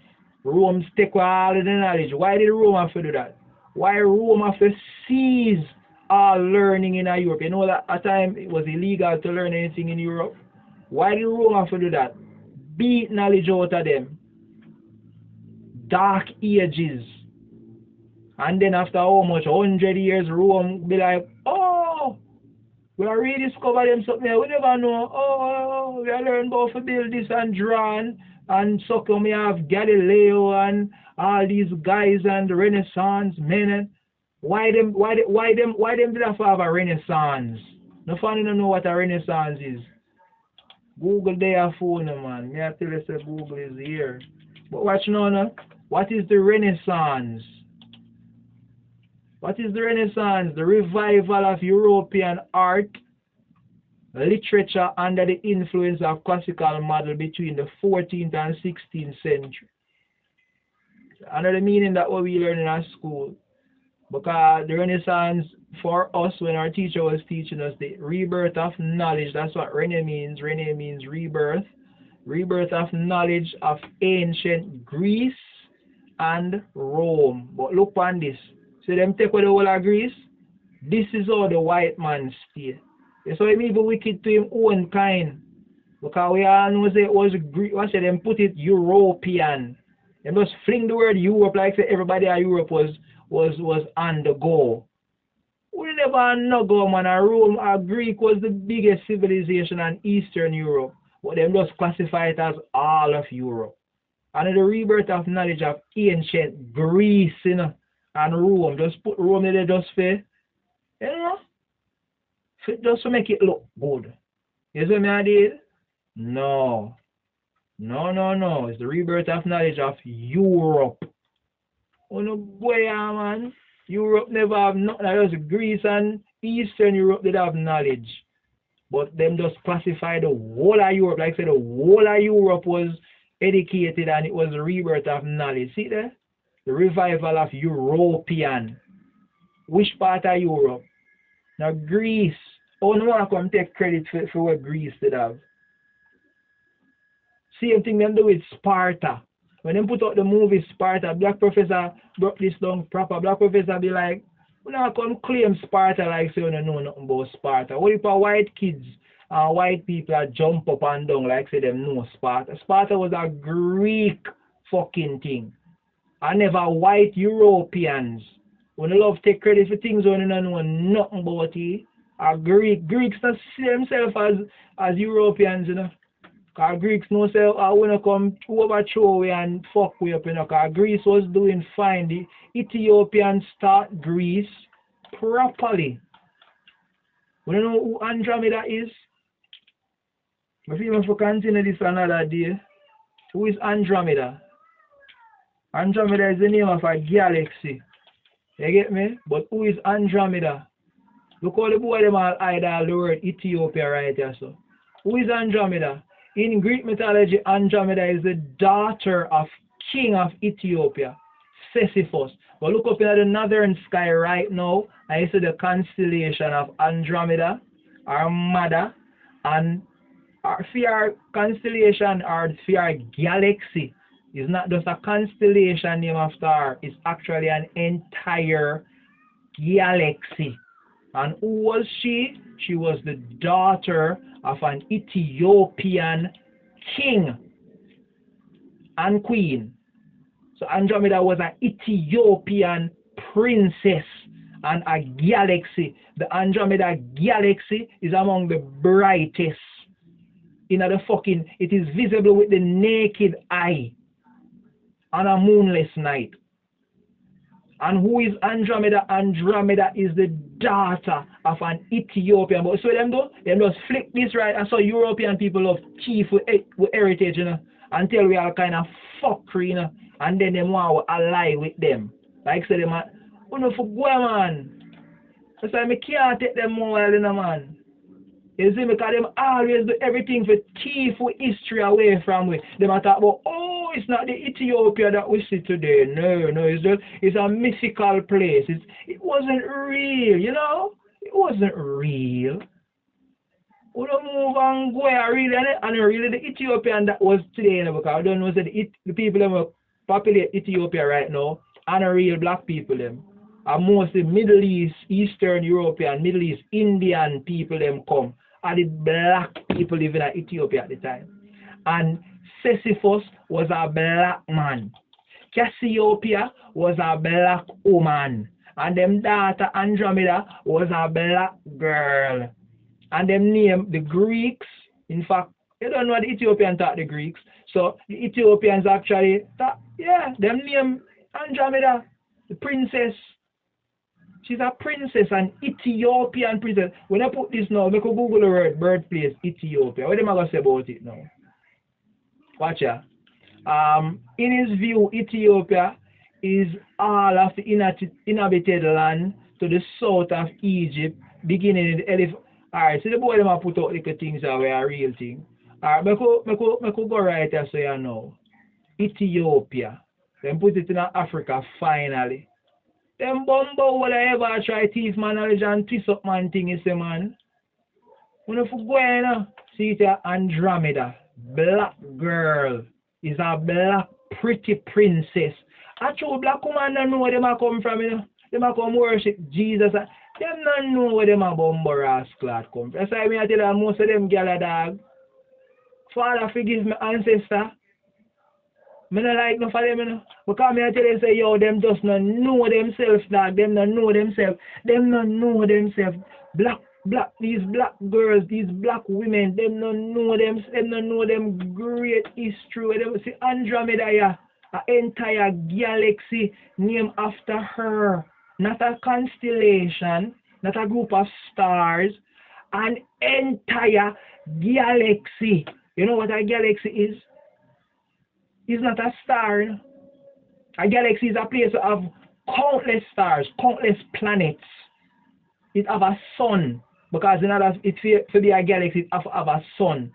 Rome take all of the knowledge. Why did Rome have to do that? Why Rome have to seize all learning in Europe? You know that at time it was illegal to learn anything in Europe. Why did Rome have to do that? Beat knowledge out of them. Dark ages. And then after how much 100 years Rome be like, oh, we are rediscover them something we never know. Oh, we are learn about to build this and draw and so come we have Galileo and all these guys and the Renaissance men. Why them did have to have a Renaissance? No fun don't know what a Renaissance is. Google their phone, man. Me I tell you say Google is here. But watch now. What is the Renaissance? What is the Renaissance? The revival of European art, literature under the influence of classical model between the 14th and 16th century. Another meaning that what we learn in our school. Because the Renaissance for us, when our teacher was teaching us the rebirth of knowledge, that's what Rene means. Rene means rebirth. Rebirth of knowledge of ancient Greece and Rome. But look on this. So them take away the whole of Greece. This is how the white man stay. So it even wicked to him own kind. Because we all know it was Greek. What say them put it European. They just fling the word Europe like say everybody in Europe was on the go. We never no go, man. Rome or Greek was the biggest civilization in Eastern Europe. But them just classify it as all of Europe. And the rebirth of knowledge of ancient Greece, you know, and Rome. Just put Rome in there just for, you know, just to make it look good. You see me I did? No. No, no, no. It's the rebirth of knowledge of Europe. Oh no boy, man. Europe never have nothing. That was Greece and Eastern Europe did have knowledge. But them just classify the whole of Europe. Like I said, the whole of Europe was educated and it was the rebirth of knowledge. See there? The revival of European. Which part of Europe? Now Greece. Oh no, I come take credit for what Greece did have. Same thing them do with Sparta. When them put out the movie Sparta, black professor broke this down proper. Black professor be like, we not come claim Sparta like say you don't know nothing about Sparta. What if white kids and white people jump up and down like say them know Sparta? Sparta was a Greek fucking thing. I never white Europeans. When you love take credit for things when you don't know nothing about it. Greeks not see themselves as Europeans, you know. Because Greeks know say I want to come overthrow we and fuck we up, you know. Because Greece was doing fine. The Ethiopians start Greece properly. We don't know who Andromeda is. If you must continue this another day. Who is Andromeda? Andromeda is the name of a galaxy. You get me? But who is Andromeda? Look how the boy them all idol the word Ethiopia right here, so. Who is Andromeda? In Greek mythology, Andromeda is the daughter of King of Ethiopia, Sisyphus. But look up in the northern sky right now, and you see the constellation of Andromeda, our mother, and our fear constellation or fear galaxy is not just a constellation named after her, it's actually an entire galaxy. And who was she? She was the daughter of an Ethiopian king and queen. So Andromeda was an Ethiopian princess and a galaxy. The Andromeda galaxy is among the brightest in the fucking, it is visible with the naked eye on a moonless night. And who is Andromeda? Andromeda is the daughter of an Ethiopian. But so them do? Them just flick this right. And so European people love chief with heritage, you know, until we are kind of fuckery, you know, and then them want to ally with them. Like say them, oh no, for go man. That's why I can't take them more, you know, man. You see, because them always do everything for thief with history away from we. Them talk about, oh, it's not the Ethiopia that we see today. No, it's a mythical place. It wasn't real, you know? It wasn't real. We don't move and go really, and really the Ethiopian that was today, you know, because I don't know, say the people that will populate Ethiopia right now are not real black people, them. And mostly Middle East, Eastern European, Middle East, Indian people, them come. And the black people living in Ethiopia at the time. And Sisyphus was a black man. Cassiopeia was a black woman. And them daughter Andromeda was a black girl. And them name the Greeks, in fact, you don't know what the Ethiopians taught the Greeks. So the Ethiopians actually thought, yeah, them name Andromeda, the princess. She's a princess, an Ethiopian princess. When I put this now, make a Google the word birthplace Ethiopia. What am I going to say about it now? Watch ya. In his view, Ethiopia is all of the inhabited land to the south of Egypt, beginning in the Elif. Alright, so the boy them a put out little things that were a real thing. Alright, make go right here so you know. Ethiopia. Then put it in Africa finally. Them bumbo will ever try thief man knowledge and twist up man thing, you say man. When you go in, see it Andromeda, black girl, is a black pretty princess. Actually, black woman don't know where them a come from, you know. Them a come worship Jesus. Them don't know where them a bumbo rascal come from. That's why I tell you most of them gyal a dog. Father forgive my ancestor. I don't like no for them, you know. Because I tell you, say, yo, them just not know themselves, dog. Them not know themselves. Them not know themselves. These black girls, these black women, them not know them. Them not know them great history. Them see Andromeda, yeah, an entire galaxy named after her. Not a constellation, not a group of stars. An entire galaxy. You know what a galaxy is? It's not a star. A galaxy is a place of countless stars, countless planets. It have a sun. Because in order to be a galaxy, it have a sun.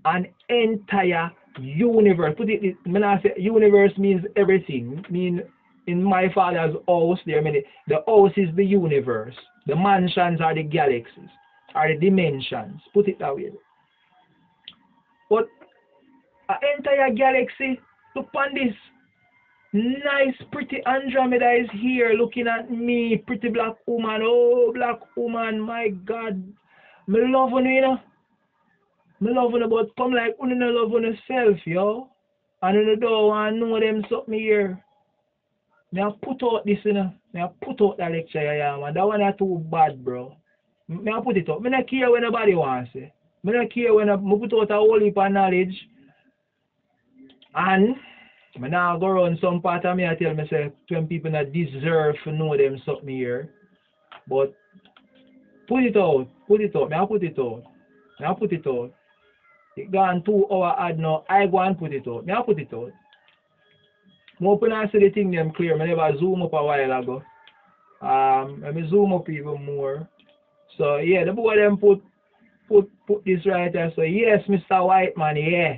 An entire universe. Put it, when I say universe means everything. Mean in my father's house, there the house is the universe. The mansions are the galaxies, are the dimensions. Put it that way. But an entire galaxy, look on this. Nice, pretty Andromeda is here looking at me, pretty black woman. Oh, black woman, my God. Me love you, know. Me love you, but come like you no love yourself, yo. And you don't want to know them something here. Me I put out this, you know. Me I put out that lecture, yeah, man. That one is too bad, bro. Me I put it up. Me not care when nobody wants it. Me not care when I put out a whole heap of knowledge. And I now go around some part of me, I tell myself, when people that deserve to know them something here. But put it out. Me I put it out. It gone 2 hours ad now, I go and put it out. Me I put it out. I open and see the thing them clear. I never zoom up a while ago. Let me zoom up even more. So yeah, the boy them put this right there. So yes, Mr. White Man, yeah.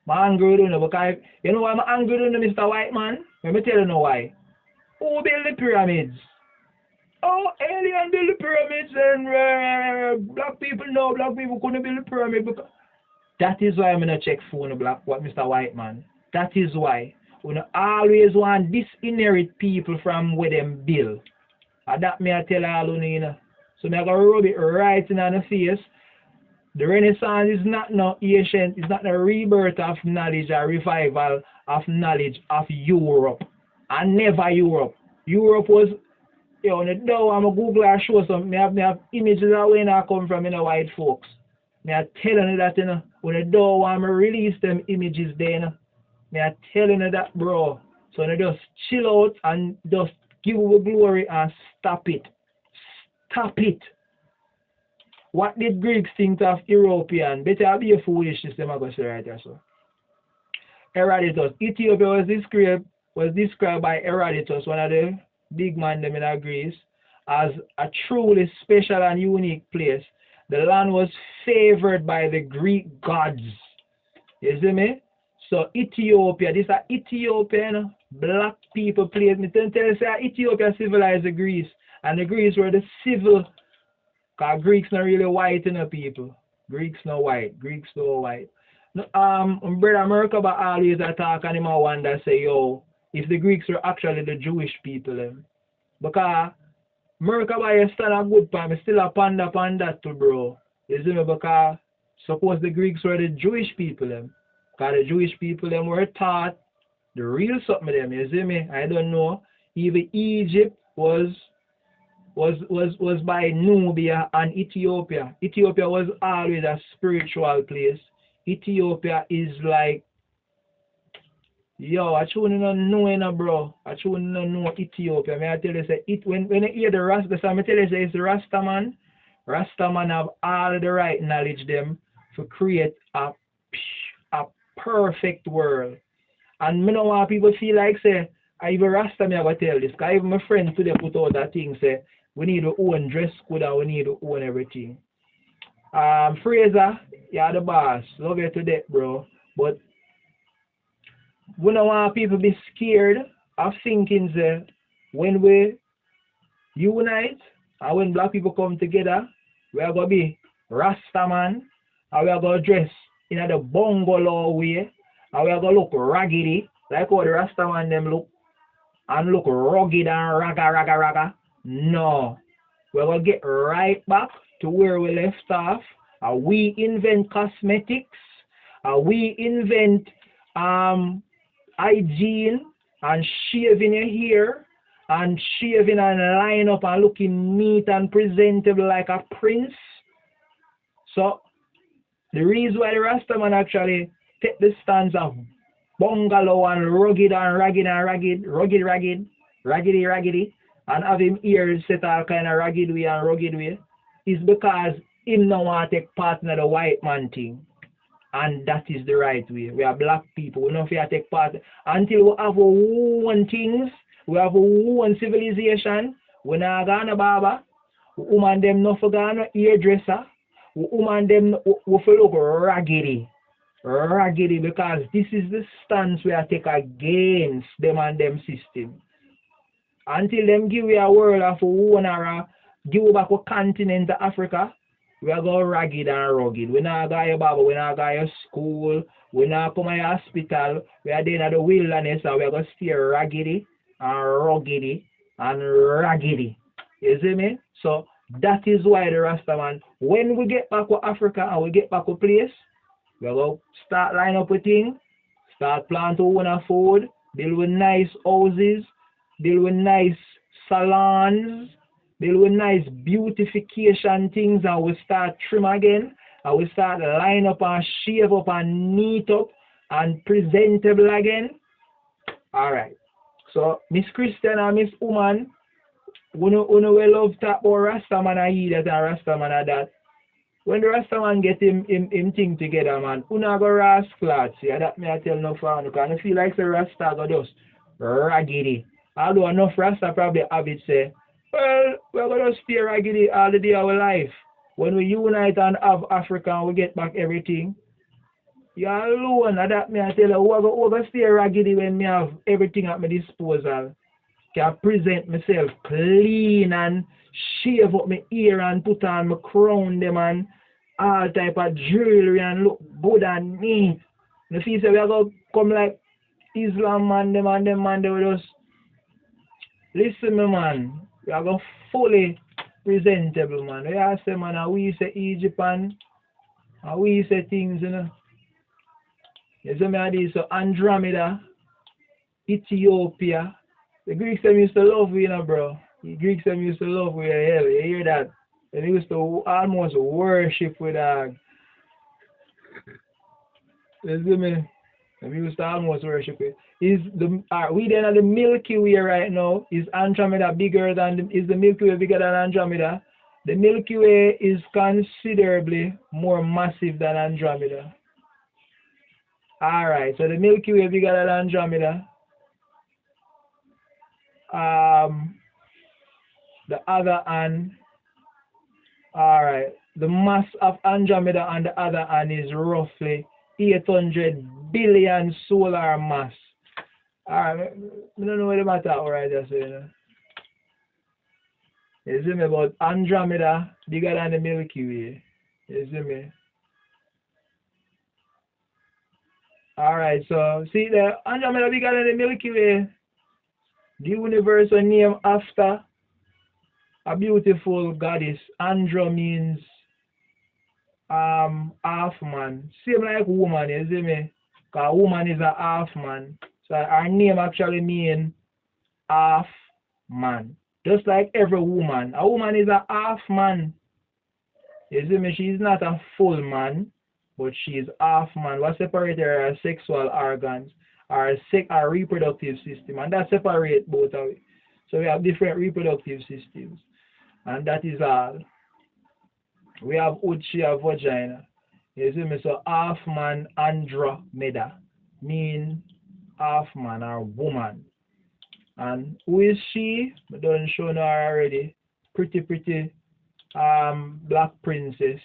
I'm angry with you because you know why I'm angry with you, Mr. White Man? Let me tell you why. Who built the pyramids? Oh, alien built the pyramids and black people couldn't build the pyramid because that is why I'm gonna check phone black what Mr. White Man. That is why. We always want disinherit people from where them build. And that me I tell all you know. So me I go rub it right in the face. The Renaissance is not no ancient, it's not the rebirth of knowledge or revival of knowledge of Europe. And never Europe. Europe was, you know, now I'm a Google and show some, me have images of where I come from, you know, white folks. Me I telling you that, you know, when the door want me release them images there, you know. Me I telling you that, bro. So you just chill out and just give you glory and stop it. Stop it. What did Greeks think of European? Better be a foolishness, them are going to say right there, so. Herodotus. Ethiopia was described by Herodotus, one of the big men them in Greece, as a truly special and unique place. The land was favored by the Greek gods. You see me? So Ethiopia, this is Ethiopian black people place. Me tell you, say Ethiopia civilized the Greece, and the Greeks were the civil. Because Greeks not really white, you know, people. Greeks not white. No, brother America but always attack and him a wonder say, yo, if the Greeks were actually the Jewish people, because America by you stand a good point, still a panda too, bro. You see me? Because suppose the Greeks were the Jewish people, because the Jewish people were taught the real something of them, you see me? I don't know. Even Egypt was by Nubia and Ethiopia. Ethiopia was always a spiritual place. Ethiopia is like, yo, I shouldn't know, bro. I shouldn't know Ethiopia. May I tell you, say, when you hear the Rasta, so I tell you, say, it's the Rasta man. Rasta man have all the right knowledge them to create a perfect world. And me know why people feel like, say, I even Rasta me I go tell this. Because even my friend today put out that thing, say, we need to own dress code and we need to own everything. Fraser, you're the boss. Love you to death, bro. But we don't want people to be scared of thinking that when we unite and when black people come together, we are going to be Rasta man and we are going to dress in the bungalow way and we are going to look raggedy like how the Rasta man them look and look rugged and raga. No. We're going to get right back to where we left off. We invent cosmetics. We invent hygiene and shaving your hair and shaving and line up and looking neat and presentable like a prince. So the reason why the Rastaman actually take the stance of bungalow and rugged and raggedy, and have him ears set all kind of ragged way and rugged way is because him now want to take part in the white man thing. And that is the right way. We are black people. We don't have to take part until we have our own things. We have our own civilization. We not gonna barber. Woman them no for gonna hairdresser. Woman them we for look raggedy. Raggedy because this is the stance we are take against them and them system. Until them give we a world of one or give back a continent to Africa, we are going ragged and rugged. We not go to Baba, we not go to school, we not come to hospital, we are there in the wilderness and we are going to stay raggedy and ruggedy and raggedy. You see me? So that is why the Rastaman, when we get back to Africa and we get back to place, we are going to start line up with things, start planting our food, build with nice houses, build with nice salons, build with nice beautification things, and we start trim again, and we start line up and shave up and neat up and presentable again. Alright. So Miss Christian and Miss Woman, we will love talk about Rastaman and he that and Rastaman and that. When the Rastaman get him thing together, man, una go rascal, see, that me I tell no fan, because I feel like the Rasta go just raggedy. Although enough Rasta probably have it say, well, we're going to stay raggedy all the day of our life. When we unite and have Africa and we get back everything, you're alone. And that me I tell you, we're going to stay raggedy when me have everything at my disposal. Can present myself clean and shave up my ear and put on my crown them and all type of jewelry and look good and neat. And if you say we're going to come like Islam man, them and them man, they will just listen me man. We are going fully presentable, man. We are say, man, we say Egypt and we say things, you know. You see me at this, so Andromeda, Ethiopia. The Greeks them used to love we, you know, bro. The Greeks them used to love we, hell. You hear that? They used to almost worship with that. You see me? They used to almost worship it. Is the we then at the Milky Way right now? Is Andromeda bigger than is the Milky Way bigger than Andromeda? The Milky Way is considerably more massive than Andromeda. Alright, so the Milky Way bigger than Andromeda. The other hand, alright, the mass of Andromeda on the other hand is roughly 800 billion solar mass. Alright, I don't know what the matter alright just so you know. You see me about Andromeda bigger than the Milky Way. You see me? Alright, so see the Andromeda bigger than the Milky Way. The universe was named after a beautiful goddess. Andro means half man. Same like woman, you see me? Because woman is a half man. So our name actually means half man. Just like every woman. A woman is a half man. You see me? She is not a full man, but she is half man. What separates her are sexual organs, our reproductive system, and that separates both of it. So we have different reproductive systems, and that is all. We have Uchi, have vagina. You see me? So half man Andromeda mean half man or woman. And who is she? I don't show her already. Pretty black princess.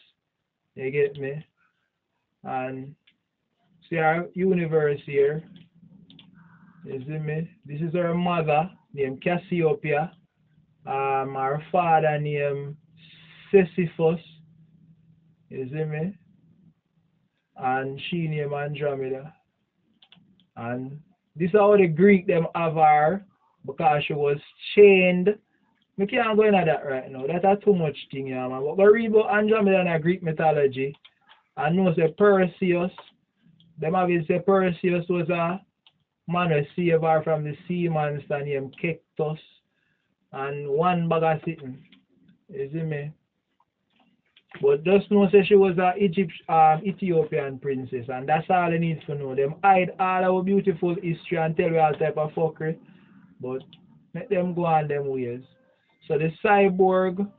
You get me? And see our universe here. You see me? This is her mother named Cassiopeia. Our father named Sisyphus. You see me? And she named Andromeda. And this is how the Greek them have her because she was chained. We can't go into that right now. That's too much thing, yeah, man. But read about Andromeda in Greek mythology. I know say Perseus. Them have say Perseus was a man who saved her from the sea monster named Kectus. And one bag of sitting. You see me? But just know say she was an Ethiopian princess, and that's all they need to know. Them hide all our beautiful history and tell you all type of fuckery. But let them go on them ways. So the cyborg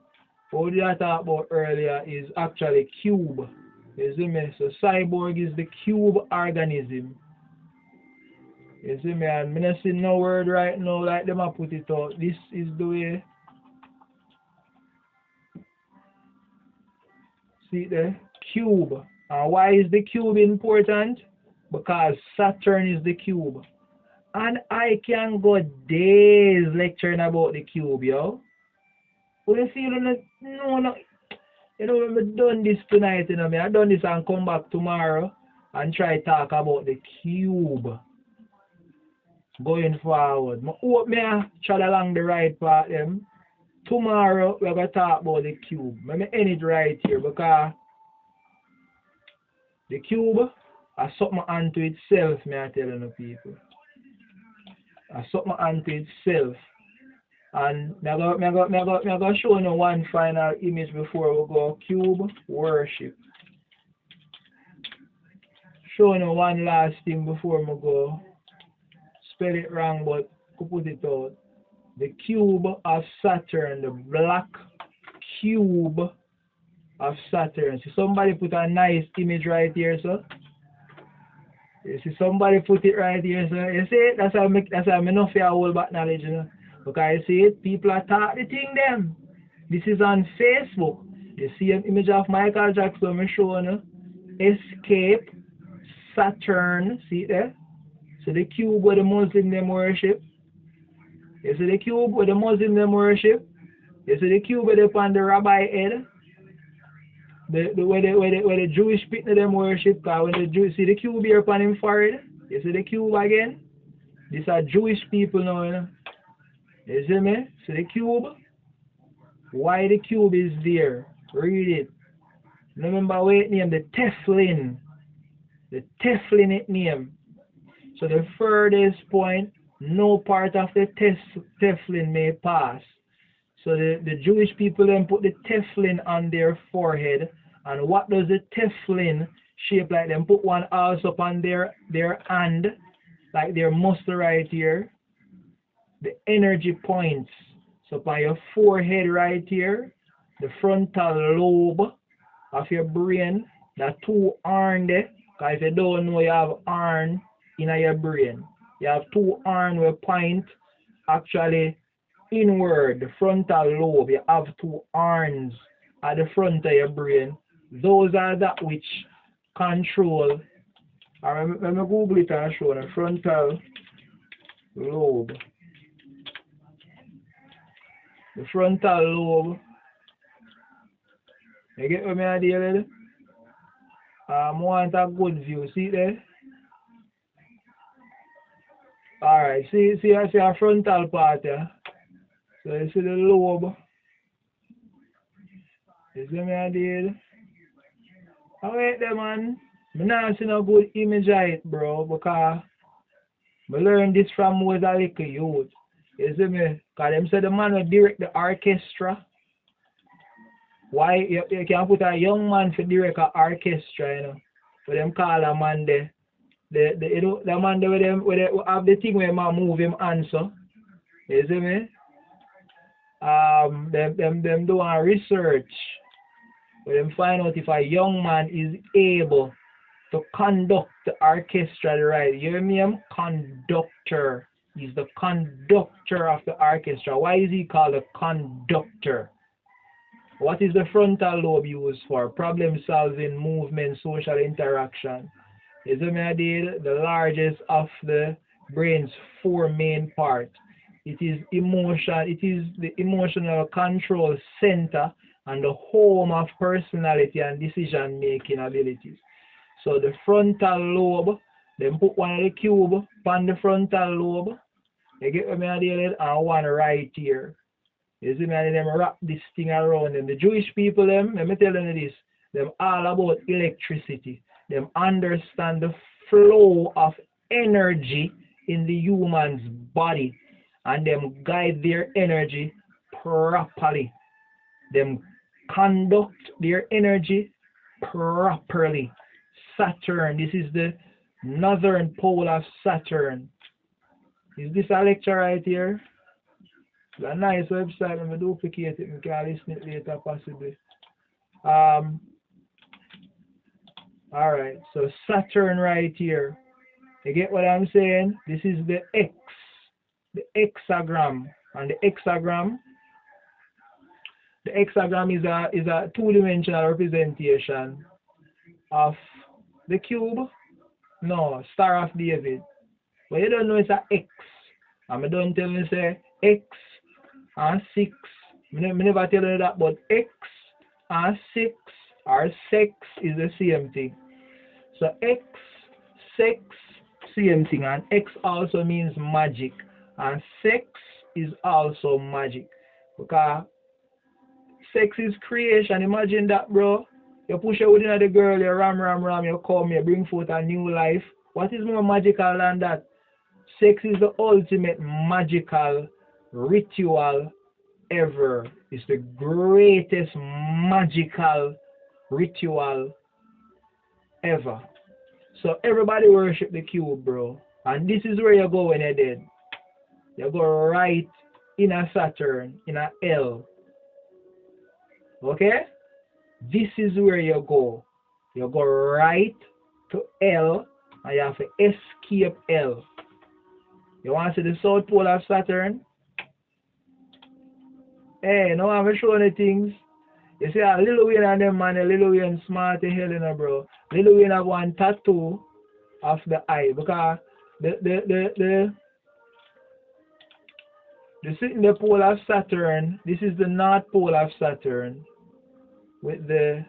what we talked about earlier is actually cube. You see me? So cyborg is the cube organism. You see me? And I'm not seeing no word right now like them I put it out. This is the way. See there? Cube. And why is the cube important? Because Saturn is the cube. And I can go days lecturing about the cube, yo. When you see, no. You know, I've done this tonight, you know, I've done this and come back tomorrow and try to talk about the cube going forward. I hope I tread along the right path, them. Tomorrow, we're going to talk about the cube. Let me end it right here because the cube has something unto itself, may I tell you people. Has something unto itself. And I'm going to show you one final image before we go. Cube worship. Show you one last thing before we go. Spell it wrong, but put it out. The cube of Saturn, the black cube of Saturn. See, somebody put a nice image right here, sir. You see, somebody put it right here, sir. You see it? That's how I know for hold back knowledge, you know. Because you see it, people are talking the thing them. This is on Facebook. You see an image of Michael Jackson, I'm showing you. Escape Saturn. See it there? So the cube where the Muslim them worship. You see the cube where the Muslim them worship. You see the cube where they upon the rabbi head. Where the Jewish people them worship. Because when the Jews see the cube here upon him forehead. You see the cube again? These are Jewish people now, you know. You see me? So the cube. Why the cube is there? Read it. Remember what it named? The Teflon. The Teflon it named. So the furthest point, no part of the Teflon may pass. So the Jewish people then put the Teflon on their forehead. And what does the Teflon shape like? Them put one also upon their hand, like their muscle right here. The energy points. So upon your forehead right here, the frontal lobe of your brain, the two horns there. Because if you don't know, you have horn in your brain. You have two horns will point actually inward, the frontal lobe. You have two horns at the front of your brain. Those are that which control. Let me Google it and show the frontal lobe. The frontal lobe. You get what me idea with? I want a good view. See there? Alright, see I see a frontal part here. So you see the lobe. You see me idea? Alright there, man. I not see no good image of it, bro, because I learned this from when I was a little youth. You see me? Because them say the man will direct the orchestra. Why you can put a young man to direct an orchestra, you know? But them call a man there. The man there with them have the thing where man move him answer. You see me? Them do a research. But them find out if a young man is able to conduct the orchestra right. You hear me? Conductor. He's the conductor of the orchestra. Why is he called a conductor? What is the frontal lobe used for? Problem solving, movement, social interaction. Is the largest of the brain's four main parts. It is emotion. It is the emotional control center and the home of personality and decision making abilities. So the frontal lobe, then put one of the cube on the frontal lobe. You get what I mean? And one right here. You see me, and them wrap this thing around them. The Jewish people, them, let me tell you this, them all about electricity. Them understand the flow of energy in the human's body. And them guide their energy properly. Them conduct their energy properly. Saturn, this is the northern pole of Saturn. Is this a lecture right here? It's a nice website. I'm going to duplicate it. I can listen it later possibly. Alright, so Saturn right here. You get what I'm saying? This is the X, the hexagram. And the hexagram is a two-dimensional representation of the cube. No, Star of David. But you don't know it's a X. And I don't tell you say X and 6. I never tell you that, but X and 6 or sex is the same thing. So X, sex, same thing. And X also means magic. And sex is also magic. Because sex is creation. Imagine that, bro. You push it within the girl, you ram, you come, you bring forth a new life. What is more magical than that? Sex is the ultimate magical ritual ever. It's the greatest magical ritual ever. So everybody worship the cube, bro. And this is where you go when you're dead. You go right in a Saturn, in a L. Okay? This is where you go. You go right to L and you have to escape L. You want to see the South Pole of Saturn? Hey, now I'm showing the things. You see, a Lil Wayne and them man, a Lil Wayne smart to hell, you know, bro. Lil Wayne have one tattoo of the eye because the sitting the pole of Saturn, this is the North Pole of Saturn. With the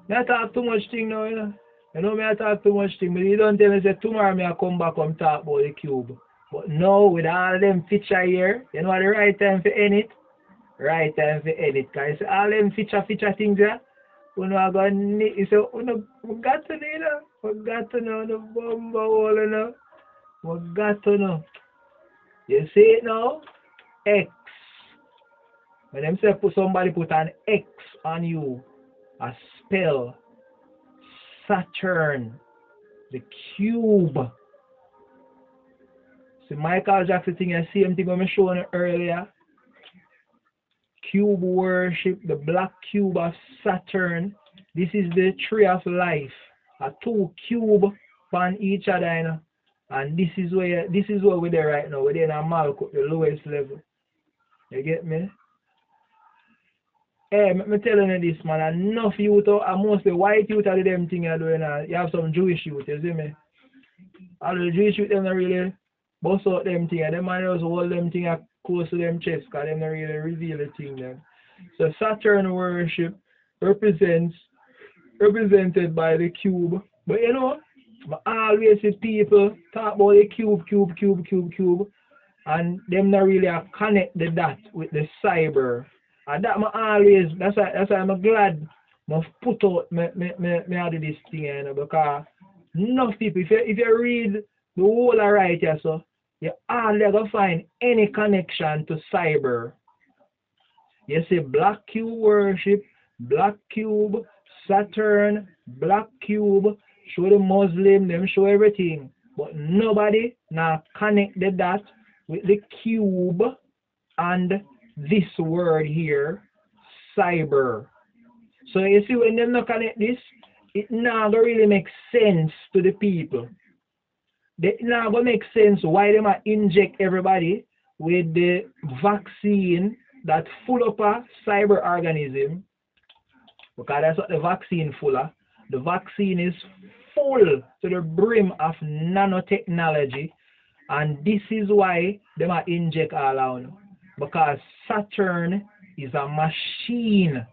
I talk too much thing now, you know. You know me I talk too much thing, but you don't tell me say tomorrow me I come back and talk about the cube. But now with all them feature here, you know what the right time for end it? Right time for end it. Because all them feature things there, we know I got you say we got to know, we got to know the bomb hole, you know. We got to know. You see it now? X. When them say somebody put an X on you, a spell, Saturn, the cube. See Michael Jackson thing, the same thing when I showed you earlier. Cube worship, the black cube of Saturn. This is the tree of life. A two cube on each other, you know. And this is where we're there right now. We're there in a Malkuth, the lowest level. You get me? Hey, me telling you this, man. Enough youth, and mostly white youth are them thing you're doing. You have some Jewish youth, you see me? All the Jewish youth, them not really bust out them thing. Them man just hold them thing close to them chest, because them not really reveal the thing then. So Saturn worship represented by the cube. But you know, I always see people talk about the cube, and them not really connect the dot with the cyber. And that that's why I'm glad I put out me do this thing, you know, because enough people, if you read the whole right here, so you hardly gonna find any connection to cyber. You see black cube worship, black cube, Saturn, black cube, show the Muslim, them show everything. But nobody now connect the dot with the cube and this word here, cyber. So you see when them not connect this, it now don't really make sense to the people. It now gonna make sense why they might inject everybody with the vaccine that full of a cyber organism, because that's what the vaccine full of. The vaccine is full to the brim of nanotechnology, and this is why they might inject all around. Because Saturn is a machine.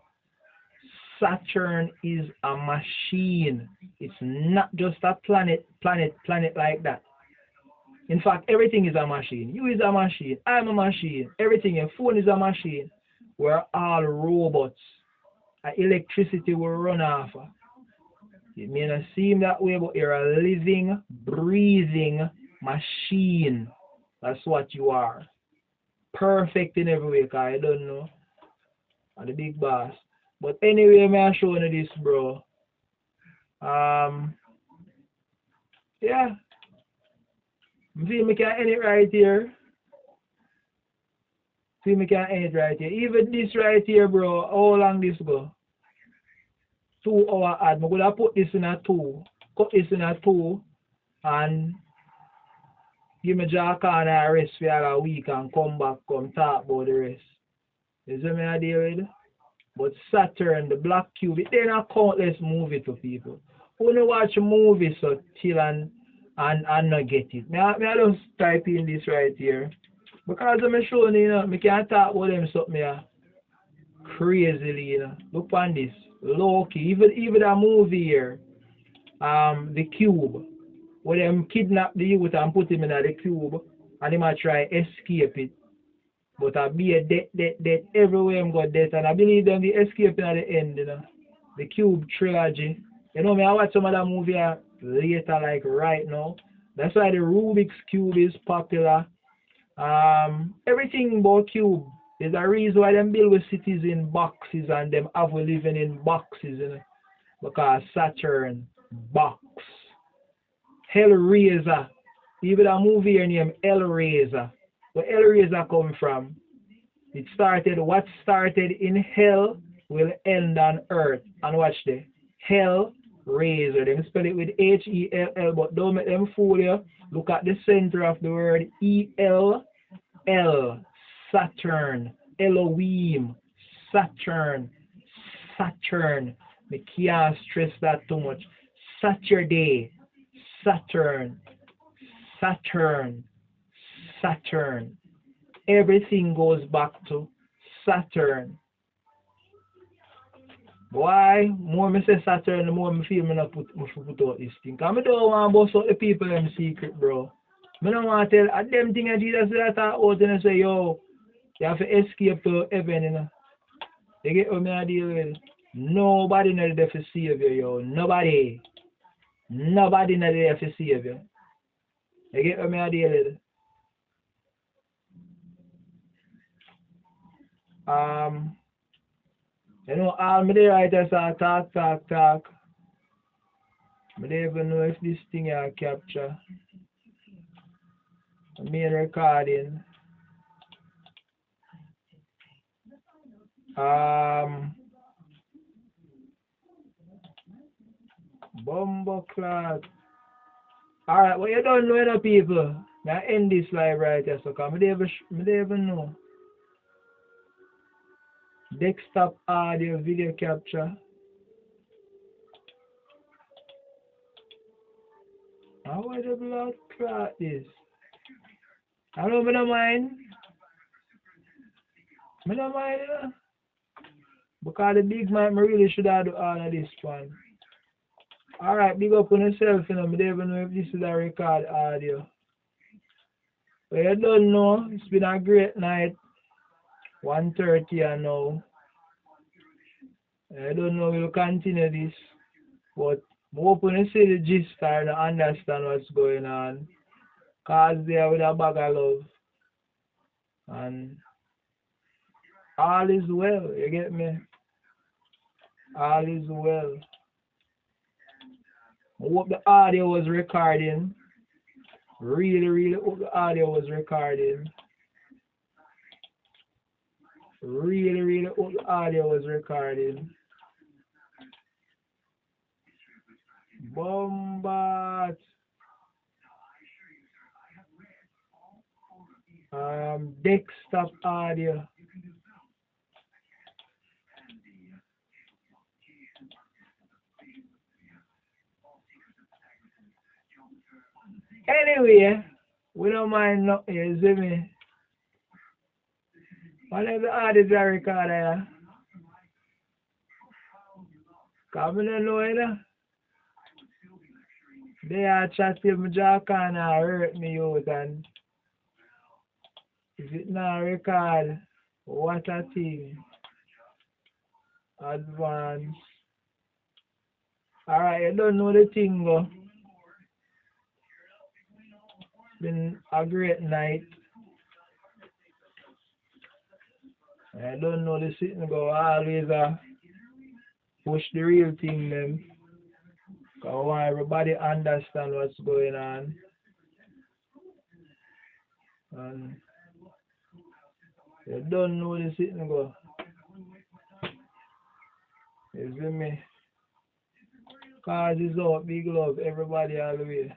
Saturn is a machine. It's not just a planet like that. In fact, everything is a machine. You is a machine. I'm a machine. Everything, your phone is a machine. We're all robots. Electricity will run off. It may not seem that way, but you're a living, breathing machine. That's what you are. Perfect in every way, because I don't know. I'm the big boss. But anyway, I'm showing you this, bro. Yeah. I feel I can end it right here. See me can end right here. Even this right here, bro, how long this go? 2 hour ad. I'm gonna put this in a 2. Cut this in a 2 and give me Jack and a rest for a week and come back, come talk about the rest. You see me idea with? But Saturn, the Black Cube, it ain't a countless movie to people. Only watch a movie so till and not get it. Me just type in this right here. Because I'm showing you know, I can't talk about them something here crazily, you know. Look on this. Low key. Even a movie here. The Cube. Where them kidnap the youth and put him in the cube and he might try escape it. But I be a death everywhere I'm got death and I believe them the escaping at the end, you know. The Cube trilogy. You know me, I watch some of that movie later like right now. That's why the Rubik's Cube is popular. Everything about Cube. There's a reason why them build with cities in boxes and them have we living in boxes, you know. Because Saturn, box. Hellraiser. Even a movie here named Hellraiser. Where Hellraiser come from? It started, what started in hell will end on earth. And watch the Hellraiser. They spell it with H-E-L-L, but don't make them fool you. Look at the center of the word E-L-L. Saturn. Elohim. Saturn. Saturn. I can't stress that too much. Saturday. Saturn. Saturn. Saturn. Everything goes back to Saturn. Why? More me say Saturn, the more me feel me not put out this thing. Because I don't want to bust out the people them secret, bro. I don't want to tell them things that Jesus said that out and say, yo, you have to escape to heaven, you know. You get what I deal with? Nobody not there to save you, yo. Nobody. Nobody not there to save you. You get what I deal with? You know, all my writers are talk. I don't even know if this thing I capture. The main recording. Bumbleclad. Alright, well you don't know the people. I end this live right here, so come. I don't even know. Desktop audio video capture. How would the blood clot this? I don't mind. I don't mind, you know? Because the big man, I really should have done all of this one. Alright, big up on yourself, you know. I don't even know if this is a record audio. But you don't know, it's been a great night. 1:30 and now. I don't know we'll continue this. But I'm hoping to see the gist and understand what's going on. Cause there with a bag of love. And all is well, you get me? All is well. I hope the audio was recording. Really hope the audio was recording. Really hope the audio was recording. Bombat. Desktop audio. Anyway, we don't mind nothing, you see me? Whatever artist I record here. Because I don't know, you know? They are chat till my jaw can hurt me out and if it not record, what a thing. Advance. Alright, you don't know the thing though. It's been a great night. I don't know the sitting go always push the real thing them. Cause I want everybody understand what's going on. And You don't know the sitting go. You see me? Cause is out, big love, everybody all the way.